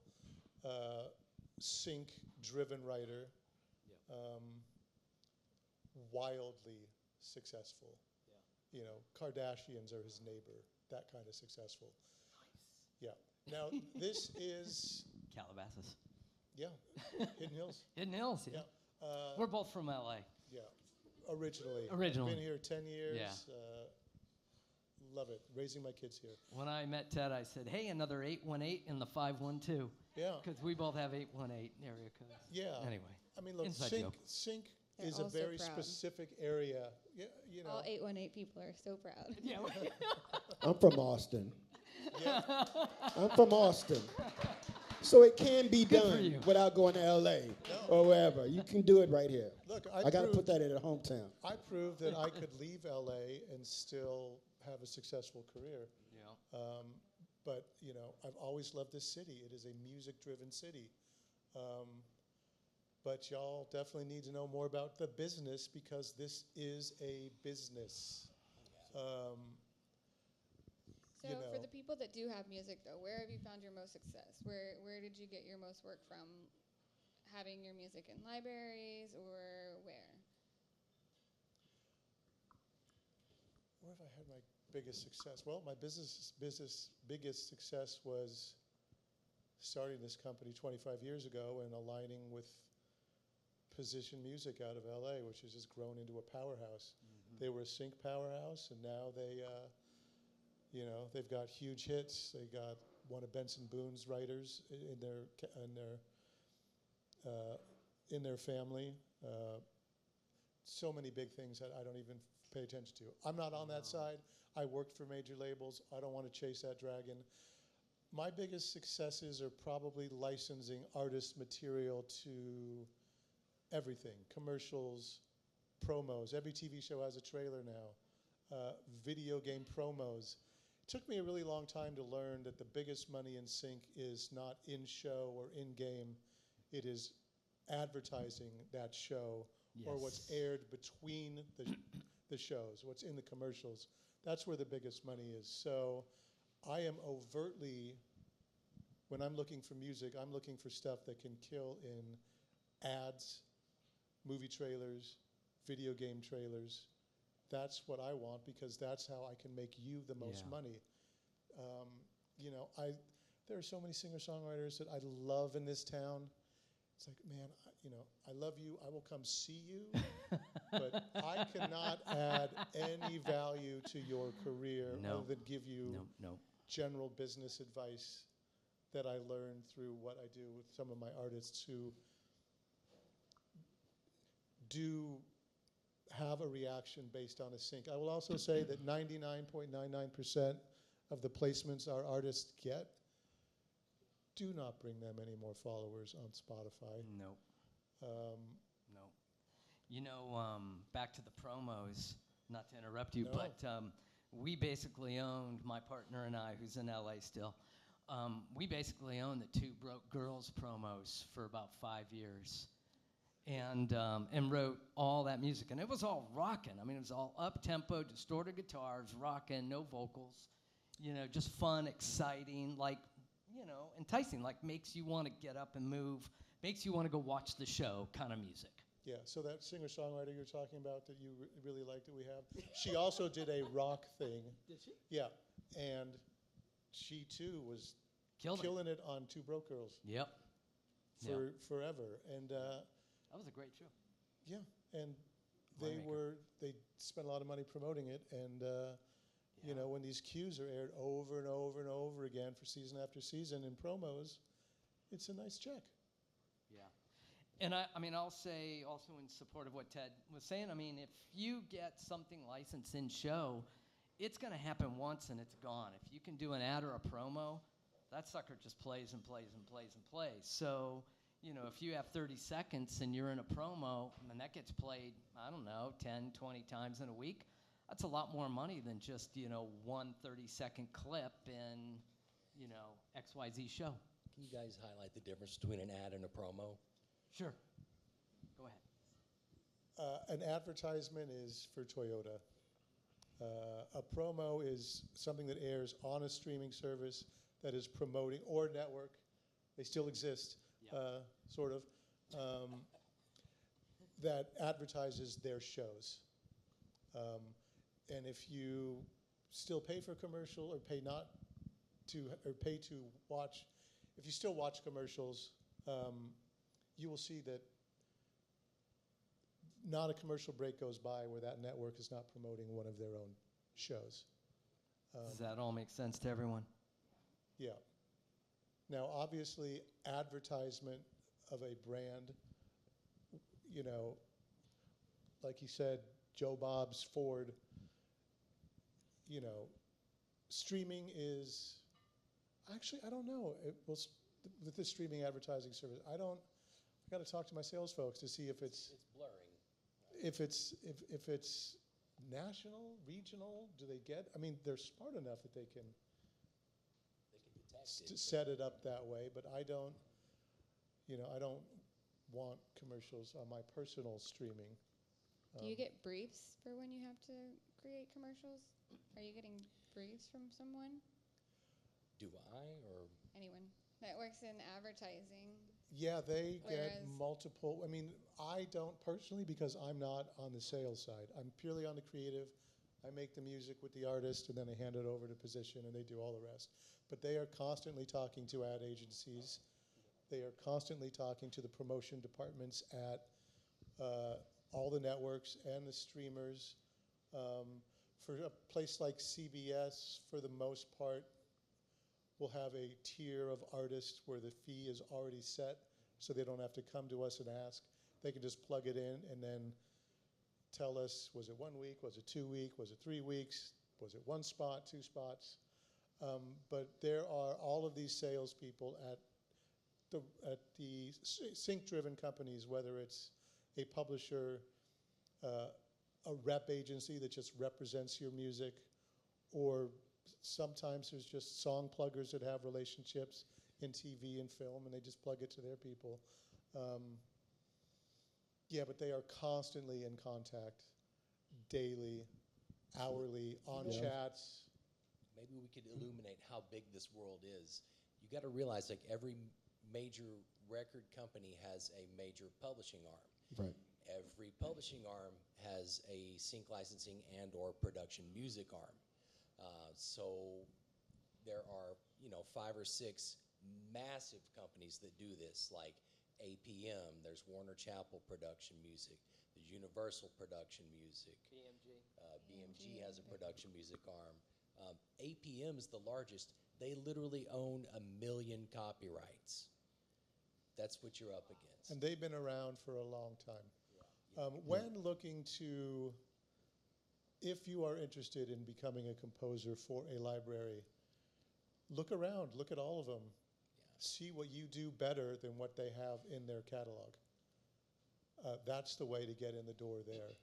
sync-driven writer. Yeah. Wildly successful. Yeah. Kardashians are his neighbor. That kind of successful. Nice. Yeah. Now this is Calabasas. Yeah. Hidden Hills. Hidden Hills. Yeah. We're both from LA. Yeah. Originally. Originally. Been here 10 years. Yeah. Love it. Raising my kids here. When I met Ted, I said, "Hey, another 818 in the 512." Yeah. Because we both have 818 area codes. Yeah. Anyway. I mean, look, sync They're is a all so very proud. specific area. Yeah, All 818 people are so proud. Yeah. I'm from Austin. Yeah. I'm from Austin. So it can be Good for done you. without going to LA or wherever. You can do it right here. Look, I got to put that in a hometown. I proved that I could leave LA and still have a successful career. Yeah. But, I've always loved this city. It is a music-driven city. But y'all definitely need to know more about the business because this is a business. So for the people that do have music, though, where have you found your most success? Where did you get your most work from? Having your music in libraries or where? Where have I had my biggest success? Well, my business biggest success was starting this company 25 years ago and aligning with Position Music out of LA, which has just grown into a powerhouse. Mm-hmm. They were a sync powerhouse, and now they've got huge hits. They got one of Benson Boone's writers in their family. So many big things that I don't even pay attention to. I'm not on that side. I worked for major labels. I don't want to chase that dragon. My biggest successes are probably licensing artist material to everything, commercials, promos. Every TV show has a trailer now. Video game promos. It took me a really long time to learn that the biggest money in sync is not in show or in game. It is advertising that show or what's aired between the shows, what's in the commercials. That's where the biggest money is. So I am overtly, when I'm looking for music, I'm looking for stuff that can kill in ads, movie trailers, video game trailers. That's what I want because that's how I can make you the most money. There are so many singer-songwriters that I love in this town. It's like, man, I love you. I will come see you, but I cannot add any value to your career other than give you general business advice that I learned through what I do with some of my artists who do have a reaction based on a sync. I will also say that 99.99% of the placements our artists get do not bring them any more followers on Spotify. Nope. Back to the promos, not to interrupt you, but we basically owned, my partner and I, who's in LA still, we basically owned the Two Broke Girls promos for about 5 years. And wrote all that music. And it was all rocking. I mean, it was all up-tempo, distorted guitars, rocking, no vocals. Just fun, exciting, enticing, makes you want to get up and move, makes you want to go watch the show kind of music. Yeah, so that singer-songwriter you're talking about that you really like that we have, she also did a rock thing. Did she? Yeah, and she too was killing it on Two Broke Girls. Yep. Forever. And that was a great show. Yeah, and they spent a lot of money promoting it, and when these cues are aired over and over and over again for season after season in promos, it's a nice check. Yeah, and I'll say also in support of what Ted was saying. I mean, if you get something licensed in show, it's going to happen once and it's gone. If you can do an ad or a promo, that sucker just plays and plays and plays and plays. So. If you have 30 seconds and you're in a promo and that gets played, 10, 20 times in a week, that's a lot more money than just, you know, one 30-second clip in, you know, XYZ show. Can you guys highlight the difference between an ad and a promo? Sure. Go ahead. An advertisement is for Toyota. A promo is something that airs on a streaming service that is promoting, or network, they still exist, sort of, that advertises their shows. And if you still pay for commercial or pay not to, or pay to watch, if you still watch commercials, you will see that not a commercial break goes by where that network is not promoting one of their own shows. Does that all make sense to everyone? Yeah. Now, obviously, advertisement of a brand, you know, like he said, Joe Bob's Ford, you know, streaming is, actually, I don't know. With the streaming advertising service, I got to talk to my sales folks to see if it's blurring. If it's national, regional, do they get? I mean, they're smart enough that they can set it up that way, but I don't, you know, I don't want commercials on my personal streaming. Do you get briefs for when you have to create commercials? Are you getting briefs from someone? Do I, or? Anyone that works in advertising? Yeah, they get Whereas- multiple. I mean, I don't personally because I'm not on the sales side. I'm purely on the creative. I make the music with the artist, and then I hand it over to position, and they do all the rest. But they are constantly talking to ad agencies. They are constantly talking to the promotion departments at all the networks and the streamers. For a place like CBS, for the most part, we'll have a tier of artists where the fee is already set, so they don't have to come to us and ask. They can just plug it in and then tell us, was it 1 week, was it 2 weeks, was it 3 weeks, was it one spot, 2 spots? But there are all of these salespeople at the sync-driven companies, whether it's a publisher, a rep agency that just represents your music, or sometimes there's just song pluggers that have relationships in TV and film, and they just plug it to their people. Yeah, but they are constantly in contact, daily, hourly, on chats. Maybe we could illuminate how big this world is. You got to realize, like, every major record company has a major publishing arm. Right. Every publishing arm has a sync licensing and or production music arm. So there are, you know, 5 or 6 massive companies that do this, like APM, there's Warner Chappell Production Music, there's Universal Production Music. BMG has a production music arm. APM is the largest. They literally own 1 million copyrights. That's what you're up against. And they've been around for a long time. When looking to, if you are interested in becoming a composer for a library, look around, look at all of them. See what you do better than what they have in their catalog. That's the way to get in the door there.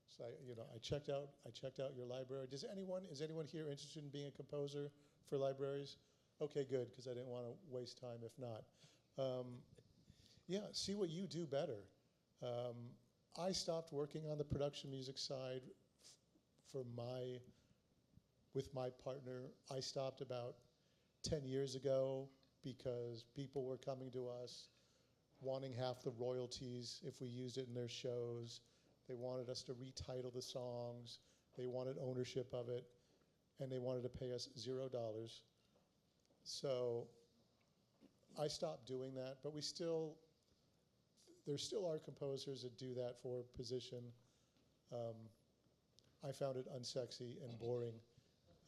So I checked out your library. Is anyone here interested in being a composer for libraries? Okay, good, because I didn't want to waste time if not. Yeah, see what you do better. I stopped working on the production music side with my partner. I stopped about 10 years ago because people were coming to us wanting half the royalties if we used it in their shows. They wanted us to retitle the songs. They wanted ownership of it, and they wanted to pay us $0. So I stopped doing that, but there still are composers that do that for position. I found it unsexy and boring,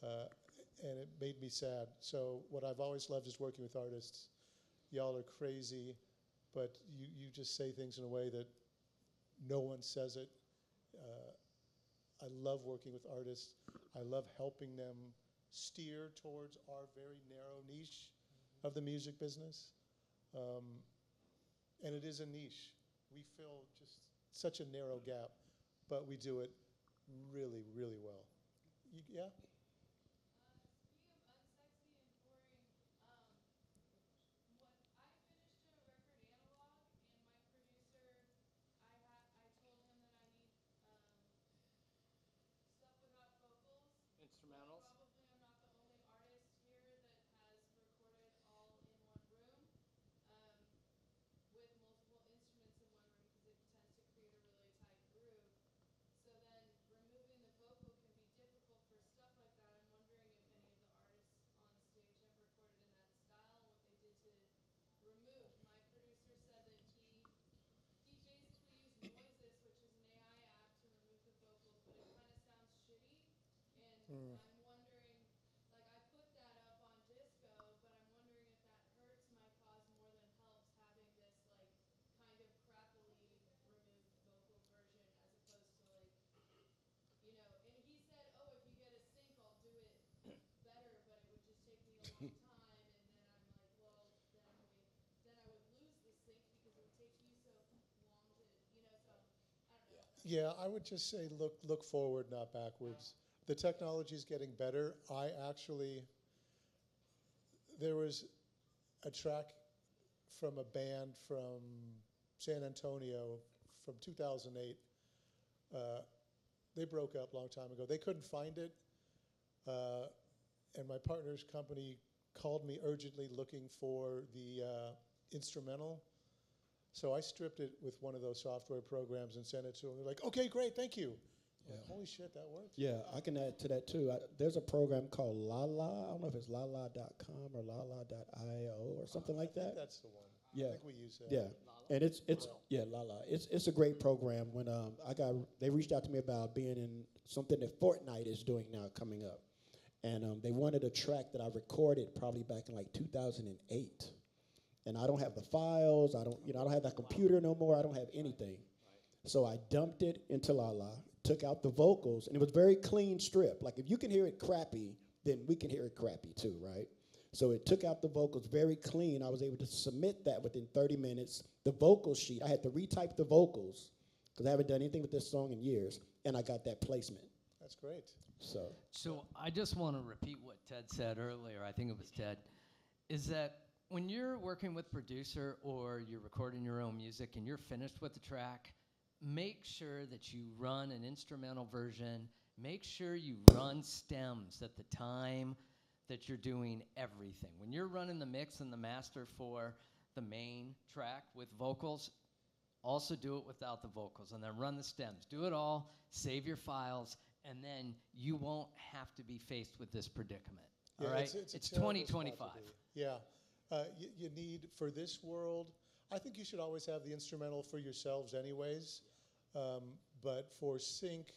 and it made me sad. So what I've always loved is working with artists. Y'all are crazy, but you just say things in a way that no one says it. I love working with artists. I love helping them steer towards our very narrow niche of the music business. And it is a niche. We fill just such a narrow gap, but we do it really, really well. Yeah? Instrumentals. Mm. Yeah, I would just say look forward, not backwards. The technology is getting better. There was a track from a band from San Antonio from 2008. They broke up a long time ago. They couldn't find it, and my partner's company called me urgently looking for the instrumental. So I stripped it with one of those software programs and sent it to them. They're like, okay, great, thank you. Yeah. Like, holy shit, that worked. Yeah, I can add to that too. There's a program called Lala. I don't know if it's lala.com or lala.io or something like I that. think that's the one. Yeah. I think we use that. Yeah. And it's Lala. It's a great program. When they reached out to me about being in something that Fortnite is doing now coming up. And they wanted a track that I recorded probably back in like 2008. And I don't have the files. I don't have that computer no more. I don't have anything. So I dumped it into Lala, took out the vocals, and it was very clean strip. Like if you can hear it crappy, then we can hear it crappy too, right? So it took out the vocals very clean. I was able to submit that within 30 minutes. The vocal sheet, I had to retype the vocals because I haven't done anything with this song in years, and I got that placement. That's great. So I just want to repeat what Ted said earlier. I think it was Ted. Is that when you're working with producer or you're recording your own music and you're finished with the track, make sure that you run an instrumental version. Make sure you run stems at the time that you're doing everything. When you're running the mix and the master for the main track with vocals, also do it without the vocals, and then run the stems. Do it all, save your files, and then you won't have to be faced with this predicament. Yeah, all right? It's 2025. Yeah. You need, for this world, I think you should always have the instrumental for yourselves anyways. But for sync,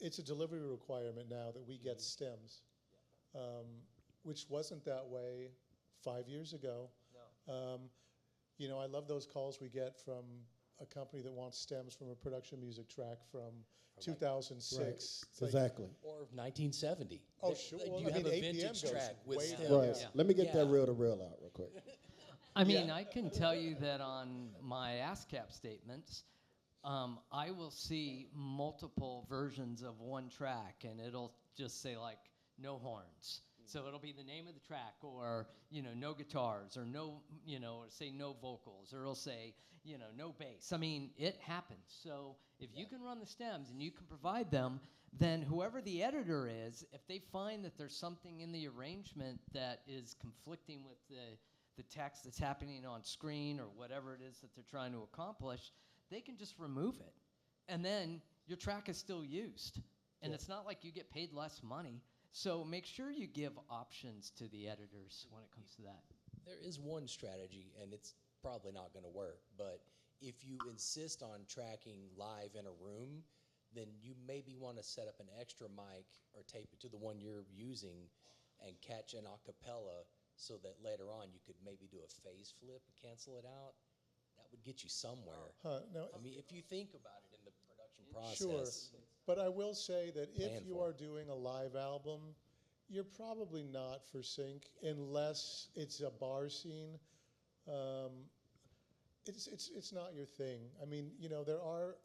it's a delivery requirement now that we get stems, which wasn't that way 5 years ago. No. I love those calls we get from a company that wants stems from a production music track from 2006. Right. Like, Exactly. Or 1970. Oh, sure. Well, You I have mean, a APM vintage goes track with way stems. down. Right. Yeah. Let me get that reel to reel out real quick. I mean, I can tell you that on my ASCAP statements, I will see multiple versions of one track, and it'll just say like no horns. So it'll be the name of the track, or no guitars, or no, or say no vocals, or it'll say no bass. I mean, it happens. So if you can run the stems and you can provide them, then whoever the editor is, if they find that there's something in the arrangement that is conflicting with the text that's happening on screen or whatever it is that they're trying to accomplish, they can just remove it. And then your track is still used. And it's not like you get paid less money. So make sure you give options to the editors when it comes to that. There is one strategy, and it's probably not going to work, but if you insist on tracking live in a room, then you maybe want to set up an extra mic or tape it to the one you're using and catch an a cappella so that later on you could maybe do a phase flip and cancel it out. That would get you somewhere. No, I mean, if you think about it in the production process. Sure. But I will say that if Plan you for are doing a live album, you're probably not for sync unless it's a bar scene. It's not your thing. I mean, there are.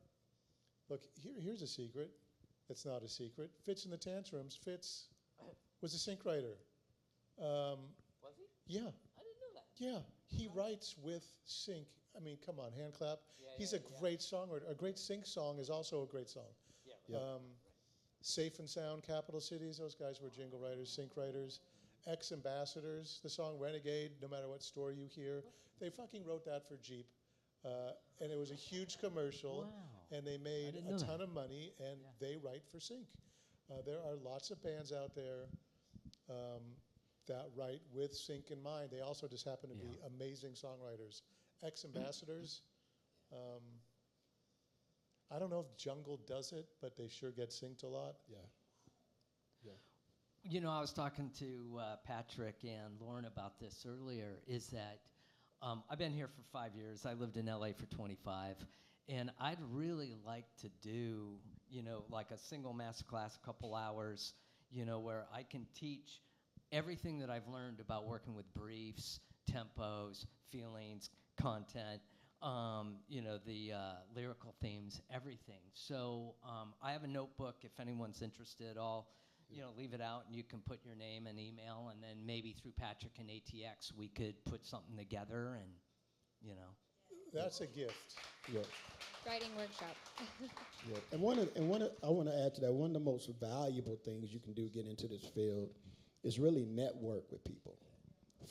Look, here's a secret. It's not a secret. Fitz and the Tantrums. Fitz was a sync writer. Was he? Yeah. I didn't know that. Yeah. He writes with sync. I mean, come on, hand clap. He's a great songwriter. A great sync song is also a great song. Yeah. Right. Safe and Sound, Capital Cities, those guys were jingle writers, sync writers. Ex-Ambassadors, the song Renegade, no matter what store you hear, they fucking wrote that for Jeep. And it was a huge commercial, and they made a ton of money, and they write for sync. There are lots of bands out there that write with sync in mind. They also just happen to be amazing songwriters. Ex-Ambassadors, I don't know if Jungle does it, but they sure get synced a lot. Yeah. You know, I was talking to Patrick and Lauren about this earlier, is that I've been here for 5 years. I lived in LA for 25. And I'd really like to do, you know, like a single masterclass, a couple hours, you know, where I can teach everything that I've learned about working with briefs, tempos, feelings, content, you know, the lyrical themes, everything. So I have a notebook. If anyone's interested, I'll, you know, leave it out, and you can put your name and email, and then maybe through Patrick and ATX, we could put something together, and, you know. That's a gift. Yeah. Writing workshop. Yeah. And I want to add to that, one of the most valuable things you can do get into this field is really network with people.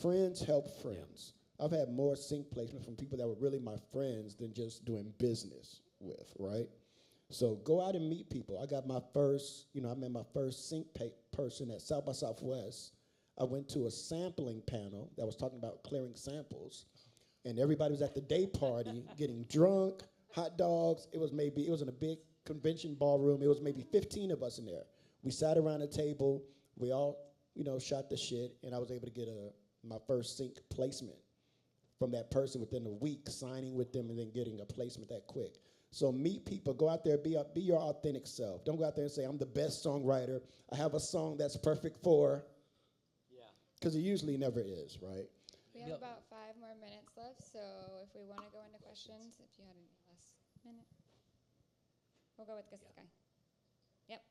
Friends help friends. I've had more sync placement from people that were really my friends than just doing business with, right? So go out and meet people. I got my first, you know, I met my first sync person at South by Southwest. I went to a sampling panel that was talking about clearing samples, and everybody was at the day party getting drunk, hot dogs. It was in a big convention ballroom. It was maybe 15 of us in there. We sat around a table. We all, you know, shot the shit, and I was able to get my first sync placement from that person within a week, signing with them and then getting a placement that quick. So meet people, go out there, be your authentic self. Don't go out there and say, I'm the best songwriter. I have a song that's perfect for, because it usually never is, right? We have about 5 more minutes left, so if we want to go into questions, if you had any last minute. We'll go with this guy. Yep.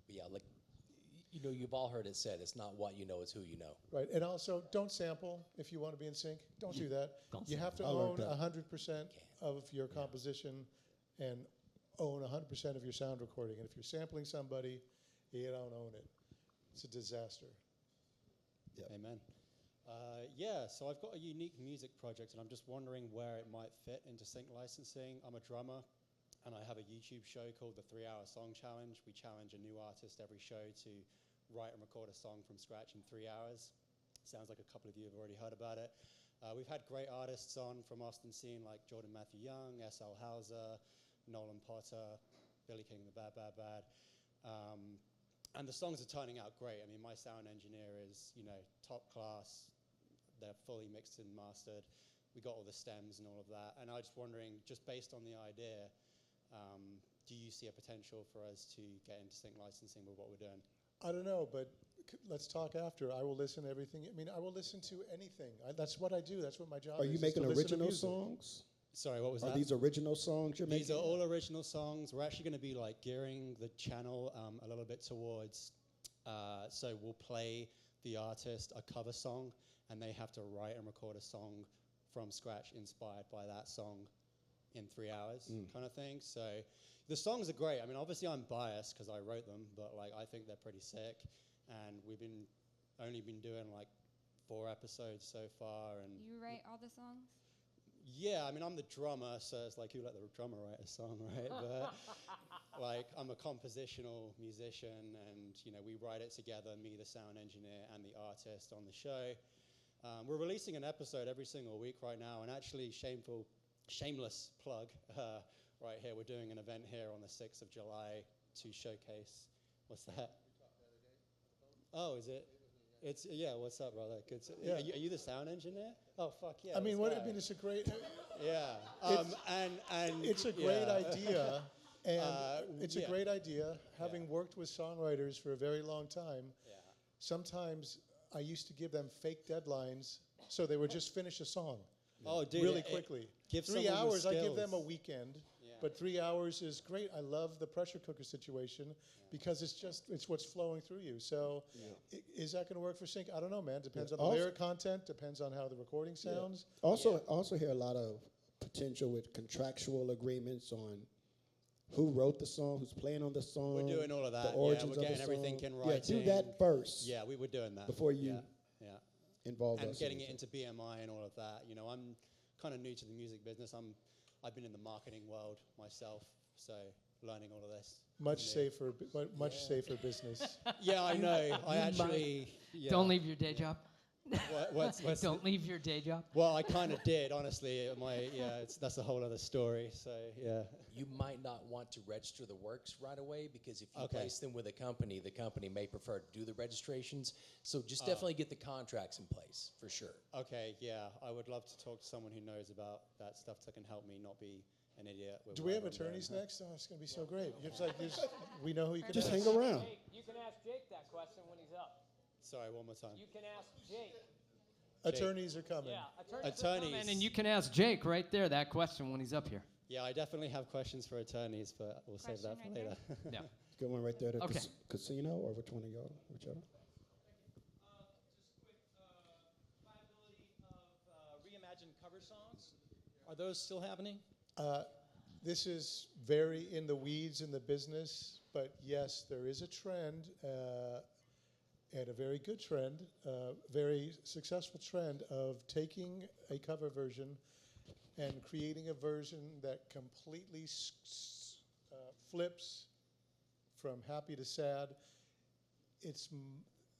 But yeah, like, you know, you've all heard it said, it's not what you know, it's who you know. Right, and also don't sample if you want to be in sync. Don't do that. You have to own 100% of your composition and own 100% of your sound recording. And if you're sampling somebody, you don't own it. It's a disaster. Yep. Amen. So I've got a unique music project, and I'm just wondering where it might fit into sync licensing. I'm a drummer, and I have a YouTube show called the 3-Hour Song Challenge. We challenge a new artist every show to write and record a song from scratch in 3 hours. Sounds like a couple of you have already heard about it. We've had great artists on from Austin scene like Jordan Matthew Young, S.L. Hauser, Nolan Potter, Billy King the Bad Bad Bad. And the songs are turning out great. I mean, my sound engineer is, you know, top class. They're fully mixed and mastered. We got all the stems and all of that. And I was just wondering, just based on the idea, do you see a potential for us to get into sync licensing with what we're doing? I don't know, but let's talk after. I will listen to everything. I mean, I will listen to anything. That's what I do. That's what my job is. Are you making original songs? Sorry, what was that? Are these original songs you're making? These are all original songs. We're actually going to be like gearing the channel a little bit towards, so we'll play the artist a cover song, and they have to write and record a song from scratch inspired by that song in 3 hours kind of thing. So the songs are great. I mean, obviously I'm biased because I wrote them, but like I think they're pretty sick. And we've only been doing like 4 episodes so far. And You write all the songs? Yeah, I mean, I'm the drummer, so it's like, who let the drummer write a song, right? But like, I'm a compositional musician, and you know, we write it together, me, the sound engineer, and the artist on the show. We're releasing an episode every single week right now, and actually, shameless plug right here. We're doing an event here on the 6th of July to showcase. What's that? Oh, is it? It's What's up, brother? Good. Yeah. Are you the sound engineer? Oh, fuck yeah. I mean, it's a great. Yeah. It's a great idea, and it's a great idea. Having worked with songwriters for a very long time, sometimes I used to give them fake deadlines, so they would just finish a song. Oh, dude, really it quickly. gives 3 someone with hours, I give them a skills. weekend, Yeah. but 3 hours is great. I love the pressure cooker situation because it's what's flowing through you. So, is that going to work for sync? I don't know, man. Depends on the lyric content. Depends on how the recording sounds. Also hear a lot of potential with contractual agreements on who wrote the song, who's playing on the song. We're doing all of that. The origins we're of getting the everything song. in Yeah, writing. do that first. Yeah, we were doing that before you yeah. involve and us. getting it into BMI and all of that. You know, I'm kind of new to the music business. I've been in the marketing world myself, so learning all of this. Much safer, much safer business. Yeah, I know. I actually Don't leave your day job. What's Don't leave your day job. Well, I kind of did, honestly. That's a whole other story. So yeah. You might not want to register the works right away because if you Okay. place them with a company, the company may prefer to do the registrations. So just definitely get the contracts in place for sure. Okay, yeah. I would love to talk to someone who knows about that stuff that can help me not be an idiot. With Do we have whatever I'm attorneys doing. next? Oh, it's going to be so great. We know who you can Just ask. hang around. You can ask Jake that question when he's up. Sorry, one more time. You can ask Jake. Attorneys are coming. Yeah, Attorneys. And you can ask Jake right there that question when he's up here. Yeah, I definitely have questions for attorneys, but we'll save that for later. Yeah. Good one right there. The Okay. casino, or which one of y'all? Whichever. Reimagined cover songs. Are those still happening? This is very in the weeds in the business, but yes, there is a trend, and a very good trend, very successful trend of taking a cover version and creating a version that completely flips from happy to sad. It's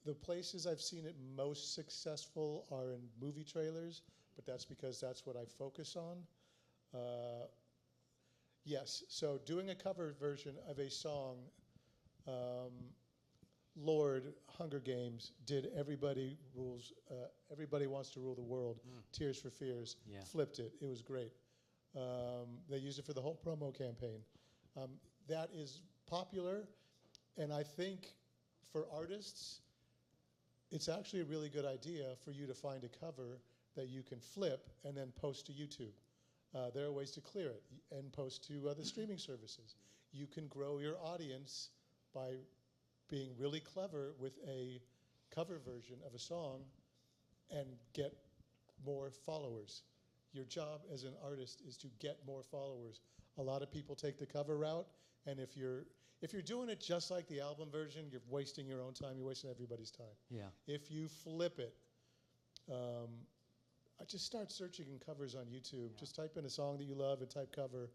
the places I've seen it most successful are in movie trailers, but that's because that's what I focus on. Yes, so doing a cover version of a song, Lord, Hunger Games did Everybody Wants to Rule the World, Tears for Fears, flipped it. It was great. They used it for the whole promo campaign. That is popular, and I think for artists, it's actually a really good idea for you to find a cover that you can flip and then post to YouTube. There are ways to clear it and post to other streaming services. You can grow your audience by being really clever with a cover version of a song and get more followers. Your job as an artist is to get more followers. A lot of people take the cover route, and if you're doing it just like the album version, you're wasting your own time, you're wasting everybody's time. Yeah. If you flip it, I just start searching in covers on YouTube. Yeah. Just type in a song that you love and type cover.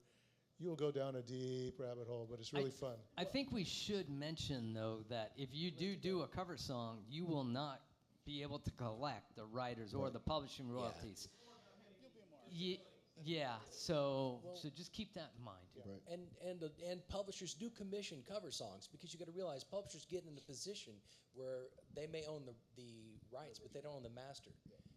You will go down a deep rabbit hole, but it's really fun. I think we should mention, though, that if you do a cover song, you will not be able to collect the writers or the publishing royalties. So just keep that in mind. Yeah. And publishers do commission cover songs because you got to realize publishers get in a position where they may own the rights, but they don't own the master.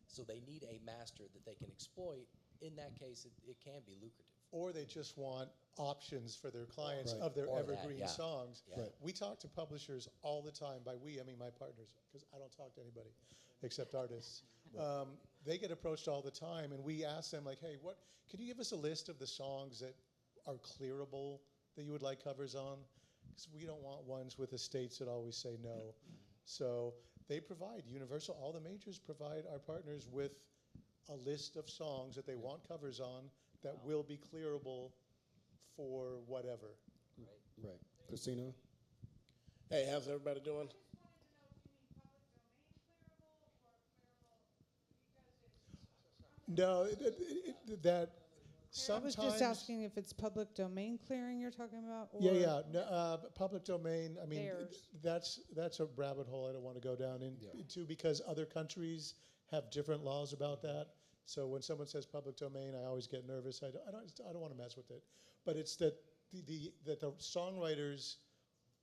So they need a master that they can exploit. In that case, it can be lucrative. Or they just want options for their clients of their evergreen songs. Yeah. Right. We talk to publishers all the time. By we, I mean my partners, because I don't talk to anybody except artists. They get approached all the time, and we ask them, like, hey, can you give us a list of the songs that are clearable that you would like covers on? Because we don't want ones with estates that always say no. So they provide, Universal, all the majors provide our partners with a list of songs that they want covers on that will be clearable for whatever. Right. Christina? Hey, how's everybody doing? No, that sometimes... I was just asking if it's public domain clearing you're talking about? Or No, public domain, I mean, that's a rabbit hole I don't want to go down into because other countries have different laws about that. So when someone says public domain, I always get nervous. I don't want to mess with it. But it's that that the songwriters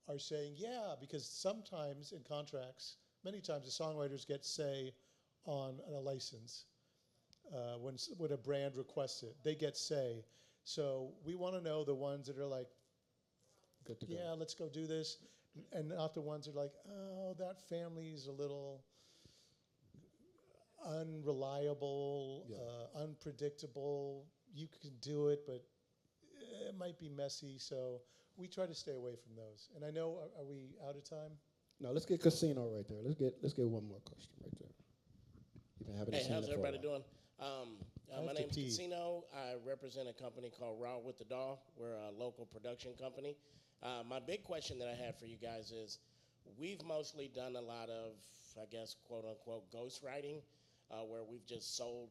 are saying, yeah, because sometimes in contracts, many times the songwriters get say on a license. When a brand requests it, they get say. So we want to know the ones that are like, good to go. Let's go do this, and not the ones that are like, oh, that family's a little unreliable, unpredictable. You can do it, but it might be messy. So we try to stay away from those. And I know, are we out of time? No, let's get Casino right there. Let's get one more question right there. You've been having Hey, this hand how's up for a everybody while. doing? My name's Casino. I represent a company called Raw with the Daw. We're a local production company. My big question that I had for you guys is, we've mostly done a lot of, I guess, quote-unquote, ghostwriting, where we've just sold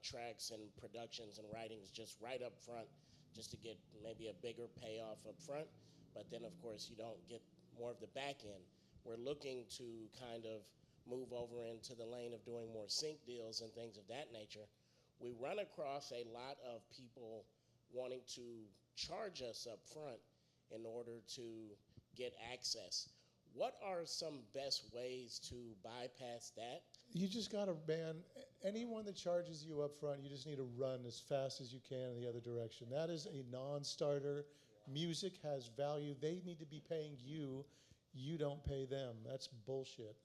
tracks and productions and writings just right up front, just to get maybe a bigger payoff up front. But then, of course, you don't get more of the back end. We're looking to kind of move over into the lane of doing more sync deals and things of that nature. We run across a lot of people wanting to charge us up front in order to get access. What are some best ways to bypass that? You just got to ban anyone that charges you up front. You just need to run as fast as you can in the other direction. That is a non-starter. Music has value. They need to be paying you. You don't pay them. That's bullshit.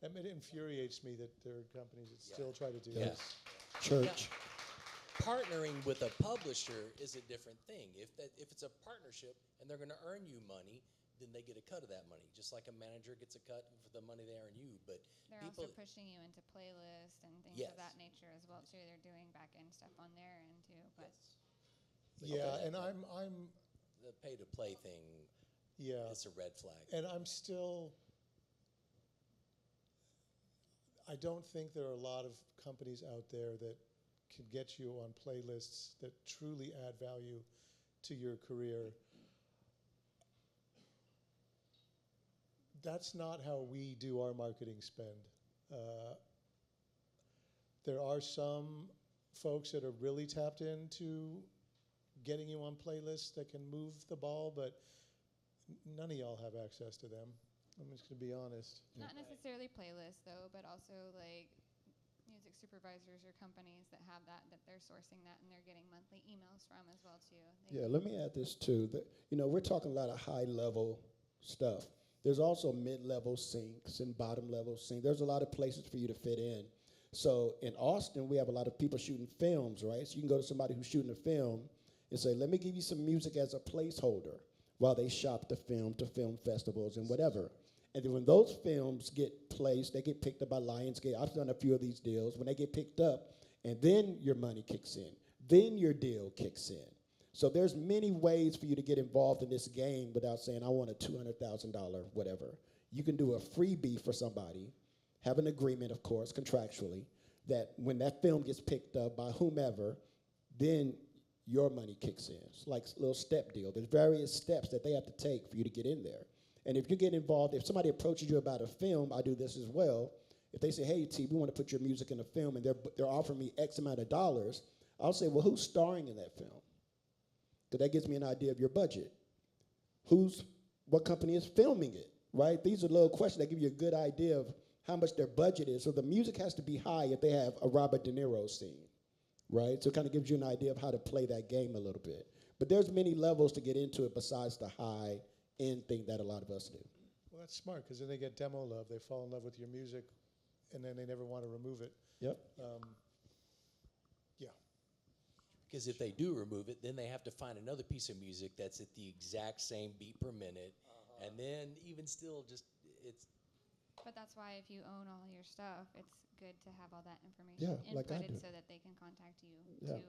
It infuriates me that there are companies that still try to do this. Church. Now, partnering with a publisher is a different thing. If it's a partnership and they're going to earn you money, then they get a cut of that money, just like a manager gets a cut for the money they earn you. But they're also pushing you into playlists and things of that nature as well too. They're doing back end stuff on their end too. But yeah, and I'm the pay to play thing. Yeah, it's a red flag. And I'm still. I don't think there are a lot of companies out there that can get you on playlists that truly add value to your career. That's not how we do our marketing spend. There are some folks that are really tapped into getting you on playlists that can move the ball, but none of y'all have access to them. I'm just going to be honest. not necessarily playlists though, but also like music supervisors or companies that have that they're sourcing that and they're getting monthly emails from as well too. Let me add this too. We're talking a lot of high level stuff. There's also mid-level syncs and bottom-level syncs. There's a lot of places for you to fit in. So in Austin, we have a lot of people shooting films, right? So you can go to somebody who's shooting a film and say, let me give you some music as a placeholder while they shop the film to film festivals and whatever. And then when those films get placed, they get picked up by Lionsgate. I've done a few of these deals. When they get picked up, and then your money kicks in. Then your deal kicks in. So there's many ways for you to get involved in this game without saying, I want a $200,000 whatever. You can do a freebie for somebody, have an agreement, of course, contractually, that when that film gets picked up by whomever, then your money kicks in. It's like a little step deal. There's various steps that they have to take for you to get in there. And if you get involved, if somebody approaches you about a film, I do this as well. If they say, hey, T, we want to put your music in a film, and they're offering me X amount of dollars, I'll say, well, who's starring in that film? Because that gives me an idea of your budget. What company is filming it, right? These are little questions that give you a good idea of how much their budget is. So the music has to be high if they have a Robert De Niro scene, right? So it kind of gives you an idea of how to play that game a little bit. But there's many levels to get into it besides the high-end thing that a lot of us do. Well, that's smart, because then they get demo love. They fall in love with your music, and then they never want to remove it. Yep. Because if they do remove it, then they have to find another piece of music that's at the exact same beat per minute. And then even still it's... But that's why if you own all your stuff, it's good to have all that information like I inputted do. so that they can contact you Yeah. to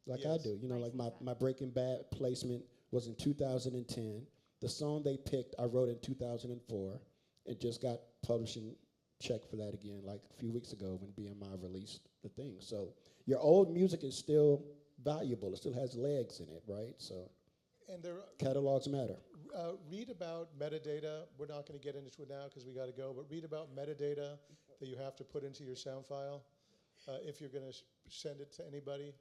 Like I do. Like my Breaking Bad placement was in 2010. The song they picked, I wrote in 2004 and just got publishing check for that again like a few weeks ago when BMI released the thing. So your old music is still valuable. It still has legs in it, right? So and catalogs matter. Read about metadata. We're not going to get into it now because we got to go, but read about metadata that you have to put into your sound file if you're going to send it to anybody.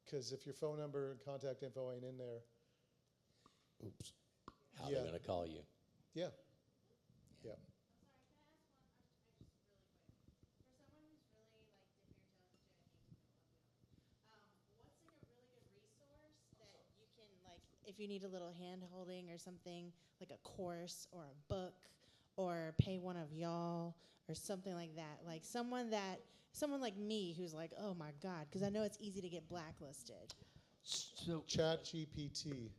Because if your phone number and contact info ain't in there. Oops. How they're going to call you. Yeah. Yeah. If you need a little hand holding or something, like a course or a book or pay one of y'all or something like that? Like someone like me who's like, oh my God, because I know it's easy to get blacklisted. So Chat GPT.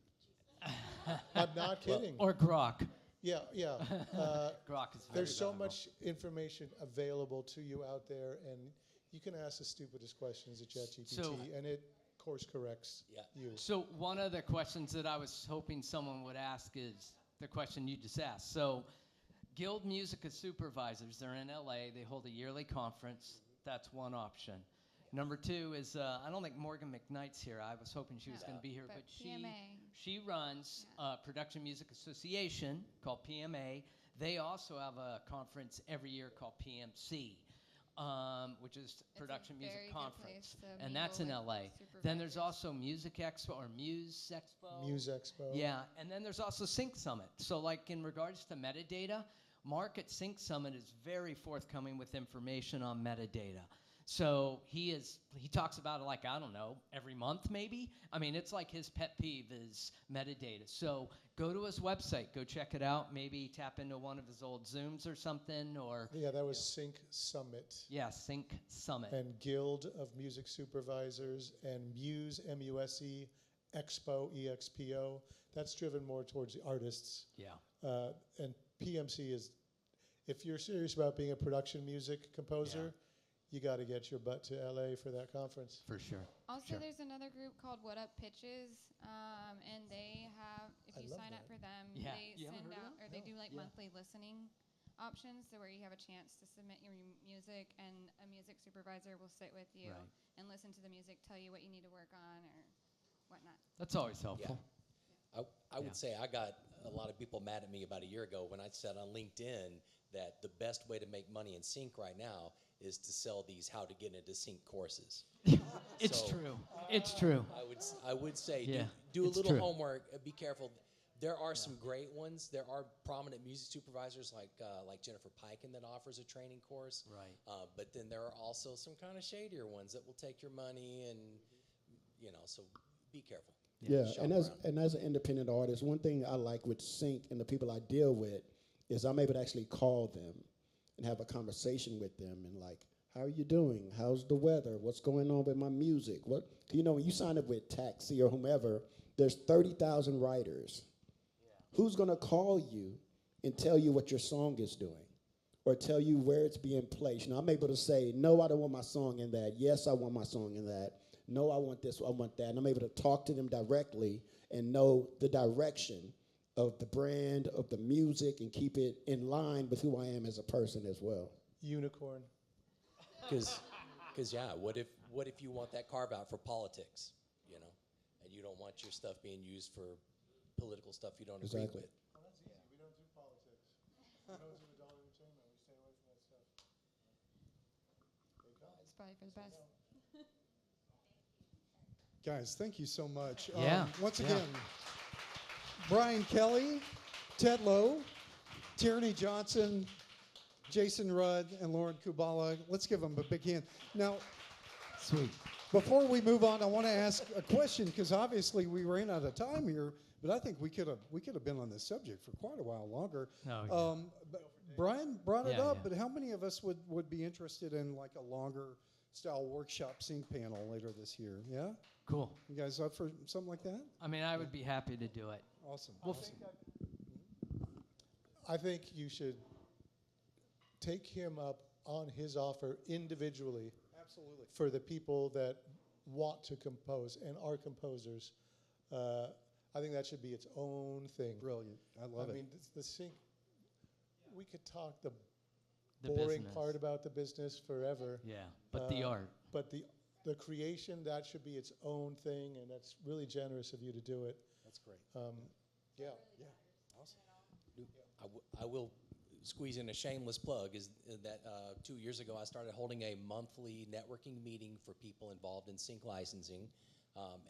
I'm not kidding. Or Grok. Yeah. Grok is very There's so valuable. much information available to you out there, and you can ask the stupidest questions at ChatGPT, So- and it course corrects you. So one of the questions that I was hoping someone would ask is the question you just asked. So Guild Music of Supervisors, they're in LA. They hold a yearly conference. That's one option. Number two is, I don't think Morgan McKnight's here. I was hoping she was going to be here, but she runs Production Music Association called PMA. They also have a conference every year called PMC, which is Production Music very good Conference, place to and that's in mingle LA. with Then there's also Music Expo or Muse Expo. Muse Expo. Yeah, and then there's also Sync Summit. So like in regards to metadata, Mark at Sync Summit is very forthcoming with information on metadata. So he talks about it like, I don't know, every month maybe? I mean, it's like his pet peeve is metadata. So go to his website, go check it out, maybe tap into one of his old Zooms or something, or... Yeah, that was Sync Summit. Yeah, Sync Summit. And Guild of Music Supervisors and Muse, M-U-S-E, Expo, E-X-P-O. That's driven more towards the artists. Yeah. And PMC is, if you're serious about being a production music composer, you got to get your butt to LA for that conference. For sure. Also, there's another group called What Up Pitches, and they have, if you sign up for them, they send out, or they do like monthly listening options, so where you have a chance to submit your music, and a music supervisor will sit with you and listen to the music, tell you what you need to work on or whatnot. That's always helpful. I would say I got a lot of people mad at me about a year ago when I said on LinkedIn that the best way to make money in sync right now is to sell these how to get into sync courses. It's true. It's true. I would say Yeah, do a it's little true. homework. Be careful. There are some great ones. There are prominent music supervisors like Jennifer Piken that offers a training course. Right. But then there are also some kind of shadier ones that will take your money and so be careful. Yeah, Shop and as an independent artist, one thing I like with Sync and the people I deal with is I'm able to actually call them and have a conversation with them and like, how are you doing? How's the weather? What's going on with my music? What when you sign up with Taxi or whomever, there's 30,000 writers. Who's gonna call you and tell you what your song is doing, or tell you where it's being placed? I'm able to say, no, I don't want my song in that. Yes, I want my song in that. No, I want this, I want that. And I'm able to talk to them directly and know the direction of the brand, of the music, and keep it in line with who I am as a person as well. Unicorn. Because what if you want that carve out for politics, and you don't want your stuff being used for political stuff you don't agree with? Well, that's easy. We don't do politics. We don't do adult entertainment. We stay away from that stuff. It's probably for the best. Guys, thank you so much. Yeah. Once again, Brian Kelly, Ted Lowe, Tierney Johnson, Jason Rudd, and Lauren Kubala. Let's give them a big hand. Now, sweet. Before we move on, I want to ask a question because obviously we ran out of time here, but I think we could have been on this subject for quite a while longer. But Brian brought it up, but how many of us would be interested in like a longer style workshop sync panel later this year? Yeah? Cool. You guys up for something like that? I mean, I would be happy to do it. Awesome. I think you should take him up on his offer individually. Absolutely. For the people that want to compose and are composers. I think that should be its own thing. Brilliant. I love it. I mean, the sync, we could talk the boring business. part about the business forever. Yeah, but the art. But the creation, that should be its own thing, and that's really generous of you to do it. That's great. Yeah. Awesome. I will squeeze in a shameless plug is that 2 years ago I started holding a monthly networking meeting for people involved in sync licensing.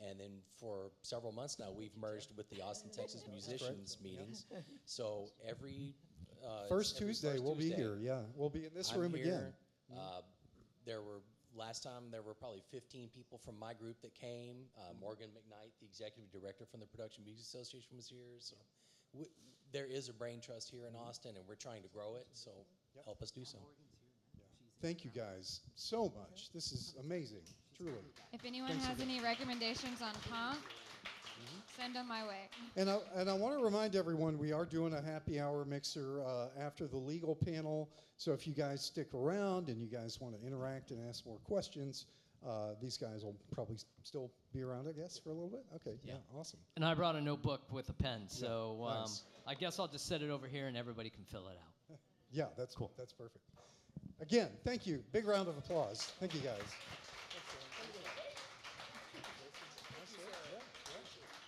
And then for several months now, we've merged with the Austin, Texas musicians meetings. So every first every Tuesday, we'll be here. Yeah, we'll be in this room again. Last time there were probably 15 people from my group that came. Morgan McKnight, the executive director from the Production Music Association, was here. So there is a brain trust here in Austin, and we're trying to grow it, so help us do so. Thank you guys so much. This is amazing, truly. If anyone Thanks has again. any recommendations on punk, send them my way. And I want to remind everyone, we are doing a happy hour mixer after the legal panel. So if you guys stick around and you guys want to interact and ask more questions, these guys will probably still be around, I guess, for a little bit. Okay, yeah, awesome. And I brought a notebook with a pen, so nice. I guess I'll just set it over here and everybody can fill it out. Yeah, that's cool. That's perfect. Again, thank you. Big round of applause. Thank you, guys.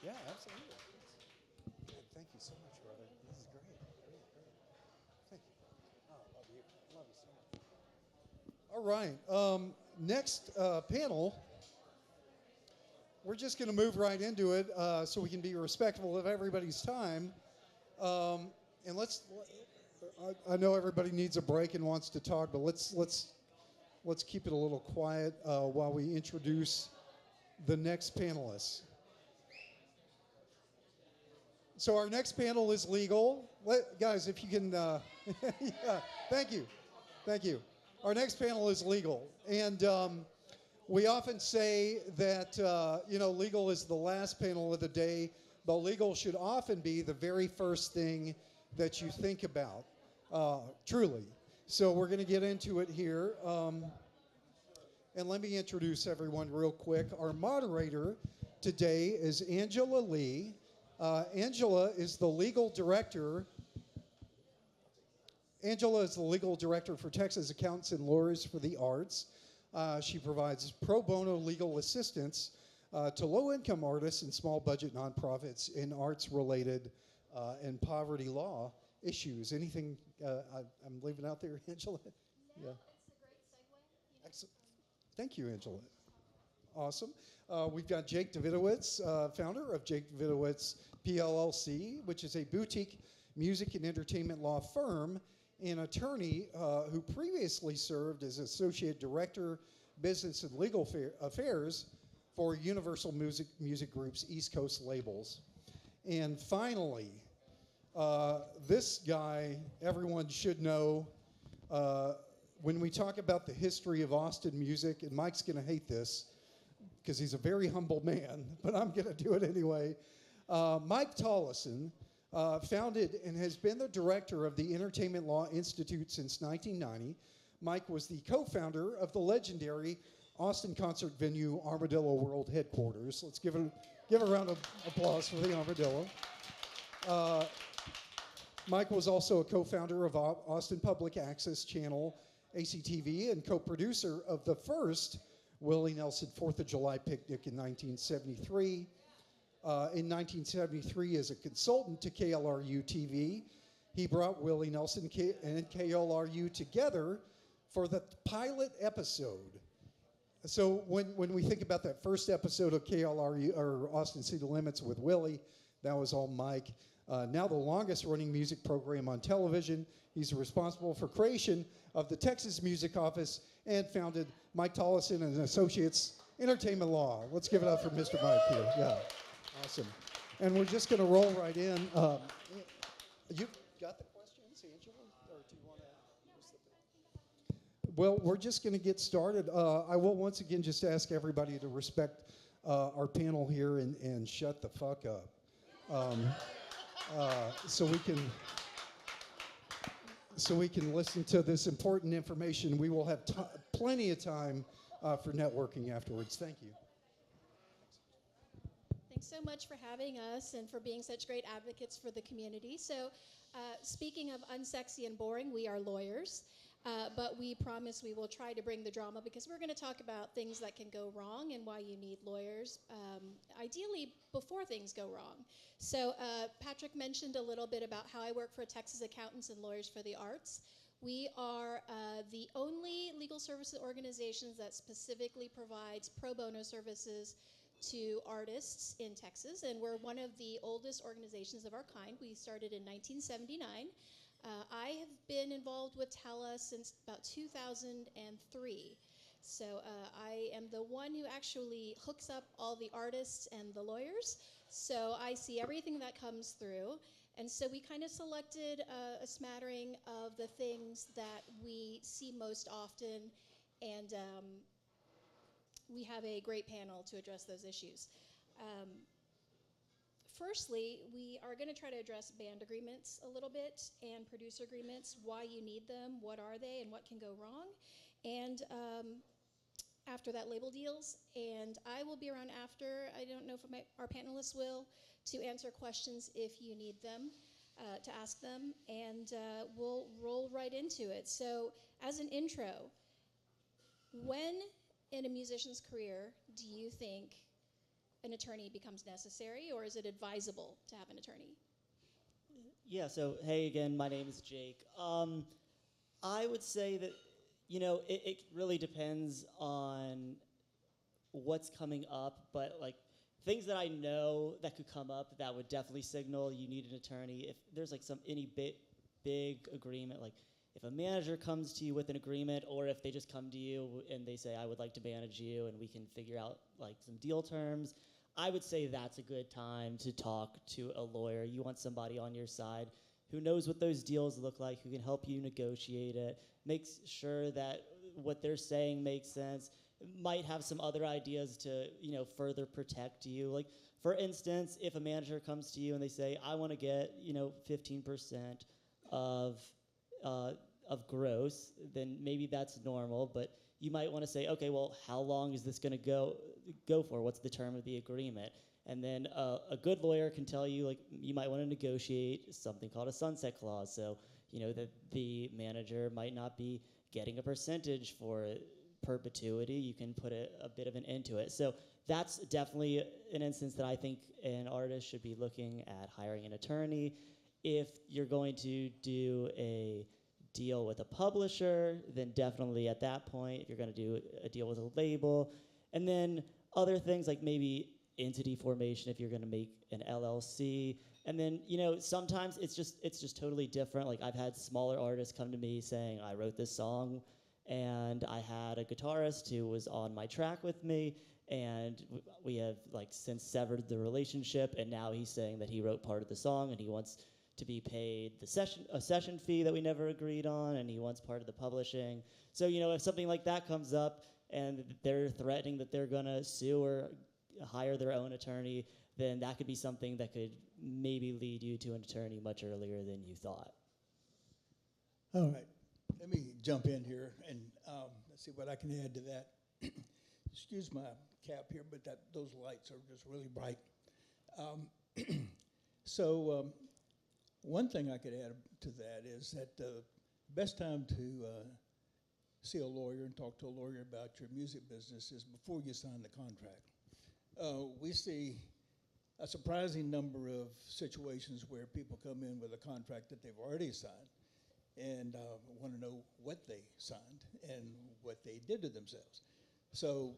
Yeah, absolutely. Thank you so much, brother. This is great. Thank you. Oh, I love you. I love you so much. All right. Next panel, we're just going to move right into it so we can be respectful of everybody's time. And I know everybody needs a break and wants to talk, but let's keep it a little quiet while we introduce the next panelists. So our next panel is legal. Guys, if you can, yeah, thank you. Our next panel is legal. And we often say that, legal is the last panel of the day, but legal should often be the very first thing that you think about, truly. So we're going to get into it here. And let me introduce everyone real quick. Our moderator today is Angela Lee. Angela is the legal director. Angela is the legal director for Texas Accountants and Lawyers for the Arts. She provides pro bono legal assistance to low-income artists and small-budget nonprofits in arts-related and poverty law issues. Anything I'm leaving out there, Angela? No, yeah. It's a great segue. Excellent. Thank you, Angela. Awesome. We've got Jake Davidowitz, founder of Jake Davidowitz PLLC, which is a boutique music and entertainment law firm and attorney who previously served as Associate Director, Business and Legal Affairs for Universal Music Group's East Coast labels. And finally, this guy, everyone should know, when we talk about the history of Austin music, and Mike's going to hate this, because he's a very humble man, but I'm going to do it anyway. Mike Tollison founded and has been the director of the Entertainment Law Institute since 1990. Mike was the co-founder of the legendary Austin concert venue Armadillo World Headquarters. Let's give a round of applause for the Armadillo. Mike was also a co-founder of Austin Public Access Channel, ACTV, and co-producer of the first Willie Nelson 4th of July picnic in 1973. In 1973, as a consultant to KLRU TV, he brought Willie Nelson and KLRU together for the pilot episode. So when we think about that first episode of KLRU, or Austin City Limits with Willie, that was all Mike. Now the longest running music program on television. He's responsible for creation of the Texas Music Office and founded Mike Tollison and Associates Entertainment Law. Let's give it up for Mr. Mike here. Yeah, awesome. And we're just going to roll right in. You got the questions, Angela, or do you want to? Well, we're just going to get started. I will once again just ask everybody to respect our panel here and shut the fuck up, so we can listen to this important information. We will have plenty of time for networking afterwards. Thank you. Thanks so much for having us and for being such great advocates for the community. So speaking of unsexy and boring, we are lawyers, but we promise we will try to bring the drama because we're going to talk about things that can go wrong and why you need lawyers, ideally before things go wrong. So Patrick mentioned a little bit about how I work for Texas Accountants and Lawyers for the Arts. We are the only legal services organizations that specifically provides pro bono services to artists in Texas, and we're one of the oldest organizations of our kind. We started in 1979. I have been involved with TELA since about 2003. So I am the one who actually hooks up all the artists and the lawyers. So I see everything that comes through. And so we kind of selected a smattering of the things that we see most often, and we have a great panel to address those issues. Firstly, we are going to try to address band agreements a little bit and producer agreements, why you need them, what are they, and what can go wrong. And after that, label deals. And I will be around after. I don't know if our panelists will, to answer questions if you need them, to ask them. And we'll roll right into it. So as an intro, when in a musician's career do you think an attorney becomes necessary, or is it advisable to have an attorney? Yeah, so hey again, my name is Jake. I would say that, it really depends on what's coming up, but like things that I know that could come up that would definitely signal you need an attorney. If there's like any big agreement, like if a manager comes to you with an agreement, or if they just come to you and they say, I would like to manage you and we can figure out like some deal terms, I would say that's a good time to talk to a lawyer. You want somebody on your side who knows what those deals look like, who can help you negotiate it, makes sure that what they're saying makes sense, might have some other ideas to, further protect you. Like, for instance, if a manager comes to you and they say, I want to get, 15% of gross, then maybe that's normal, but you might want to say, okay, well, how long is this going to go for? What's the term of the agreement? And then a good lawyer can tell you, like, you might want to negotiate something called a sunset clause. So, that the manager might not be getting a percentage for perpetuity. You can put a bit of an end to it. So that's definitely an instance that I think an artist should be looking at hiring an attorney. If you're going to do a deal with a publisher, then definitely at that point, if you're going to do a deal with a label, and then other things like maybe entity formation if you're going to make an LLC, and then sometimes it's just totally different. Like I've had smaller artists come to me saying, I wrote this song, and I had a guitarist who was on my track with me, and we have like since severed the relationship, and now he's saying that he wrote part of the song and he wants to be paid a session fee that we never agreed on, and he wants part of the publishing. So, if something like that comes up and they're threatening that they're gonna sue or hire their own attorney, then that could be something that could maybe lead you to an attorney much earlier than you thought. All right, let me jump in here and let's see what I can add to that. Excuse my cap here, but those lights are just really bright. One thing I could add to that is that the best time to see a lawyer and talk to a lawyer about your music business is before you sign the contract. We see a surprising number of situations where people come in with a contract that they've already signed and want to know what they signed and what they did to themselves. So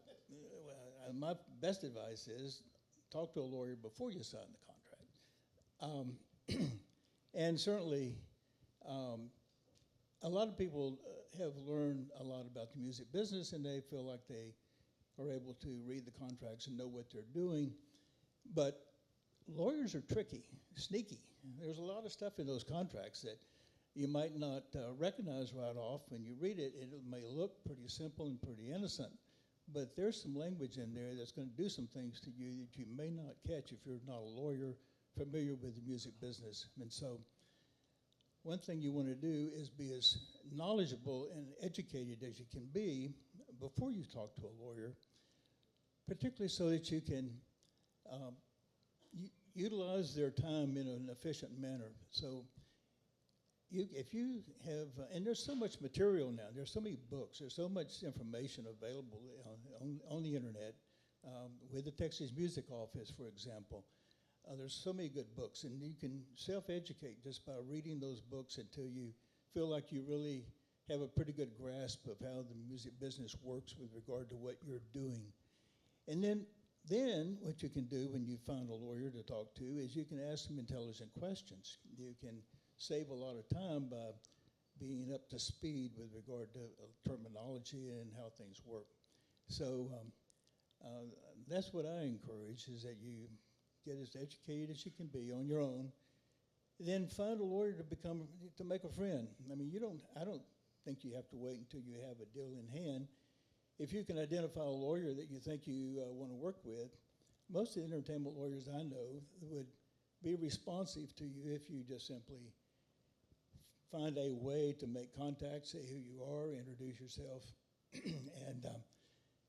my best advice is talk to a lawyer before you sign the contract. And certainly, a lot of people have learned a lot about the music business, and they feel like they are able to read the contracts and know what they're doing. But lawyers are tricky, sneaky. There's a lot of stuff in those contracts that you might not recognize right off. When you read it, it may look pretty simple and pretty innocent, but there's some language in there that's going to do some things to you that you may not catch if you're not a lawyer familiar with the music business. And so one thing you want to do is be as knowledgeable and educated as you can be before you talk to a lawyer, particularly so that you can utilize their time in an efficient manner. So if you have, and there's so much material now, there's so many books, there's so much information available on the internet, with the Texas Music Office, for example. There's so many good books, and you can self-educate just by reading those books until you feel like you really have a pretty good grasp of how the music business works with regard to what you're doing. And then what you can do when you find a lawyer to talk to is you can ask them intelligent questions. You can save a lot of time by being up to speed with regard to terminology and how things work. So that's what I encourage, is that you get as educated as you can be on your own, then find a lawyer to make a friend. I mean, I don't think you have to wait until you have a deal in hand. If you can identify a lawyer that you think you want to work with, most of the entertainment lawyers I know would be responsive to you if you just simply find a way to make contact, say who you are, introduce yourself,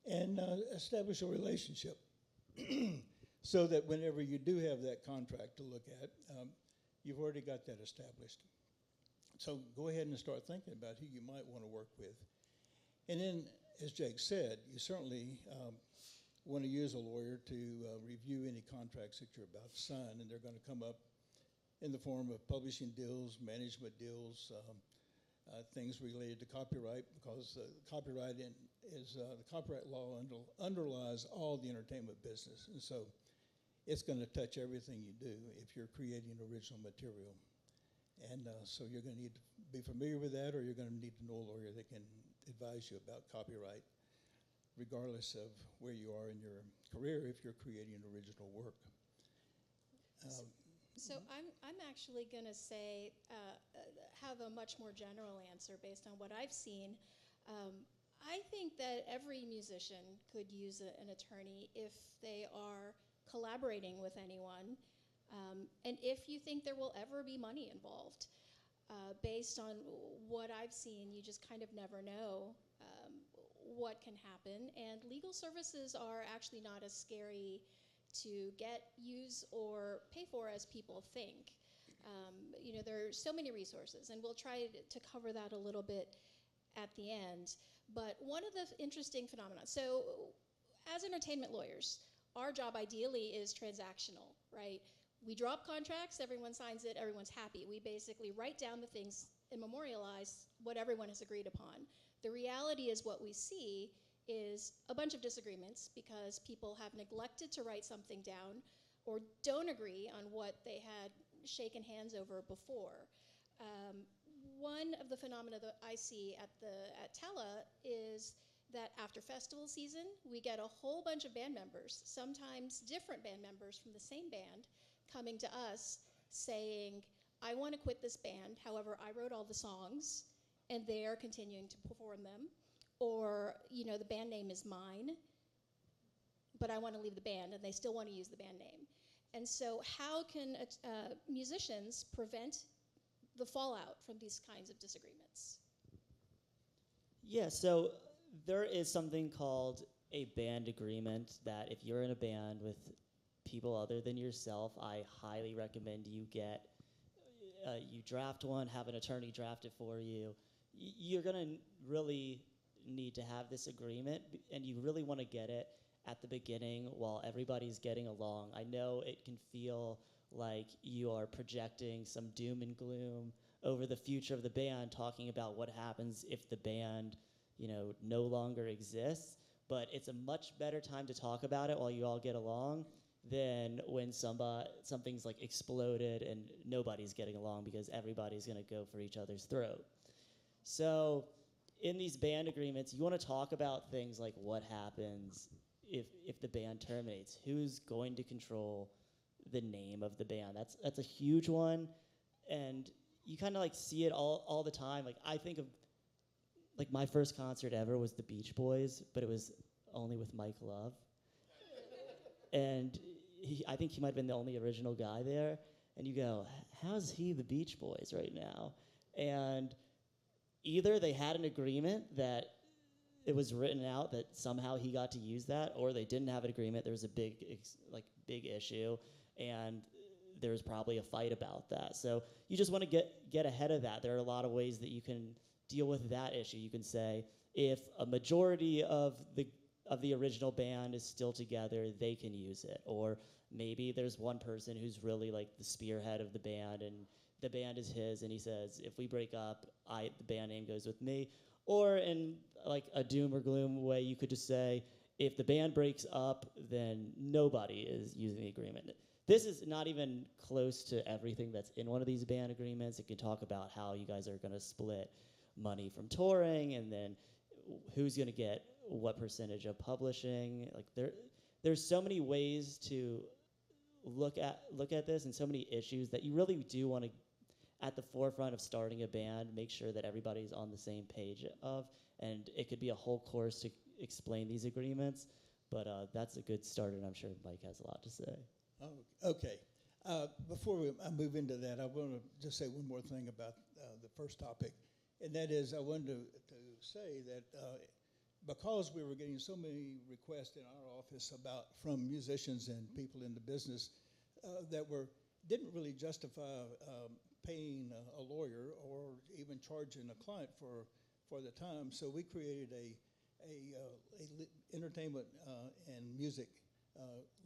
and establish a relationship so that whenever you do have that contract to look at, you've already got that established. So go ahead and start thinking about who you might want to work with. And then, as Jake said, you certainly want to use a lawyer to review any contracts that you're about to sign, and they're going to come up in the form of publishing deals, management deals, things related to copyright, because the copyright law underlies all the entertainment business, and so it's going to touch everything you do if you're creating original material. And so you're going to need to be familiar with that, or you're going to need to know a lawyer that can advise you about copyright, regardless of where you are in your career if you're creating original work. So I'm actually going to say, have a much more general answer based on what I've seen. I think that every musician could use an attorney if they are collaborating with anyone, and if you think there will ever be money involved. Based on what I've seen, you just kind of never know what can happen, and legal services are actually not as scary to get, use, or pay for as people think. There are so many resources, and we'll try to cover that a little bit at the end. But one of the interesting phenomena, so as entertainment lawyers, our job ideally is transactional, right? We drop contracts, everyone signs it, everyone's happy. We basically write down the things and memorialize what everyone has agreed upon. The reality is what we see is a bunch of disagreements because people have neglected to write something down or don't agree on what they had shaken hands over before. One of the phenomena that I see at Tella is that after festival season, we get a whole bunch of band members, sometimes different band members from the same band, coming to us saying, I want to quit this band, however, I wrote all the songs, and they're continuing to perform them. Or, the band name is mine, but I want to leave the band, and they still want to use the band name. And so how can musicians prevent the fallout from these kinds of disagreements? Yeah, so there is something called a band agreement that if you're in a band with people other than yourself, I highly recommend you get. You draft one, have an attorney draft it for you. You're going to really need to have this agreement, and you really want to get it at the beginning while everybody's getting along. I know it can feel like you are projecting some doom and gloom over the future of the band, talking about what happens if the band, no longer exists, but it's a much better time to talk about it while you all get along than when something's like exploded and nobody's getting along because everybody's going to go for each other's throat. So in these band agreements, you want to talk about things like what happens if the band terminates, who's going to control the name of the band. That's a huge one, and you kind of see it all the time. I think of my first concert ever was the Beach Boys, but it was only with Mike Love, and I think he might have been the only original guy there. And you go, how's he the Beach Boys right now? And either they had an agreement that it was written out that somehow he got to use that, or they didn't have an agreement. There was a big issue, and there was probably a fight about that. So you just want to get ahead of that. There are a lot of ways that you can deal with that issue. You can say if a majority of the original band is still together, they can use it. Or maybe there's one person who's really the spearhead of the band, and the band is his, and he says, if we break up, the band name goes with me. Or in a doom or gloom way, you could just say, if the band breaks up, then nobody is using the agreement. This is not even close to everything that's in one of these band agreements. It can talk about how you guys are going to split money from touring, and then who's going to get what percentage of publishing. There's so many ways to look at this and so many issues that you really do want to, at the forefront of starting a band, make sure that everybody's on the same page of, and it could be a whole course to explain these agreements, but that's a good start, and I'm sure Mike has a lot to say. Oh, okay. Before I move into that, I want to just say one more thing about the first topic, and that is I wanted to say that because we were getting so many requests in our office from musicians and people in the business that didn't really justify paying a lawyer or even charging a client for the time, so we created a entertainment and music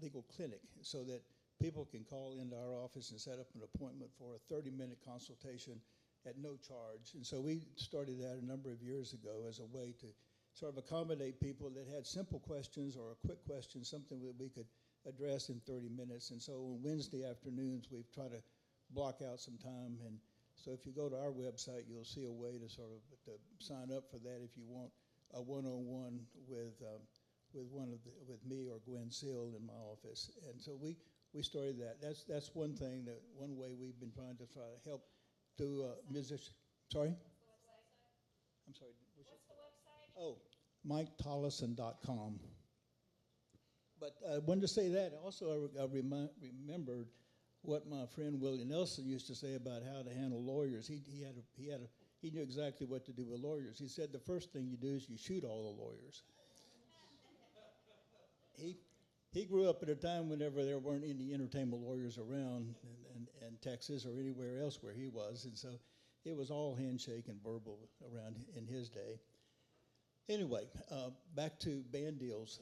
legal clinic so that people can call into our office and set up an appointment for a 30-minute consultation at no charge. And so we started that a number of years ago as a way to sort of accommodate people that had simple questions or a quick question, something that we could address in 30 minutes. And so on Wednesday afternoons, we've tried to block out some time. And so if you go to our website, you'll see a way to sort of to sign up for that if you want a one-on-one with me or Gwen Seal in my office. And so we started that. That's one thing, one way we've been trying to help through musicians. Sorry? I'm sorry. What's the website? Oh, MikeTollison.com. But I wanted to say that. Also, I remembered what my friend Willie Nelson used to say about how to handle lawyers. He knew exactly what to do with lawyers. He said the first thing you do is you shoot all the lawyers. He grew up at a time whenever there weren't any entertainment lawyers around in Texas or anywhere else where he was, and so it was all handshake and verbal around in his day. Anyway, back to band deals.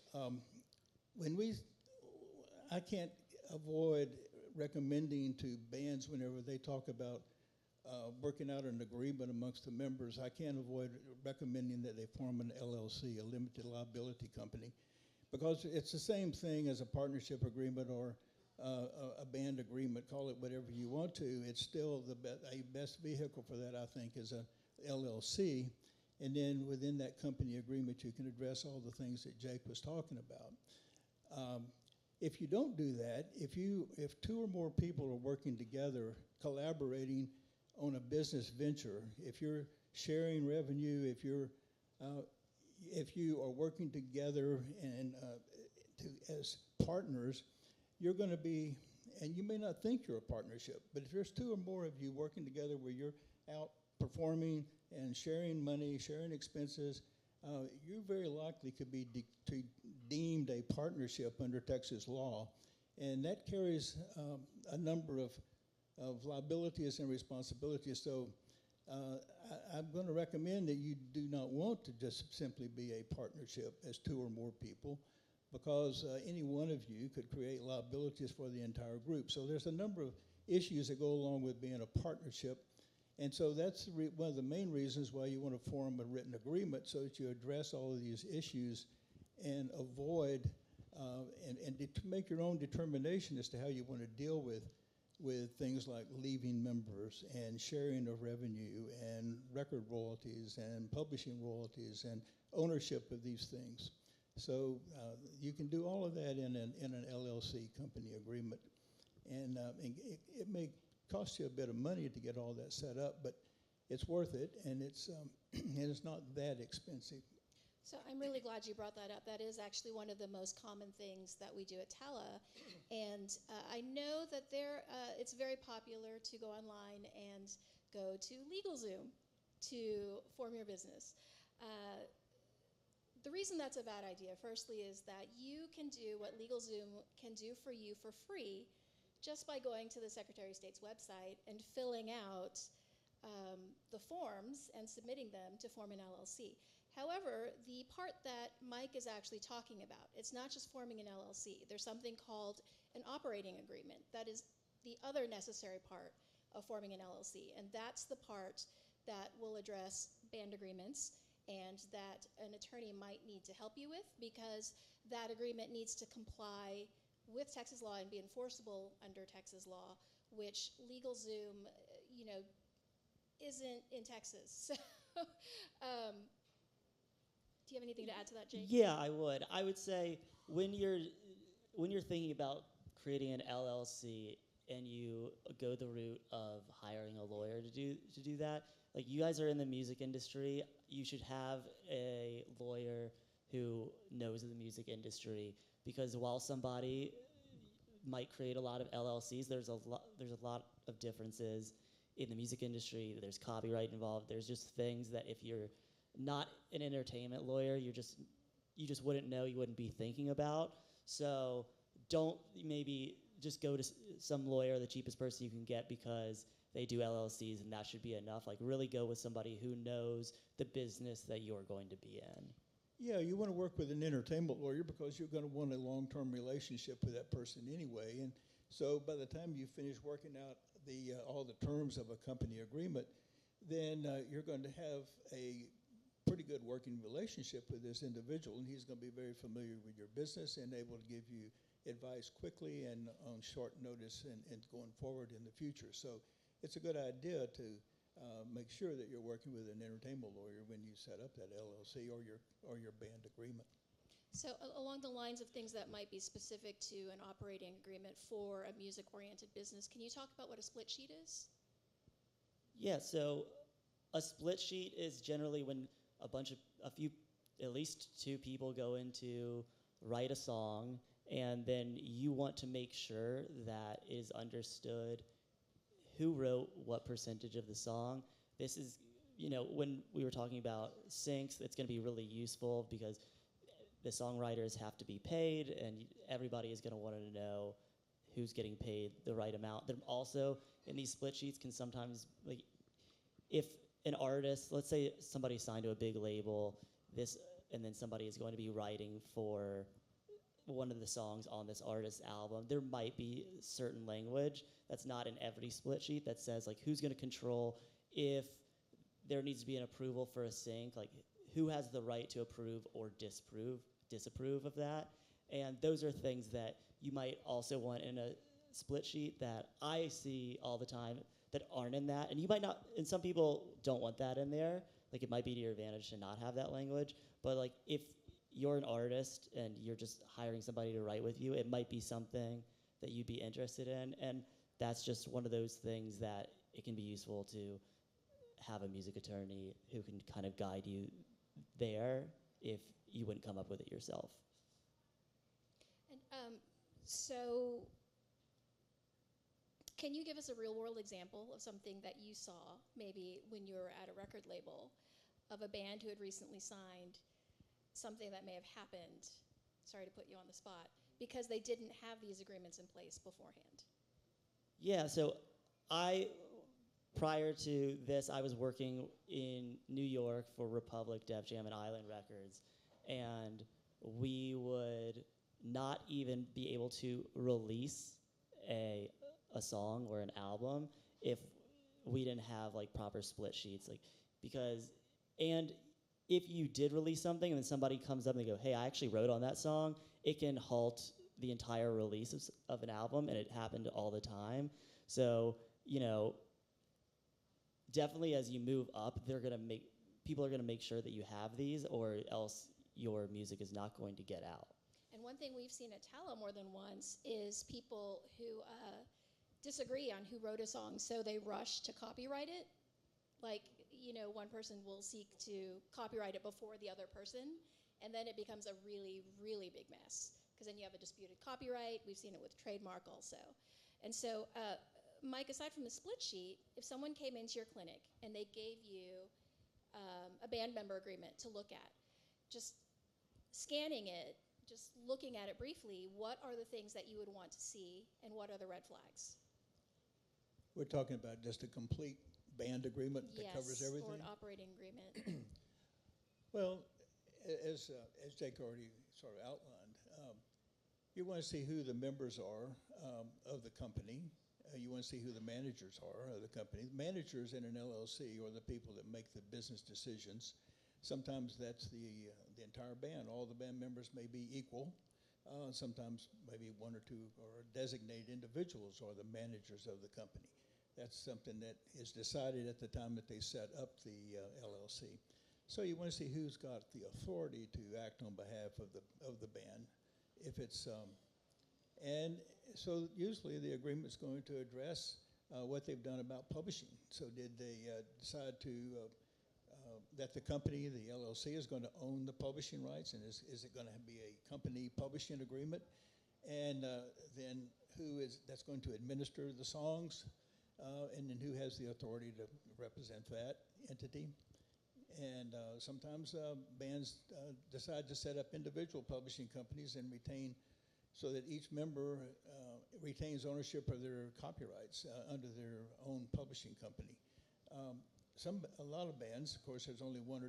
I can't avoid recommending to bands whenever they talk about working out an agreement amongst the members, I can't avoid recommending that they form an LLC, a limited liability company, because it's the same thing as a partnership agreement or a band agreement, call it whatever you want to. It's still a best vehicle for that, I think, is a LLC. And then within that company agreement, you can address all the things that Jake was talking about. If you don't do that, if two or more people are working together, collaborating on a business venture, if you're sharing revenue, if you are working together and as partners, you're going to be, and you may not think you're a partnership, but if there's two or more of you working together where you're out performing and sharing money, sharing expenses, you very likely could be deemed a partnership under Texas law, and that carries a number of liabilities and responsibilities. So I'm going to recommend that you do not want to just simply be a partnership as two or more people, because any one of you could create liabilities for the entire group. So there's a number of issues that go along with being a partnership. And so that's one of the main reasons why you want to form a written agreement, so that you address all of these issues and avoid to make your own determination as to how you want to deal with things like leaving members and sharing of revenue and record royalties and publishing royalties and ownership of these things. So you can do all of that in an LLC company agreement, and it may cost you a bit of money to get all that set up, but it's worth it, and it's not that expensive. So I'm really glad you brought that up. That is actually one of the most common things that we do at Tala, and I know that it's very popular to go online and go to LegalZoom to form your business. The reason that's a bad idea, firstly, is that you can do what LegalZoom can do for you for free just by going to the Secretary of State's website and filling out the forms and submitting them to form an LLC. However, the part that Mike is actually talking about, it's not just forming an LLC. There's something called an operating agreement. That is the other necessary part of forming an LLC, and that's the part that will address band agreements and that an attorney might need to help you with, because that agreement needs to comply with Texas law and be enforceable under Texas law, which LegalZoom, isn't in Texas. So, do you have anything to add to that, Jake? Yeah, I would. I would say when you're thinking about creating an LLC and you go the route of hiring a lawyer to do that, like you guys are in the music industry, you should have a lawyer who knows the music industry, because while somebody might create a lot of LLCs, there's a lot of differences in the music industry. There's copyright involved. There's just things that if you're not an entertainment lawyer, you just wouldn't know, you wouldn't be thinking about. So don't maybe just go to some lawyer, the cheapest person you can get, because they do LLCs and that should be enough. Like really go with somebody who knows the business that you're going to be in. Yeah, you want to work with an entertainment lawyer because you're going to want a long-term relationship with that person anyway. And so by the time you finish working out all the terms of a company agreement, then you're going to have a pretty good working relationship with this individual, and he's going to be very familiar with your business and able to give you advice quickly and on short notice and going forward in the future. So it's a good idea to make sure that you're working with an entertainment lawyer when you set up that LLC or your band agreement. So along the lines of things that might be specific to an operating agreement for a music-oriented business, can you talk about what a split sheet is? Yeah, so a split sheet is generally when at least two people go in to write a song, and then you want to make sure that it is understood who wrote what percentage of the song. This is, when we were talking about syncs, it's going to be really useful because the songwriters have to be paid, and everybody is going to want to know who's getting paid the right amount. Then also, in these split sheets can sometimes, like, if an artist, let's say somebody signed to a big label, and then somebody is going to be writing for one of the songs on this artist's album, there might be certain language that's not in every split sheet that says like who's going to control if there needs to be an approval for a sync, like who has the right to approve or disapprove of that. And those are things that you might also want in a split sheet that I see all the time that aren't in that. And you might not, and some people don't want that in there. Like it might be to your advantage to not have that language. But like if you're an artist and you're just hiring somebody to write with you, it might be something that you'd be interested in. And that's just one of those things that it can be useful to have a music attorney who can kind of guide you there if you wouldn't come up with it yourself. And so can you give us a real world example of something that you saw maybe when you were at a record label of a band who had recently signed, something that may have happened, sorry to put you on the spot, because they didn't have these agreements in place beforehand? Yeah, so prior to this, I was working in New York for Republic, Def Jam, and Island Records, and we would not even be able to release a song or an album if we didn't have like proper split sheets, and if you did release something and then somebody comes up and they go, hey, I actually wrote on that song, it can halt the entire release of an album, and it happened all the time. So, definitely as you move up, people are gonna make sure that you have these, or else your music is not going to get out. And one thing we've seen at Tala more than once is people who disagree on who wrote a song, so they rush to copyright it. Like, one person will seek to copyright it before the other person, and then it becomes a really, really big mess, because then you have a disputed copyright. We've seen it with trademark also. And so, Mike, aside from the split sheet, if someone came into your clinic and they gave you a band member agreement to look at, just scanning it, just looking at it briefly, what are the things that you would want to see, and what are the red flags? We're talking about just a complete band agreement that covers everything? Yes, or an operating agreement. Well, as Jake already sort of outlined, you want to see who the members are of the company. You want to see who the managers are of the company. The managers in an LLC are the people that make the business decisions. Sometimes that's the entire band. All the band members may be equal. Sometimes maybe one or two or designated individuals are the managers of the company. That's something that is decided at the time that they set up the LLC. So you want to see who's got the authority to act on behalf of the band. If it's And so usually the agreement's going to address what they've done about publishing. So did they decide to that the company, the LLC, is going to own the publishing rights, and is it going to be a company publishing agreement? And then that's going to administer the songs, and then who has the authority to represent that entity? And sometimes bands decide to set up individual publishing companies and retain, so that each member retains ownership of their copyrights under their own publishing company. A lot of bands, of course, there's only one or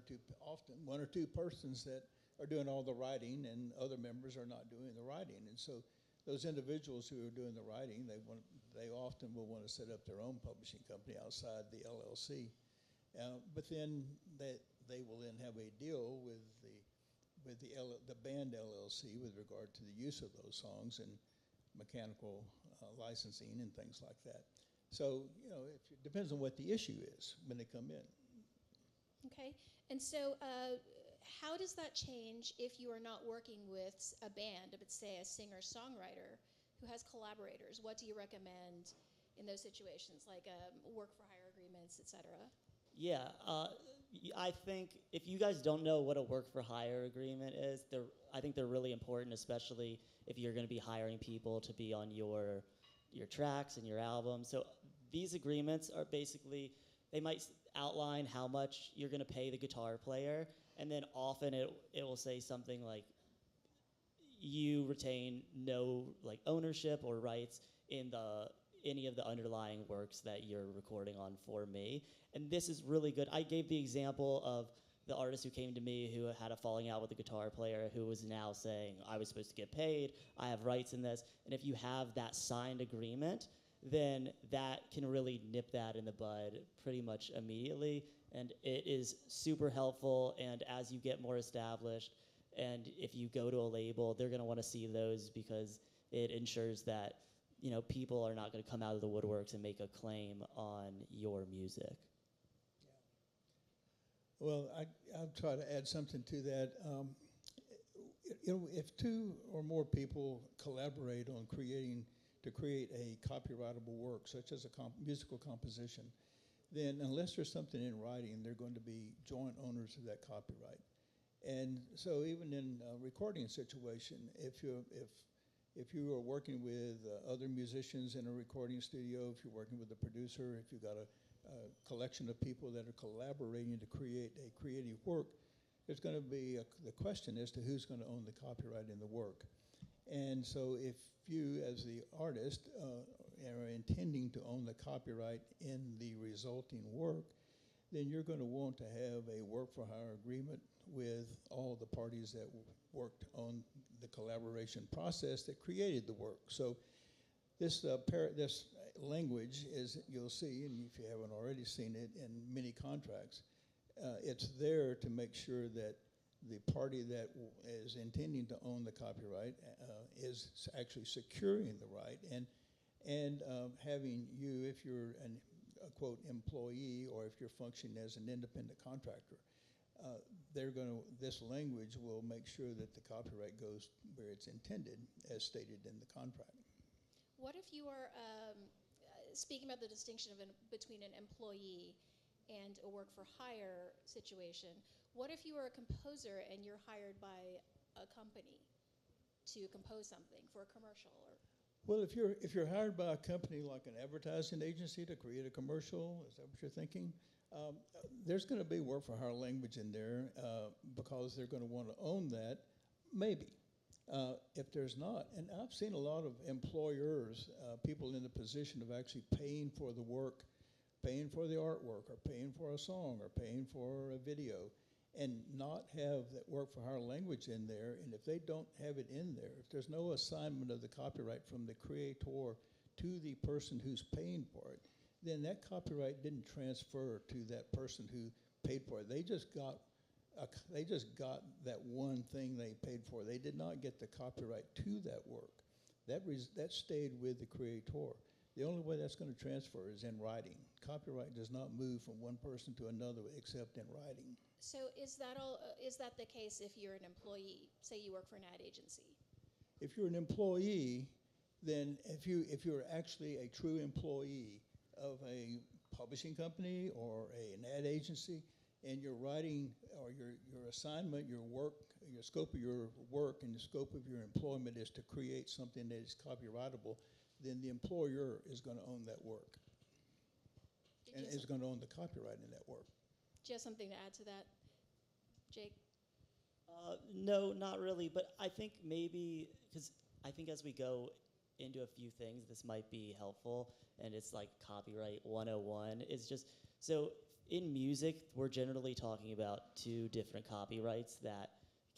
two persons that are doing all the writing, and other members are not doing the writing. And so those individuals who are doing the writing, they often will want to set up their own publishing company outside the LLC. But then they will then have a deal with the band LLC with regard to the use of those songs and mechanical licensing and things like that. So, it depends on what the issue is when they come in. Okay, and so how does that change if you are not working with a band, but say a singer-songwriter who has collaborators? What do you recommend in those situations, like work-for-hire agreements, et cetera? Yeah, I think if you guys don't know what a work-for-hire agreement is, I think they're really important, especially if you're going to be hiring people to be on your tracks and your album. So these agreements are basically, they might outline how much you're going to pay the guitar player, and then often it will say something like, you retain no ownership or rights in any of the underlying works that you're recording on for me. And this is really good. I gave the example of the artist who came to me who had a falling out with the guitar player, who was now saying, I was supposed to get paid, I have rights in this. And if you have that signed agreement, then that can really nip that in the bud pretty much immediately. And it is super helpful. And as you get more established, and if you go to a label, they're going to want to see those, because it ensures that people are not going to come out of the woodworks and make a claim on your music. Well, I'll try to add something to that. If two or more people collaborate on to create a copyrightable work, such as a musical composition, then unless there's something in writing, they're going to be joint owners of that copyright. And so even in a recording situation, if you are working with other musicians in a recording studio, if you're working with a producer, if you've got a collection of people that are collaborating to create a creative work, there's going to be the question as to who's going to own the copyright in the work. And so if you, as the artist, are intending to own the copyright in the resulting work, then you're going to want to have a work-for-hire agreement with all the parties that worked on the collaboration process that created the work. So this language is, you'll see, and if you haven't already seen it in many contracts, it's there to make sure that the party that is intending to own the copyright is actually securing the right, and having you, if you're a quote employee, or if you're functioning as an independent contractor, this language will make sure that the copyright goes where it's intended, as stated in the contract. What if you are speaking about the distinction between an employee and a work-for-hire situation? What if you are a composer and you're hired by a company to compose something for a commercial? Well, if you're hired by a company like an advertising agency to create a commercial, is that what you're thinking? There's going to be work-for-hire language in there because they're going to want to own that, maybe. If there's not, and I've seen a lot of employers, people in the position of actually paying for the work, paying for the artwork, or paying for a song, or paying for a video, and not have that work-for-hire language in there. And if they don't have it in there, if there's no assignment of the copyright from the creator to the person who's paying for it, then that copyright didn't transfer to that person who paid for it. They just got that one thing they paid for. They did not get the copyright to that work. That stayed with the creator. The only way that's going to transfer is in writing. Copyright does not move from one person to another except in writing. So is that the case if you're an employee? Say you work for an ad agency. If you're an employee, then if you're actually a true employee of a publishing company or an ad agency, and you're writing, or your assignment, your work, your scope of your work and the scope of your employment is to create something that is copyrightable, then the employer is going to own that work and is going to own the copyright in that work. Do you have something to add to that, Jake? No, not really, but I think maybe, because I think as we go into a few things, this might be helpful, and it's like copyright 101. It's just, so in music, we're generally talking about two different copyrights that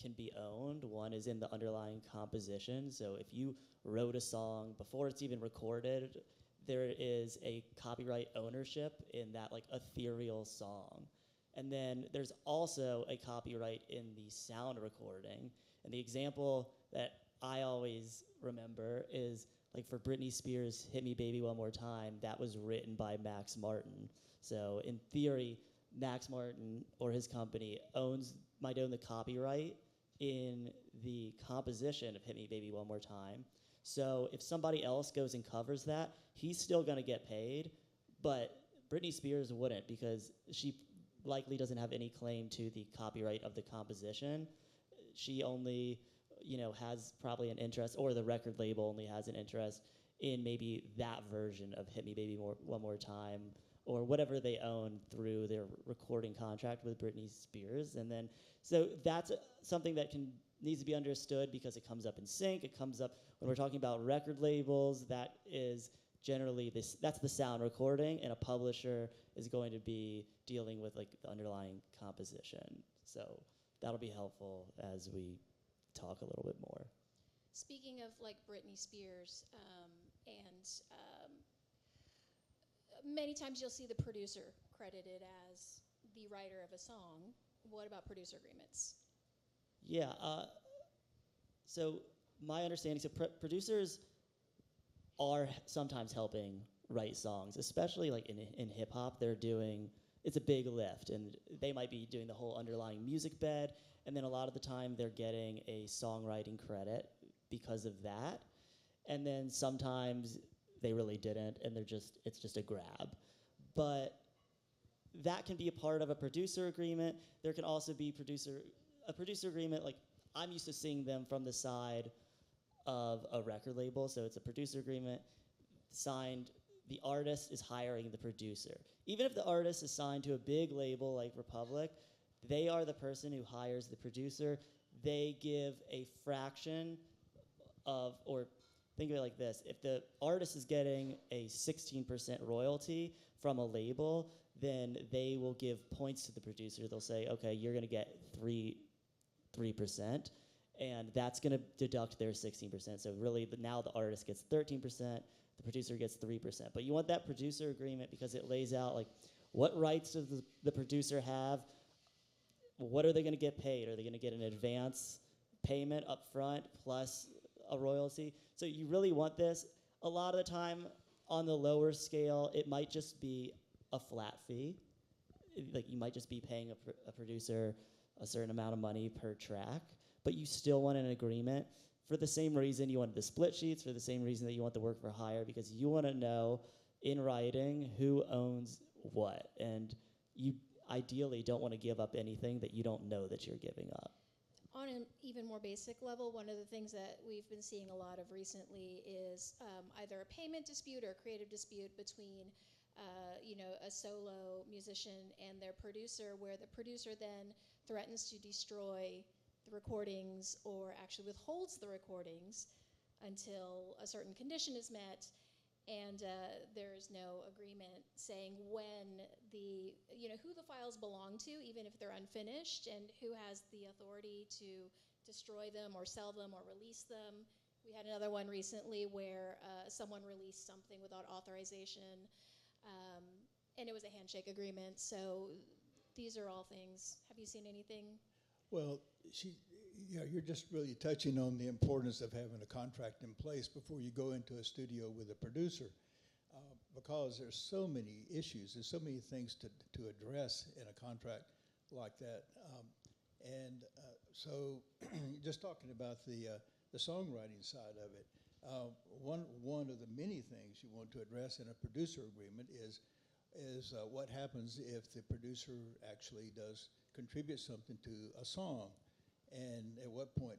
can be owned. One is in the underlying composition, so if you wrote a song before it's even recorded, there is a copyright ownership in that like ethereal song. And then there's also a copyright in the sound recording. And the example that I always remember is like for Britney Spears' Hit Me Baby One More Time, that was written by Max Martin. So in theory, Max Martin or his company might own the copyright in the composition of Hit Me Baby One More Time. So if somebody else goes and covers that, he's still gonna get paid, but Britney Spears wouldn't, because she likely doesn't have any claim to the copyright of the composition. She only, has probably an interest, or the record label only has an interest in maybe that version of Hit Me Baby One More Time, or whatever they own through their recording contract with Britney Spears. And then, so that's something that needs to be understood, because it comes up in sync. It comes up when we're talking about record labels. That is generally that's the sound recording, and a publisher is going to be dealing with like the underlying composition. So that'll be helpful as we talk a little bit more. Speaking of like Britney Spears, and many times you'll see the producer credited as the writer of a song. What about producer agreements? Yeah, so my understanding, so producers are sometimes helping write songs, especially like in hip hop. It's a big lift, and they might be doing the whole underlying music bed, and then a lot of the time they're getting a songwriting credit because of that. And then sometimes they really didn't, and it's just a grab. But that can be a part of a producer agreement. There can also be a producer agreement, like I'm used to seeing them from the side of a record label. So it's a producer agreement signed, the artist is hiring the producer. Even if the artist is signed to a big label like Republic, they are the person who hires the producer. They give a fraction of, or think of it like this, if the artist is getting a 16% royalty from a label, then they will give points to the producer. They'll say, okay, you're gonna get 3%, and that's gonna deduct their 16%. So really, now the artist gets 13%, the producer gets 3%. But you want that producer agreement because it lays out like, what rights does the producer have? What are they gonna get paid? Are they gonna get an advance payment up front plus a royalty? So you really want this. A lot of the time on the lower scale, it might just be a flat fee. Like you might just be paying a producer a certain amount of money per track, but you still want an agreement for the same reason you want the split sheets, for the same reason that you want the work for hire, because you want to know in writing who owns what, and you ideally don't want to give up anything that you don't know that you're giving up. On an even more basic level, one of the things that we've been seeing a lot of recently is either a payment dispute or a creative dispute between a solo musician and their producer, where the producer then threatens to destroy the recordings or actually withholds the recordings until a certain condition is met, and there is no agreement saying when who the files belong to, even if they're unfinished, and who has the authority to destroy them or sell them or release them. We had another one recently where someone released something without authorization, and it was a handshake agreement. So these are all things. Have you seen anything? Well, you're just really touching on the importance of having a contract in place before you go into a studio with a producer, because there's so many issues, there's so many things to address in a contract like that. So just talking about the songwriting side of it, One of the many things you want to address in a producer agreement is what happens if the producer actually does contribute something to a song, and at what point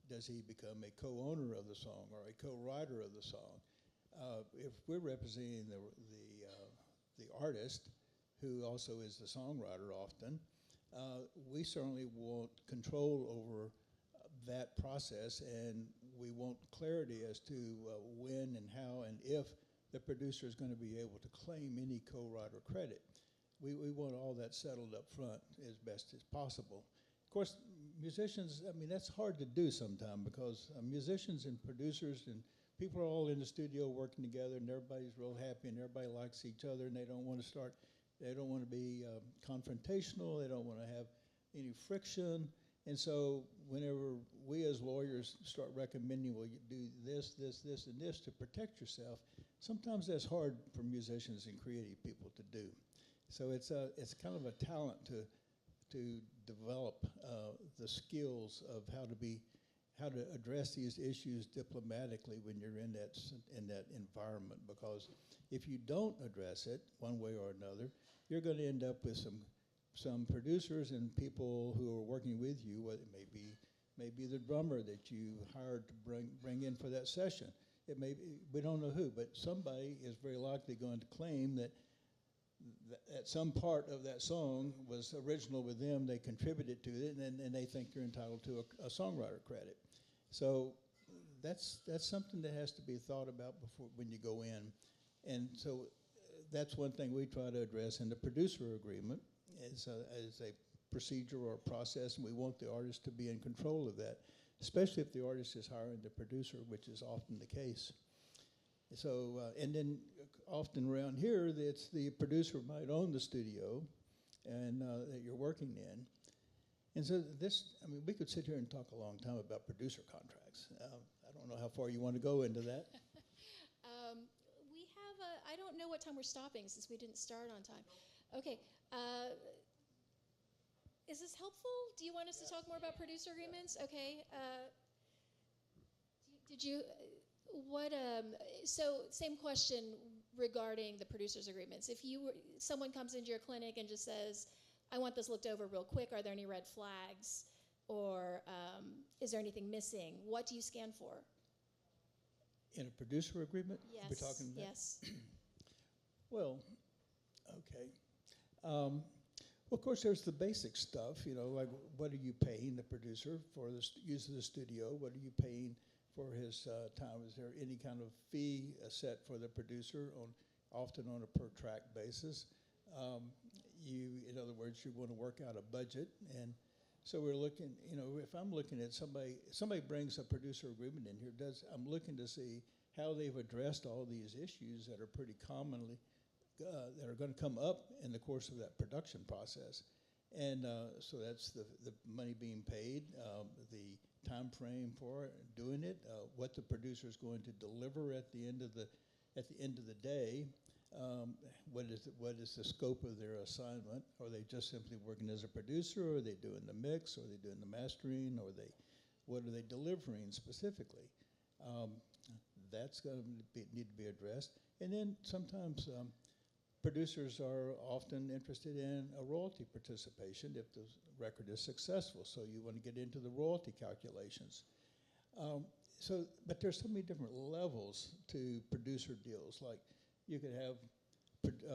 does he become a co-owner of the song or a co-writer of the song? If we're representing the artist, who also is the songwriter often, we certainly want control over that process, and we want clarity as to when and how and if the producer is going to be able to claim any co-writer credit. We want all that settled up front as best as possible. Of course, musicians, I mean, that's hard to do sometimes because musicians and producers and people are all in the studio working together, and everybody's real happy, and everybody likes each other, and they don't want to be confrontational, they don't want to have any friction. And so whenever we as lawyers start recommending, well, you do this, this, this, and this to protect yourself, sometimes that's hard for musicians and creative people to do. So it's kind of a talent to develop the skills of how to address these issues diplomatically when you're in that environment. Because if you don't address it one way or another, you're going to end up with some producers and people who are working with you. What it may be the drummer that you hired to bring in for that session. It may be, we don't know who, but somebody is very likely going to claim that some part of that song was original with them, they contributed to it, and they think they're entitled to a songwriter credit. So that's something that has to be thought about before when you go in. And so that's one thing we try to address in the producer agreement as a procedure or a process, and we want the artist to be in control of that, especially if the artist is hiring the producer, which is often the case. So, and then often around here, it's the producer might own the studio and that you're working in. And so we could sit here and talk a long time about producer contracts. I don't know how far you want to go into that. I don't know what time we're stopping since we didn't start on time. Okay. Is this helpful? Do you want us to talk more about producer agreements? Okay. So same question regarding the producers agreements. If someone comes into your clinic and just says, I want this looked over real quick, are there any red flags? Or is there anything missing? What do you scan for? In a producer agreement? Yes. We're talking about? Yes. Well, okay. Well, of course, there's the basic stuff, like what are you paying the producer for the use of the studio? What are you paying for his time? Is there any kind of fee set for the producer, often on a per-track basis? In other words, you want to work out a budget. And so we're looking, if I'm looking at somebody brings a producer agreement in here, I'm looking to see how they've addressed all these issues that are pretty commonly that are going to come up in the course of that production process. And so that's the money being paid, the time frame for it, doing it, what the producer is going to deliver at the end of the day. What is the scope of their assignment? Are they just simply working as a producer, or are they doing the mix, or are they doing the mastering, or what are they delivering specifically? That's going to need to be addressed. And then sometimes producers are often interested in a royalty participation if the record is successful. So you want to get into the royalty calculations. But there's so many different levels to producer deals. Like you could have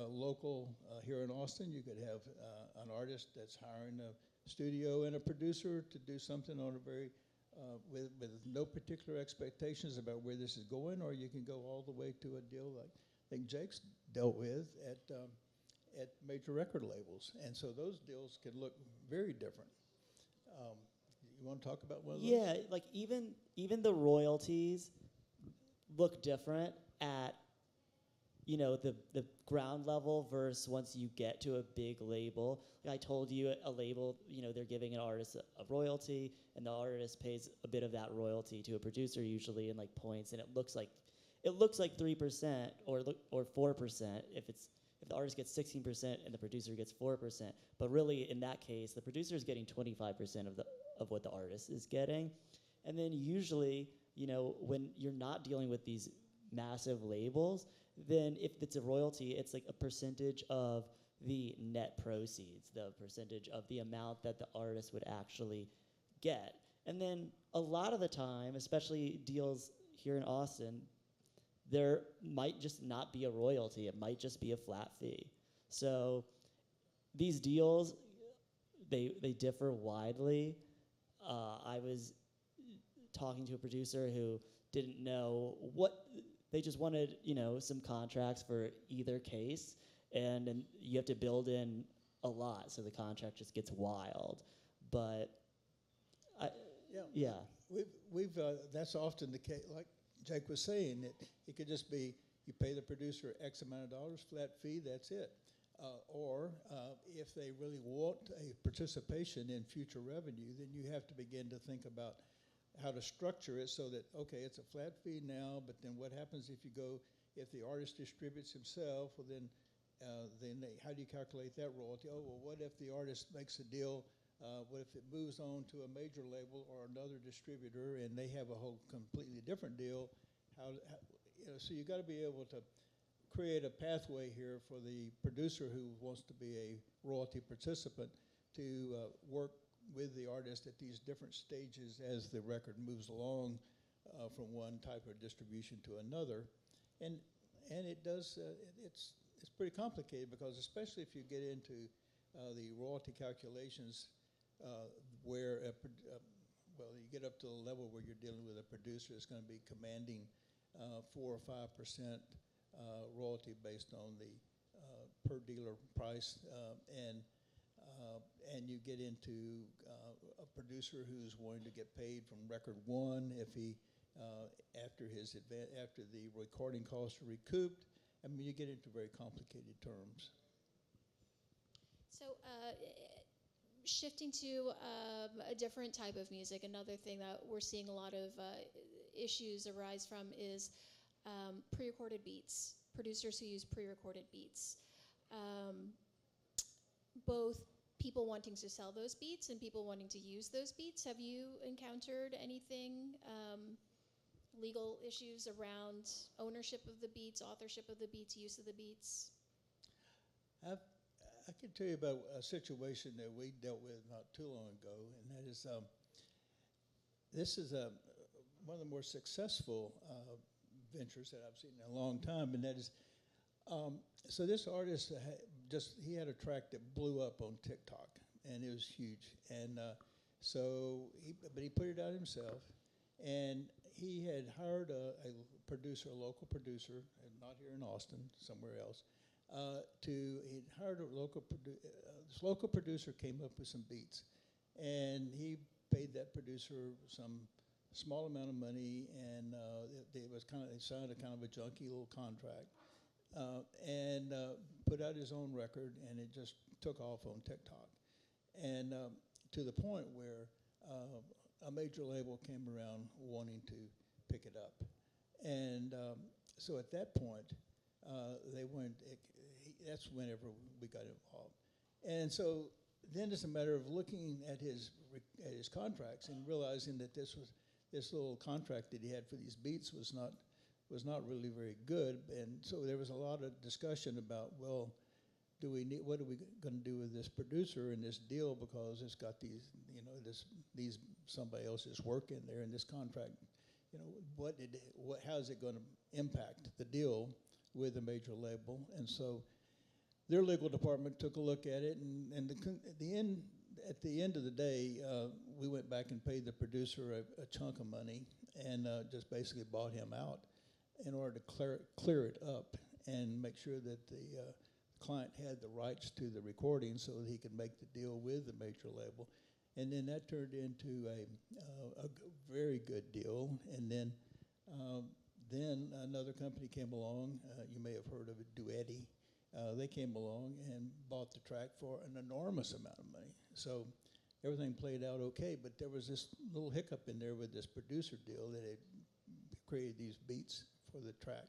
local here in Austin, you could have an artist that's hiring a studio and a producer to do something on a very with no particular expectations about where this is going, or you can go all the way to a deal like I think Jake's dealt with at major record labels. And so those deals can look very different. You want to talk about one of those? Yeah, like even the royalties look different at the ground level versus once you get to a big label. Like I told you, a label, they're giving an artist a royalty, and the artist pays a bit of that royalty to a producer usually in like points, and it looks like 3% or 4% if the artist gets 16% and the producer gets 4%. But really, in that case, the producer is getting 25% of what the artist is getting, and then usually when you're not dealing with these massive labels, then if it's a royalty, it's like a percentage of the net proceeds, the percentage of the amount that the artist would actually get. And then a lot of the time, especially deals here in Austin, there might just not be a royalty. It might just be a flat fee. So these deals, they differ widely. I was talking to a producer who didn't know what, they just wanted, some contracts for either case, and you have to build in a lot, so the contract just gets wild. But yeah. We've that's often the case. Like Jake was saying, it could just be you pay the producer X amount of dollars, flat fee, that's it. Or if they really want a participation in future revenue, then you have to begin to think about how to structure it so that, okay, it's a flat fee now, but then what happens if the artist distributes himself, well then how do you calculate that royalty? Oh, well, what if the artist makes a deal? What if it moves on to a major label or another distributor and they have a whole completely different deal? So you got to be able to create a pathway here for the producer who wants to be a royalty participant to work with the artist at these different stages as the record moves along from one type of distribution to another. And it does, it's pretty complicated because especially if you get into the royalty calculations where, you get up to a level where you're dealing with a producer that's going to be commanding 4 or 5% royalty based on the per dealer price, and you get into a producer who's wanting to get paid from record one if he after the recording costs are recouped. I mean, you get into very complicated terms. So shifting to a different type of music, another thing that we're seeing a lot of issues arise from is pre-recorded beats, producers who use pre-recorded beats. Both people wanting to sell those beats and people wanting to use those beats. Have you encountered anything, legal issues around ownership of the beats, authorship of the beats, use of the beats? I can tell you about a situation that we dealt with not too long ago, and that is this is one of the more successful ventures that I've seen in a long time, and that is so this artist he had a track that blew up on TikTok, and it was huge, and but he put it out himself, and he had hired a local producer, and not here in Austin, somewhere else. He'd hired a local this local producer came up with some beats, and he paid that producer some small amount of money, and they signed a kind of a junky little contract, and put out his own record, and it just took off on TikTok, and to the point where a major label came around wanting to pick it up, and so at that point they went. That's whenever we got involved, and so then it's a matter of looking at his contracts and realizing that this little contract that he had for these beats was not really very good, and so there was a lot of discussion about, well, what are we going to do with this producer and this deal, because it's got these somebody else's work in there, and this contract, how is it going to impact the deal with the major label? And so their legal department took a look at it, and at the end of the day, we went back and paid the producer a chunk of money, and just basically bought him out in order to clear it up and make sure that the client had the rights to the recording so that he could make the deal with the major label. And then that turned into a very good deal. And then another company came along. You may have heard of it, Duetti. They came along and bought the track for an enormous amount of money. So everything played out okay, but there was this little hiccup in there with this producer deal that had created these beats for the track.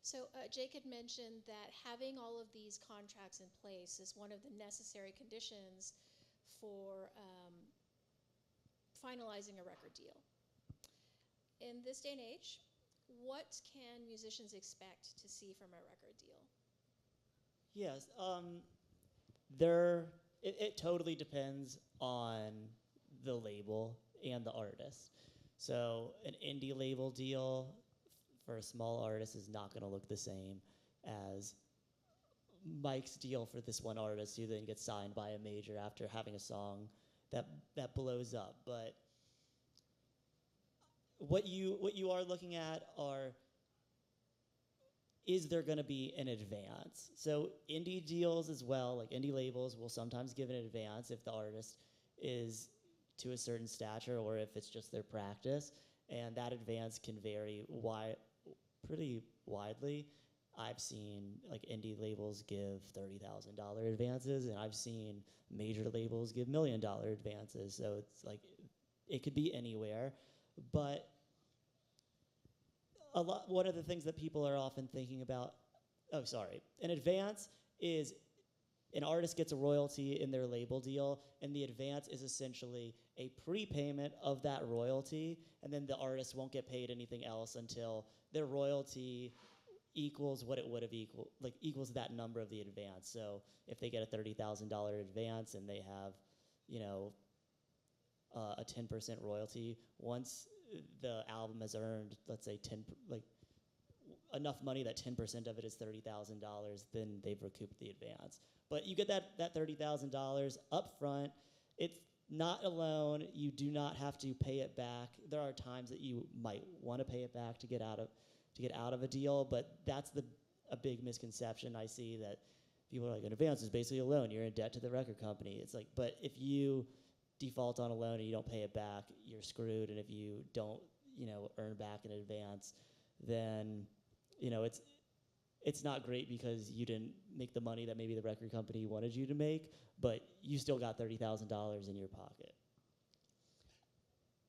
So Jake had mentioned that having all of these contracts in place is one of the necessary conditions for finalizing a record deal. in this day and age, what can musicians expect to see from a record deal? Yes, it totally depends on the label and the artist. So an indie label deal for a small artist is not going to look the same as Mike's deal for this one artist who then gets signed by a major after having a song that blows up. But what you are looking at are, is there going to be an advance? So indie deals as well, like indie labels will sometimes give an advance if the artist is to a certain stature or if it's just their practice, and that advance can vary pretty widely. I've seen like indie labels give $30,000 advances, and I've seen major labels give $1 million advances. So it's like it could be anywhere, but one of the things that people are often thinking about, an advance is an artist gets a royalty in their label deal, and the advance is essentially a prepayment of that royalty, and then the artist won't get paid anything else until their royalty equals what it would have equals that number of the advance. So if they get a $30,000 advance and they have, a 10% royalty, once the album has earned, let's say enough money that 10% of it is $30,000, then they've recouped the advance. But you get that $30,000 up front. It's not a loan. You do not have to pay it back. There are times that you might want to pay it back to get out of a deal, but that's a big misconception I see, that people are like, an advance is basically a loan. You're in debt to the record company. It's like, but if you default on a loan and you don't pay it back, you're screwed. And if you don't, earn back an advance, then, it's not great because you didn't make the money that maybe the record company wanted you to make, but you still got $30,000 in your pocket.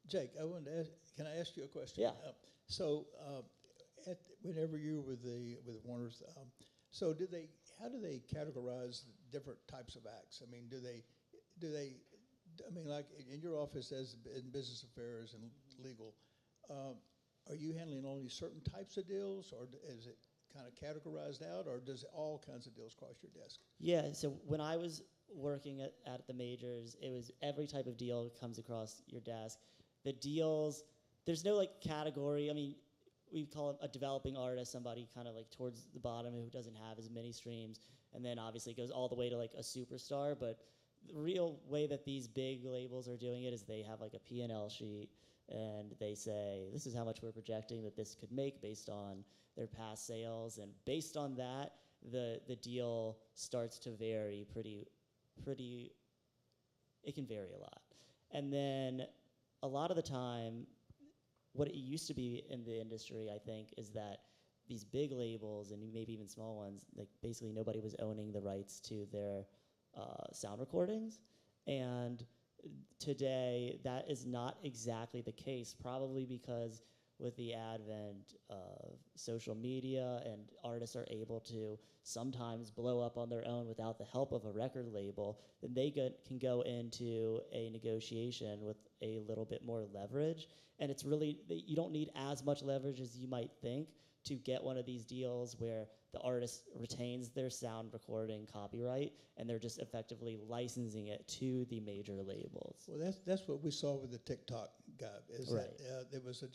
Jake, can I ask you a question? Yeah. Whenever you were with Warner's, how do they categorize different types of acts? I mean, like in your office as in business affairs and legal, are you handling only certain types of deals, or is it kind of categorized out, or does all kinds of deals cross your desk? Yeah, so when I was working at the majors, it was every type of deal comes across your desk. The deals, there's no category. I mean, we call it a developing artist, somebody kind of towards the bottom who doesn't have as many streams, and then obviously it goes all the way to a superstar. But the real way that these big labels are doing it is they have a P&L sheet, and they say, this is how much we're projecting that this could make based on their past sales, and based on that, the deal starts to vary pretty, it can vary a lot. And then a lot of the time, what it used to be in the industry, I think, is that these big labels, and maybe even small ones, basically nobody was owning the rights to their sound recordings. And today, that is not exactly the case, probably because with the advent of social media and artists are able to sometimes blow up on their own without the help of a record label, then they can go into a negotiation with a little bit more leverage. And it's really, you don't need as much leverage as you might think to get one of these deals where the artist retains their sound recording copyright and they're just effectively licensing it to the major labels. Well, that's what we saw with the TikTok guy. Right. There was a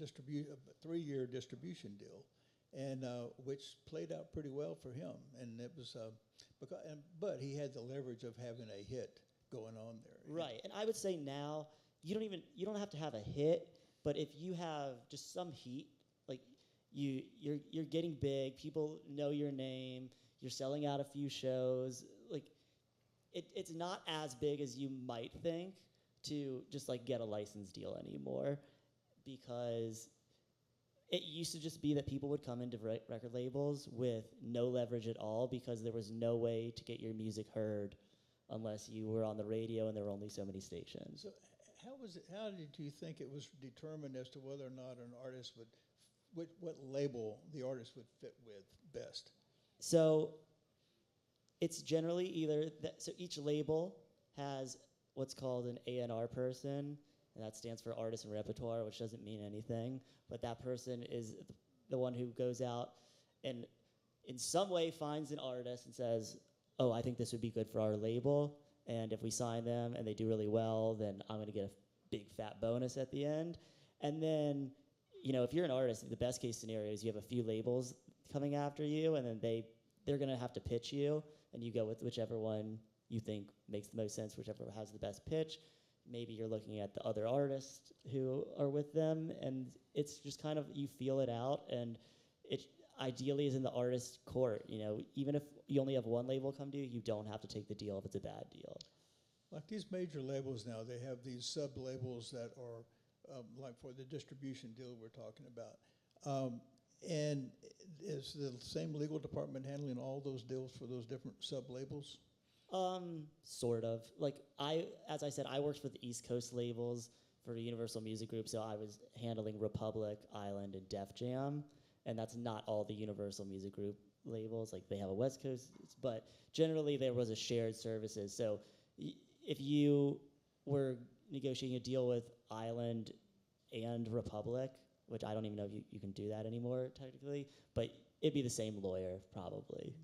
3-year distribution deal, and which played out pretty well for him. And it was but he had the leverage of having a hit going on there. Right, and I would say now you don't have to have a hit, but if you have just some heat, you're getting big, people know your name, you're selling out a few shows, it's not as big as you might think to just get a license deal anymore, because it used to just be that people would come into record labels with no leverage at all because there was no way to get your music heard unless you were on the radio and there were only so many stations. So how did you think it was determined as to whether or not an artist what label the artist would fit with best? So it's generally so each label has what's called an A&R person, and that stands for artist and repertoire, which doesn't mean anything. But that person is the one who goes out and in some way finds an artist and says, oh, I think this would be good for our label, and if we sign them and they do really well, then I'm going to get a big fat bonus at the end. And then, if you're an artist, the best case scenario is you have a few labels coming after you, and then they're going to have to pitch you, and you go with whichever one you think makes the most sense, whichever has the best pitch. Maybe you're looking at the other artists who are with them, and it's just kind of, you feel it out, and it ideally is in the artist's court. Even if you only have one label come to you, you don't have to take the deal if it's a bad deal. Like these major labels now, they have these sub-labels that are like for the distribution deal we're talking about. And is the same legal department handling all those deals for those different sub-labels? Sort of. As I said, I worked for the East Coast labels for Universal Music Group, so I was handling Republic, Island, and Def Jam, and that's not all the Universal Music Group labels. Like, they have a West Coast, but generally there was a shared services. So if you were negotiating a deal with Island and Republic, which I don't even know if you can do that anymore technically, but it'd be the same lawyer probably.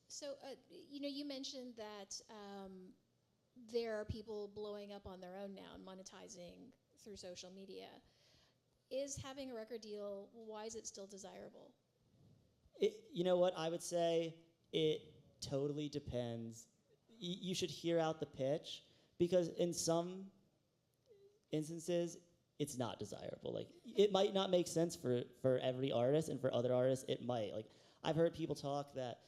So, you mentioned that there are people blowing up on their own now and monetizing through social media. Is having a record deal, why is it still desirable? You know what? I would say it totally depends. You should hear out the pitch, because in some instances, it's not desirable. Like, it might not make sense for every artist, and for other artists, it might. Like, I've heard people talk that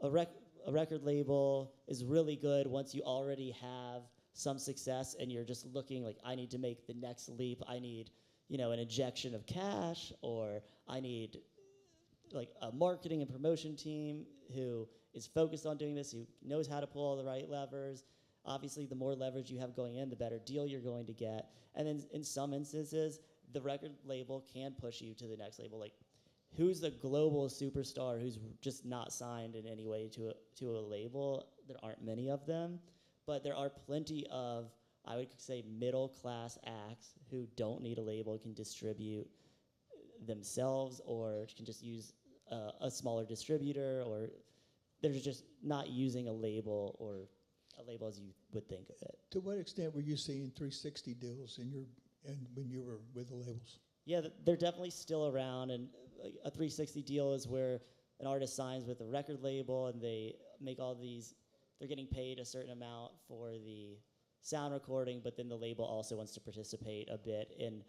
a record label is really good once you already have some success and you're just looking like, I need to make the next leap. I need, an injection of cash, or I need like a marketing and promotion team who is focused on doing this, who knows how to pull all the right levers. Obviously, the more leverage you have going in, the better deal you're going to get. And then in some instances, the record label can push you to the next label. Like, who's the global superstar who's just not signed in any way to a label? There aren't many of them, but there are plenty of, I would say, middle-class acts who don't need a label, can distribute themselves, or can just use a smaller distributor, or they're just not using a label, or a label as you would think of it. To what extent were you seeing 360 deals when you were with the labels? Yeah, they're definitely still around, and a 360 deal is where an artist signs with a record label, and they make all these, they're getting paid a certain amount for the sound recording, but then the label also wants to participate a bit in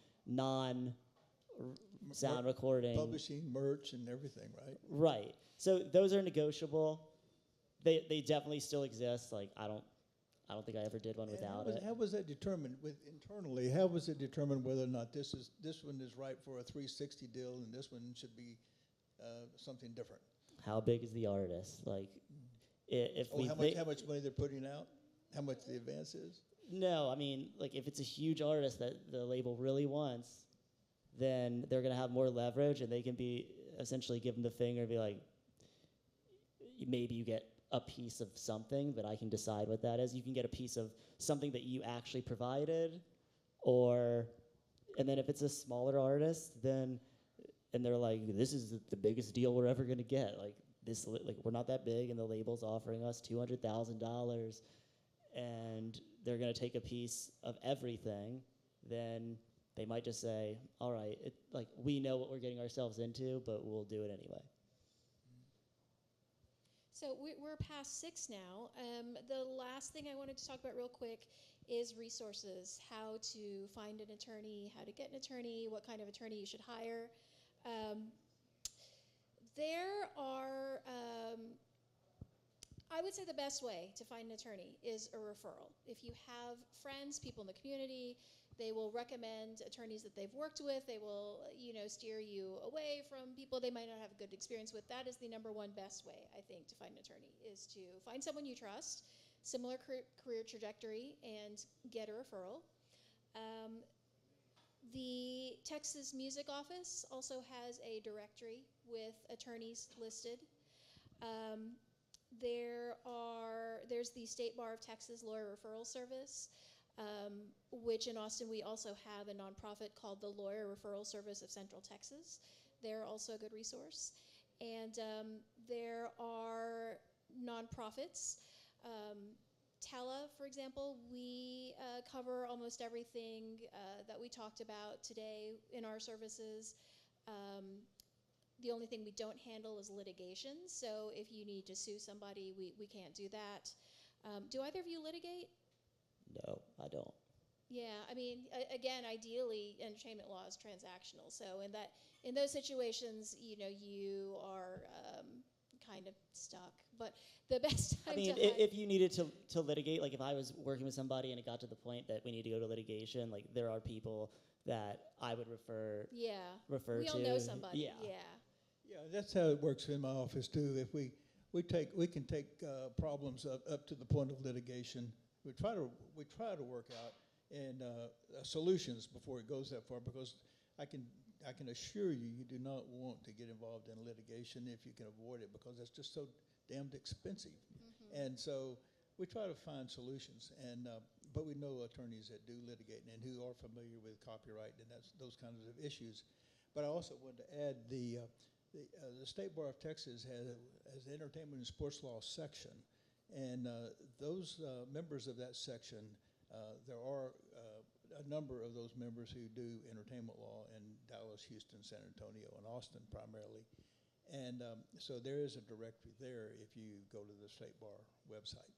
sound recording. Publishing, merch, and everything, right? Right. So those are negotiable. They definitely still exist. Like, I don't think I ever did one without it. How was that determined internally? How was it determined whether or not this one is right for a 360 deal and this one should be something different? How big is the artist? Like, how much money they're putting out? How much the advance is? No, I mean, like, if it's a huge artist that the label really wants, then they're going to have more leverage, and they can be essentially give them the finger and be like, maybe you get a piece of something, but I can decide what that is. You can get a piece of something that you actually provided, and then if it's a smaller artist, and they're like, this is the biggest deal we're ever going to get. Like, we're not that big, and the label's offering us $200,000, and they're going to take a piece of everything, then they might just say, all right, we know what we're getting ourselves into, but we'll do it anyway. So we're past 6 now. The last thing I wanted to talk about real quick is resources, how to find an attorney, how to get an attorney, what kind of attorney you should hire. There are, I would say the best way to find an attorney is a referral. If you have friends, people in the community, they will recommend attorneys that they've worked with. They will, steer you away from people they might not have a good experience with. That is the number one best way, I think, to find an attorney, is to find someone you trust, similar career trajectory, and get a referral. The Texas Music Office also has a directory with attorneys listed. There's the State Bar of Texas Lawyer Referral Service. which in Austin we also have a nonprofit called the Lawyer Referral Service of Central Texas. They're also a good resource. And there are nonprofits. TELA, for example, we cover almost everything that we talked about today in our services. The only thing we don't handle is litigation. So if you need to sue somebody, we can't do that. Do either of you litigate? No, I don't. Yeah, I mean, again, ideally, entertainment law is transactional. So in those situations, you are kind of stuck. But the best time I mean, if you needed to litigate, like if I was working with somebody and it got to the point that we need to go to litigation, like there are people that I would refer to. We all know somebody. Yeah. Yeah, that's how it works in my office too. If we can take problems up to the point of litigation. We try to work out and solutions before it goes that far, because I can assure you, you do not want to get involved in litigation if you can avoid it, because it's just so damned expensive. And so we try to find solutions, and but we know attorneys that do litigate and who are familiar with copyright and those kinds of issues. But I also wanted to add the State Bar of Texas has an entertainment and sports law section, and those members of that section, there are a number of those members who do entertainment law in Dallas, Houston, San Antonio, and Austin primarily. And so there is a directory there if you go to the State Bar website.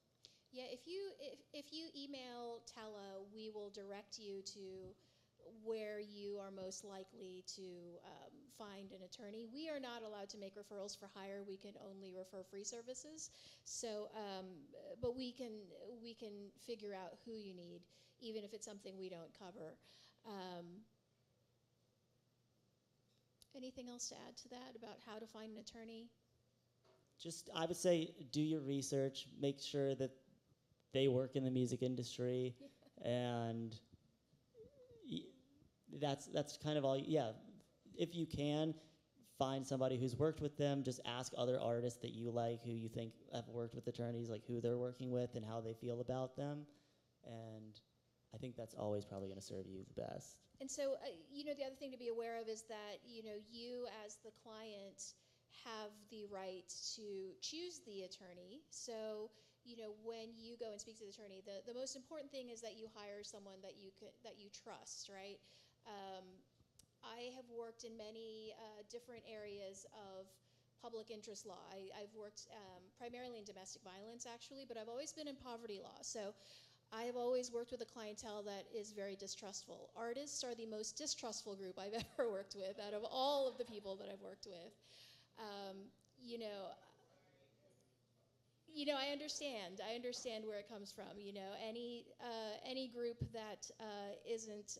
Yeah, if you email TELA, we will direct you to where you are most likely to find an attorney. We are not allowed to make referrals for hire. We can only refer free services. So, but we can figure out who you need, even if it's something we don't cover. Anything else to add to that about how to find an attorney? Just, I would say, do your research. Make sure that they work in the music industry, and that's kind of all. Yeah, if you can, find somebody who's worked with them. Just ask other artists that you like, who you think have worked with attorneys, like who they're working with and how they feel about them. And I think that's always probably going to serve you the best. And so, the other thing to be aware of is that, you as the client have the right to choose the attorney. So, when you go and speak to the attorney, the most important thing is that you hire someone that you trust, right? I have worked in many different areas of public interest law. I've worked primarily in domestic violence, actually, but I've always been in poverty law. So I have always worked with a clientele that is very distrustful. Artists are the most distrustful group I've ever worked with out of all of the people that I've worked with. I understand where it comes from. Any group that isn't,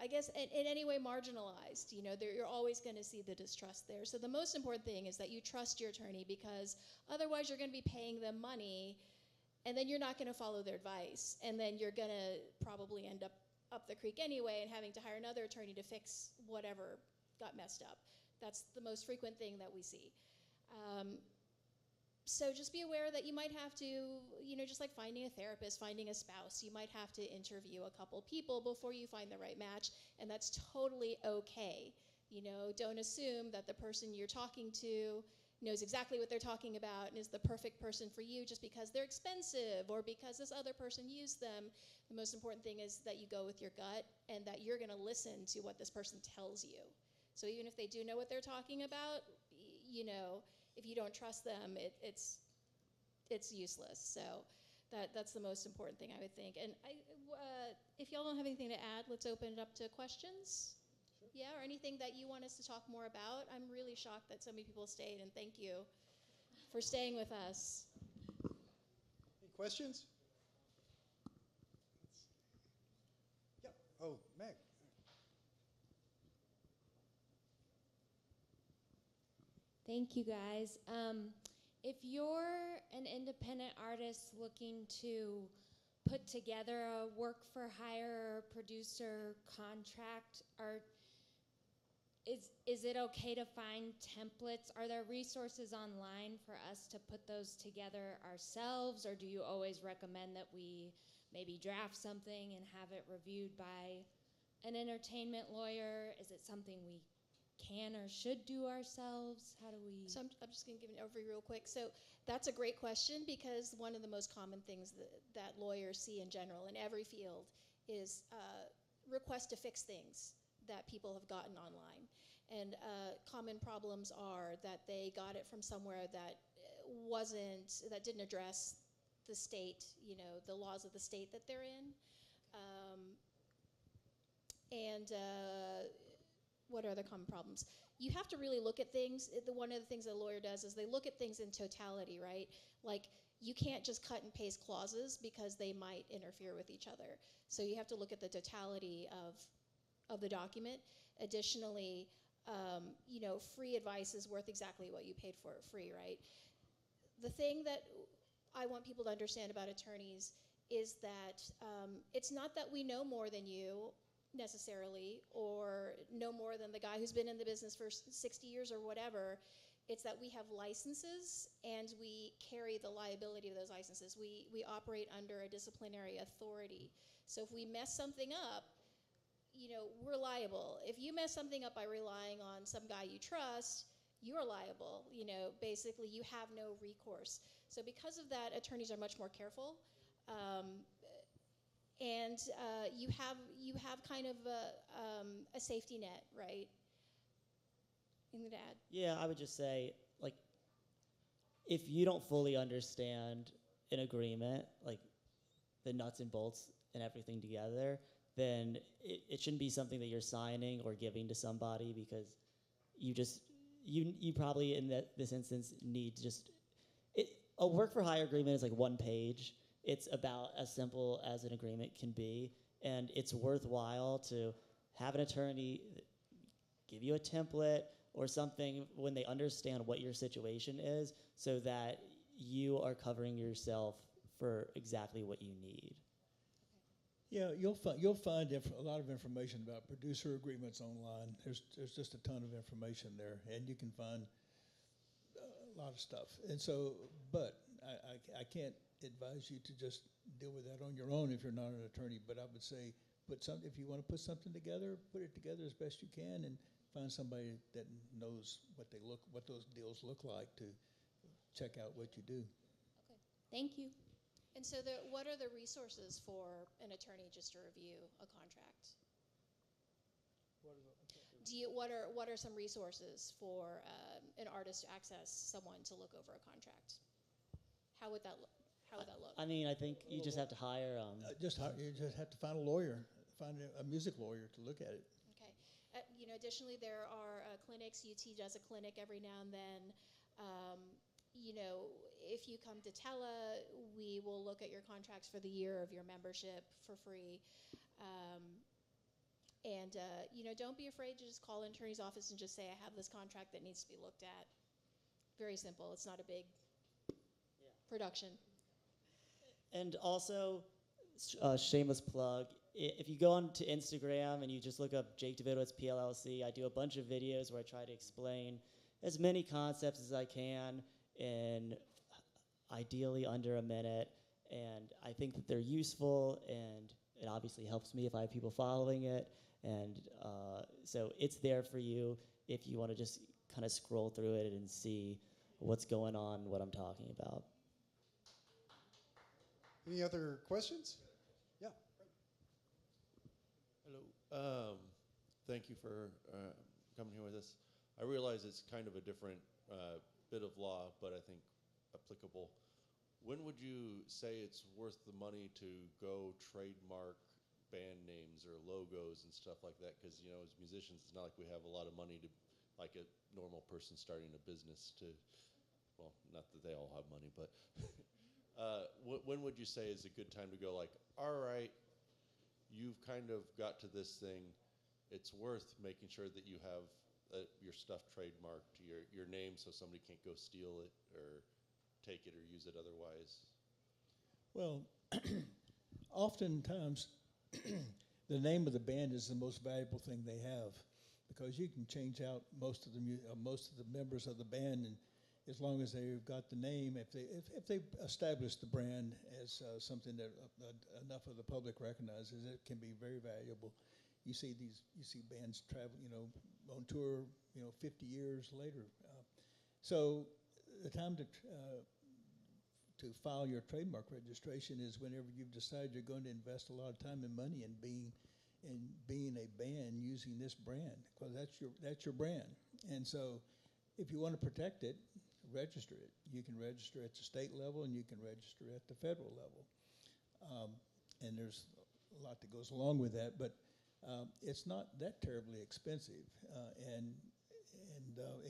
I guess, in any way marginalized, you're always going to see the distrust there. So the most important thing is that you trust your attorney, because otherwise you're going to be paying them money, and then you're not going to follow their advice, and then you're going to probably end up the creek anyway and having to hire another attorney to fix whatever got messed up. That's the most frequent thing that we see. So just be aware that you might have to, just like finding a therapist, finding a spouse, you might have to interview a couple people before you find the right match, and that's totally okay. Don't assume that the person you're talking to knows exactly what they're talking about and is the perfect person for you just because they're expensive or because this other person used them. The most important thing is that you go with your gut and that you're going to listen to what this person tells you. So even if they do know what they're talking about, if you don't trust them, it's useless. So that's the most important thing, I would think. And if y'all don't have anything to add, let's open it up to questions. Sure. Yeah, or anything that you want us to talk more about. I'm really shocked that so many people stayed, and thank you for staying with us. Any questions? Yeah. Oh, Meg. Thank you, guys. If you're an independent artist looking to put together a work for hire producer contract, is it okay to find templates? Are there resources online for us to put those together ourselves, or do you always recommend that we maybe draft something and have it reviewed by an entertainment lawyer? Is it something we can or should do ourselves? How do we? So I'm just going to give an overview real quick. So that's a great question, because one of the most common things that lawyers see in general in every field is requests to fix things that people have gotten online. And common problems are that they got it from somewhere that didn't address the state, the laws of the state that they're in. What are other common problems? You have to really look at things. One of the things that a lawyer does is they look at things in totality, right? Like, you can't just cut and paste clauses because they might interfere with each other. So you have to look at the totality of the document. Additionally, free advice is worth exactly what you paid for it free, right? The thing that I want people to understand about attorneys is that it's not that we know more than you necessarily, or know more than the guy who's been in the business for 60 years or whatever. It's that we have licenses and we carry the liability of those licenses. We operate under a disciplinary authority. So if we mess something up, we're liable. If you mess something up by relying on some guy you trust, you're liable. Basically you have no recourse. So because of that, attorneys are much more careful. And you have kind of a safety net, right? Anything to add? Yeah, I would just say, like, if you don't fully understand an agreement, like the nuts and bolts and everything together, then it shouldn't be something that you're signing or giving to somebody, because you probably in this instance need a work for hire agreement is like one page. It's about as simple as an agreement can be, and it's worthwhile to have an attorney give you a template or something when they understand what your situation is, so that you are covering yourself for exactly what you need. Yeah, you'll find a lot of information about producer agreements online. There's just a ton of information there, and you can find a lot of stuff. And so, but I can't advise you to just deal with that on your own if you're not an attorney. But I would say, if you want to put something together, put it together as best you can, and find somebody that knows what those deals look like to check out what you do. Okay, thank you. And so what are the resources for an attorney just to review a contract? What are some resources for an artist to access someone to look over a contract? How would that look? I mean, I think you just have to hire. You just have to find a lawyer, find a music lawyer to look at it. Okay. Additionally, there are clinics. UT does a clinic every now and then. If you come to Tella, we will look at your contracts for the year of your membership for free. Don't be afraid to just call an attorney's office and just say, I have this contract that needs to be looked at. Very simple. It's not a big production. And also, shameless plug, if you go on to Instagram and you just look up Jake DeVitowitz PLLC, I do a bunch of videos where I try to explain as many concepts as I can in ideally under a minute. And I think that they're useful, and it obviously helps me if I have people following it. And so it's there for you if you want to just kind of scroll through it and see what's going on, what I'm talking about. Any other questions? Yeah. Hello. Thank you for coming here with us. I realize it's kind of a different bit of law, but I think applicable. When would you say it's worth the money to go trademark band names or logos and stuff like that? Because, as musicians, it's not like we have a lot of money to, like a normal person starting a business to, well, not that they all have money, but when would you say is a good time to go, like, all right, you've kind of got to this thing, it's worth making sure that you have your stuff trademarked, your name, so somebody can't go steal it or take it or use it otherwise? Well, oftentimes the name of the band is the most valuable thing they have, because you can change out most of the members of the band, as long as they've got the name, if they establish the brand as something that enough of the public recognizes, it can be very valuable. You see bands travel, on tour, 50 years later. So the time to file your trademark registration is whenever you've decided you're going to invest a lot of time and money in being a band using this brand, because that's your brand. And so if you want to protect it, register it. You can register at the state level and you can register at the federal level. And there's a lot that goes along with that, but it's not that terribly expensive. And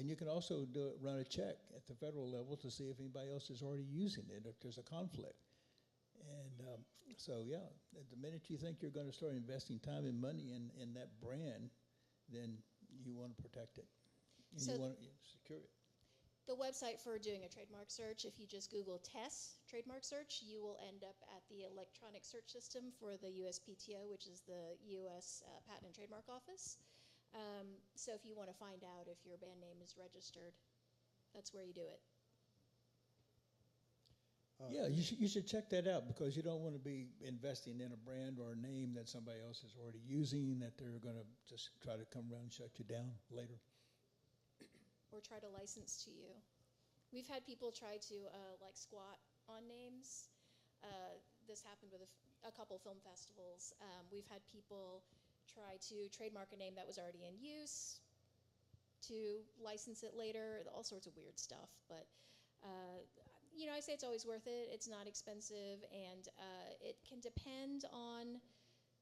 you can also run a check at the federal level to see if anybody else is already using it, if there's a conflict. And so, yeah, the minute you think you're going to start investing time and money in that brand, then you want to protect it. And So you want to secure it. The website for doing a trademark search, if you just Google TESS trademark search, you will end up at the electronic search system for the USPTO, which is the U.S. Patent and Trademark Office. So if you want to find out if your band name is registered, that's where you do it. Yeah, you should check that out, because you don't want to be investing in a brand or a name that somebody else is already using, that they're going to just try to come around and shut you down later. Or try to license to you. We've had people try to squat on names. This happened with a couple film festivals. We've had people try to trademark a name that was already in use to license it later, all sorts of weird stuff. But I say it's always worth it. It's not expensive, and it can depend on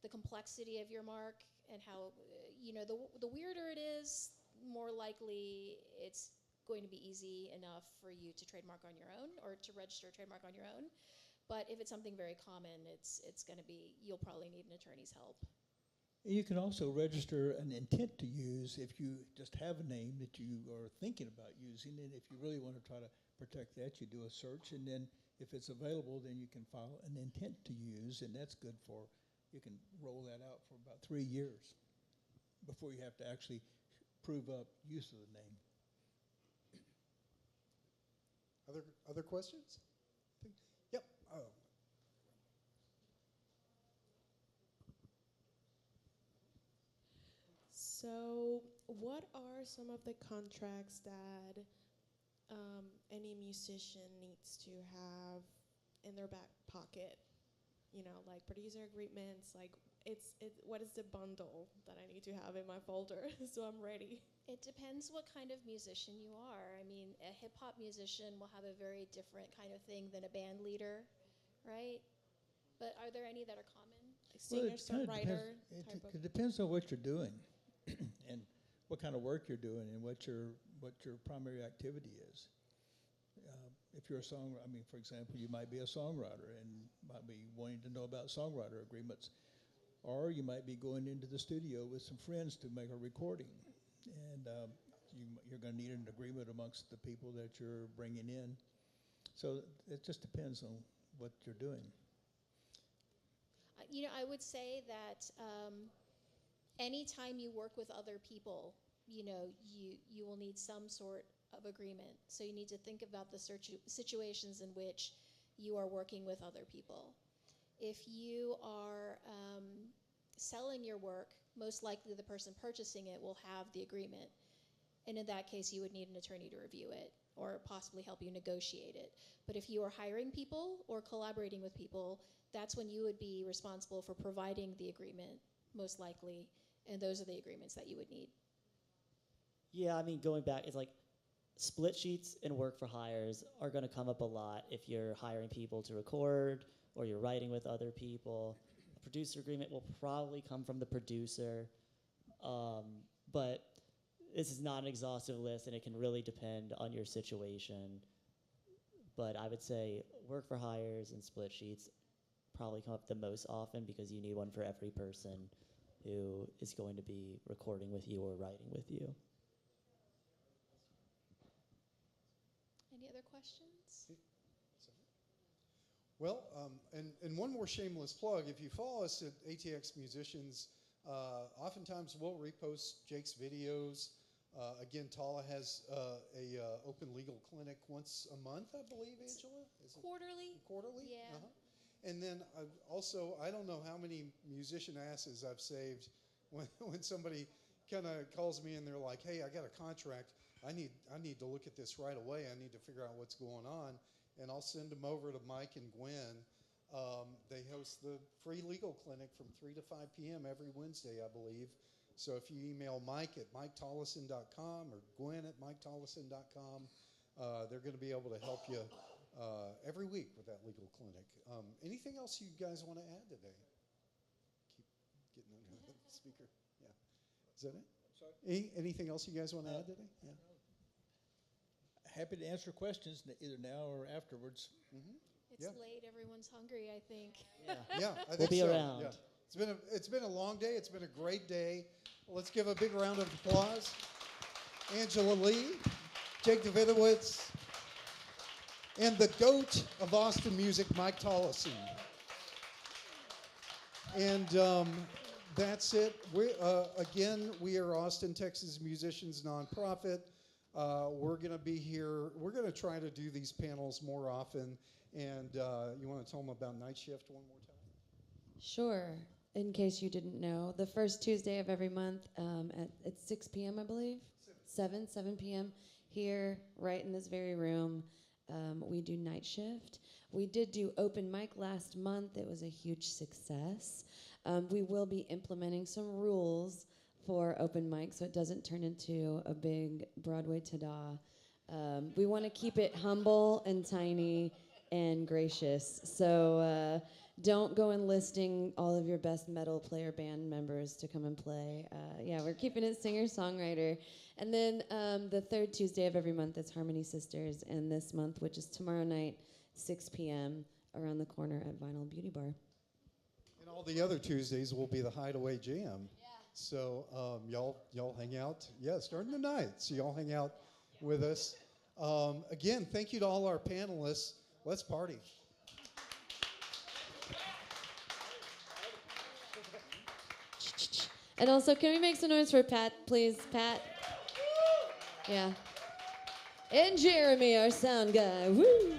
the complexity of your mark and how, the weirder it is, more likely it's going to be easy enough for you to trademark on your own or to register a trademark on your own. But if it's something very common, it's going to be, you'll probably need an attorney's help. You can also register an intent to use if you just have a name that you are thinking about using, and if you really want to try to protect that, you do a search, and then if it's available, then you can file an intent to use, and that's good for, you can roll that out for about 3 years before you have to actually prove up use of the name. Other questions? Yep. Oh. So, what are some of the contracts that any musician needs to have in their back pocket? Like producer agreements, what is the bundle that I need to have in my folder so I'm ready? It depends what kind of musician you are. I mean, a hip-hop musician will have a very different kind of thing than a band leader, right? But are there any that are common? Singer-songwriter type of... It depends on what you're doing and what kind of work you're doing and what your primary activity is. If you're a songwriter, for example, you might be a songwriter and might be wanting to know about songwriter agreements. Or you might be going into the studio with some friends to make a recording. And you're going to need an agreement amongst the people that you're bringing in. So it just depends on what you're doing. I would say that anytime you work with other people, you will need some sort of agreement. So you need to think about the situations in which you are working with other people. If you are selling your work, most likely the person purchasing it will have the agreement. And in that case, you would need an attorney to review it or possibly help you negotiate it. But if you are hiring people or collaborating with people, that's when you would be responsible for providing the agreement, most likely. And those are the agreements that you would need. Yeah, going back, it's like split sheets and work for hires are going to come up a lot if you're hiring people to record or you're writing with other people. A producer agreement will probably come from the producer, but this is not an exhaustive list, and it can really depend on your situation. But I would say work for hires and split sheets probably come up the most often because you need one for every person who is going to be recording with you or writing with you. Any other questions? Well, and one more shameless plug. If you follow us at ATX Musicians, oftentimes we'll repost Jake's videos. Again, Tala has a open legal clinic once a month, I believe, Angela? Is it Quarterly. quarterly? Yeah. And then also, I don't know how many musician asses I've saved when somebody kind of calls me and they're like, hey, I got a contract. I need to look at this right away. I need to figure out what's going on. And I'll send them over to Mike and Gwen. They host the free legal clinic from 3 to 5 p.m. every Wednesday, I believe. So if you email Mike at miketollison.com or Gwen at miketollison.com, they're going to be able to help you every week with that legal clinic. Anything else you guys want to add today? Keep getting under the speaker. Yeah. Is that it? Sorry? Anything else you guys want to add today? Yeah. Happy to answer questions either now or afterwards. Mm-hmm. It's late. Everyone's hungry, I think. Yeah, I We'll think be so. around. Yeah. It's been a long day. It's been a great day. Let's give a big round of applause. Angela Lee, Jake Davidowitz, and the GOAT of Austin music, Mike Tollison. And that's it. Again, we are Austin, Texas Musicians Nonprofit. We're going to be here. We're going to try to do these panels more often. And you want to tell them about Night Shift one more time? Sure. In case you didn't know, the first Tuesday of every month at 6 p.m., I believe? 7 p.m. here, right in this very room. We do Night Shift. We did do open mic last month. It was a huge success. We will be implementing some rules for open mic so it doesn't turn into a big Broadway ta-da. We want to keep it humble and tiny and gracious. So don't go enlisting all of your best metal player band members to come and play. Yeah, we're keeping it singer-songwriter. And then the third Tuesday of every month is Harmony Sisters. And this month, which is tomorrow night, 6 p.m., around the corner at Vinyl Beauty Bar. And all the other Tuesdays will be the Hideaway Jam. Yeah. So y'all hang out. Yeah, starting tonight. So y'all hang out with us. Again, thank you to all our panelists. Let's party. And also, can we make some noise for Pat, please? Pat? Yeah. And Jeremy, our sound guy. Woo!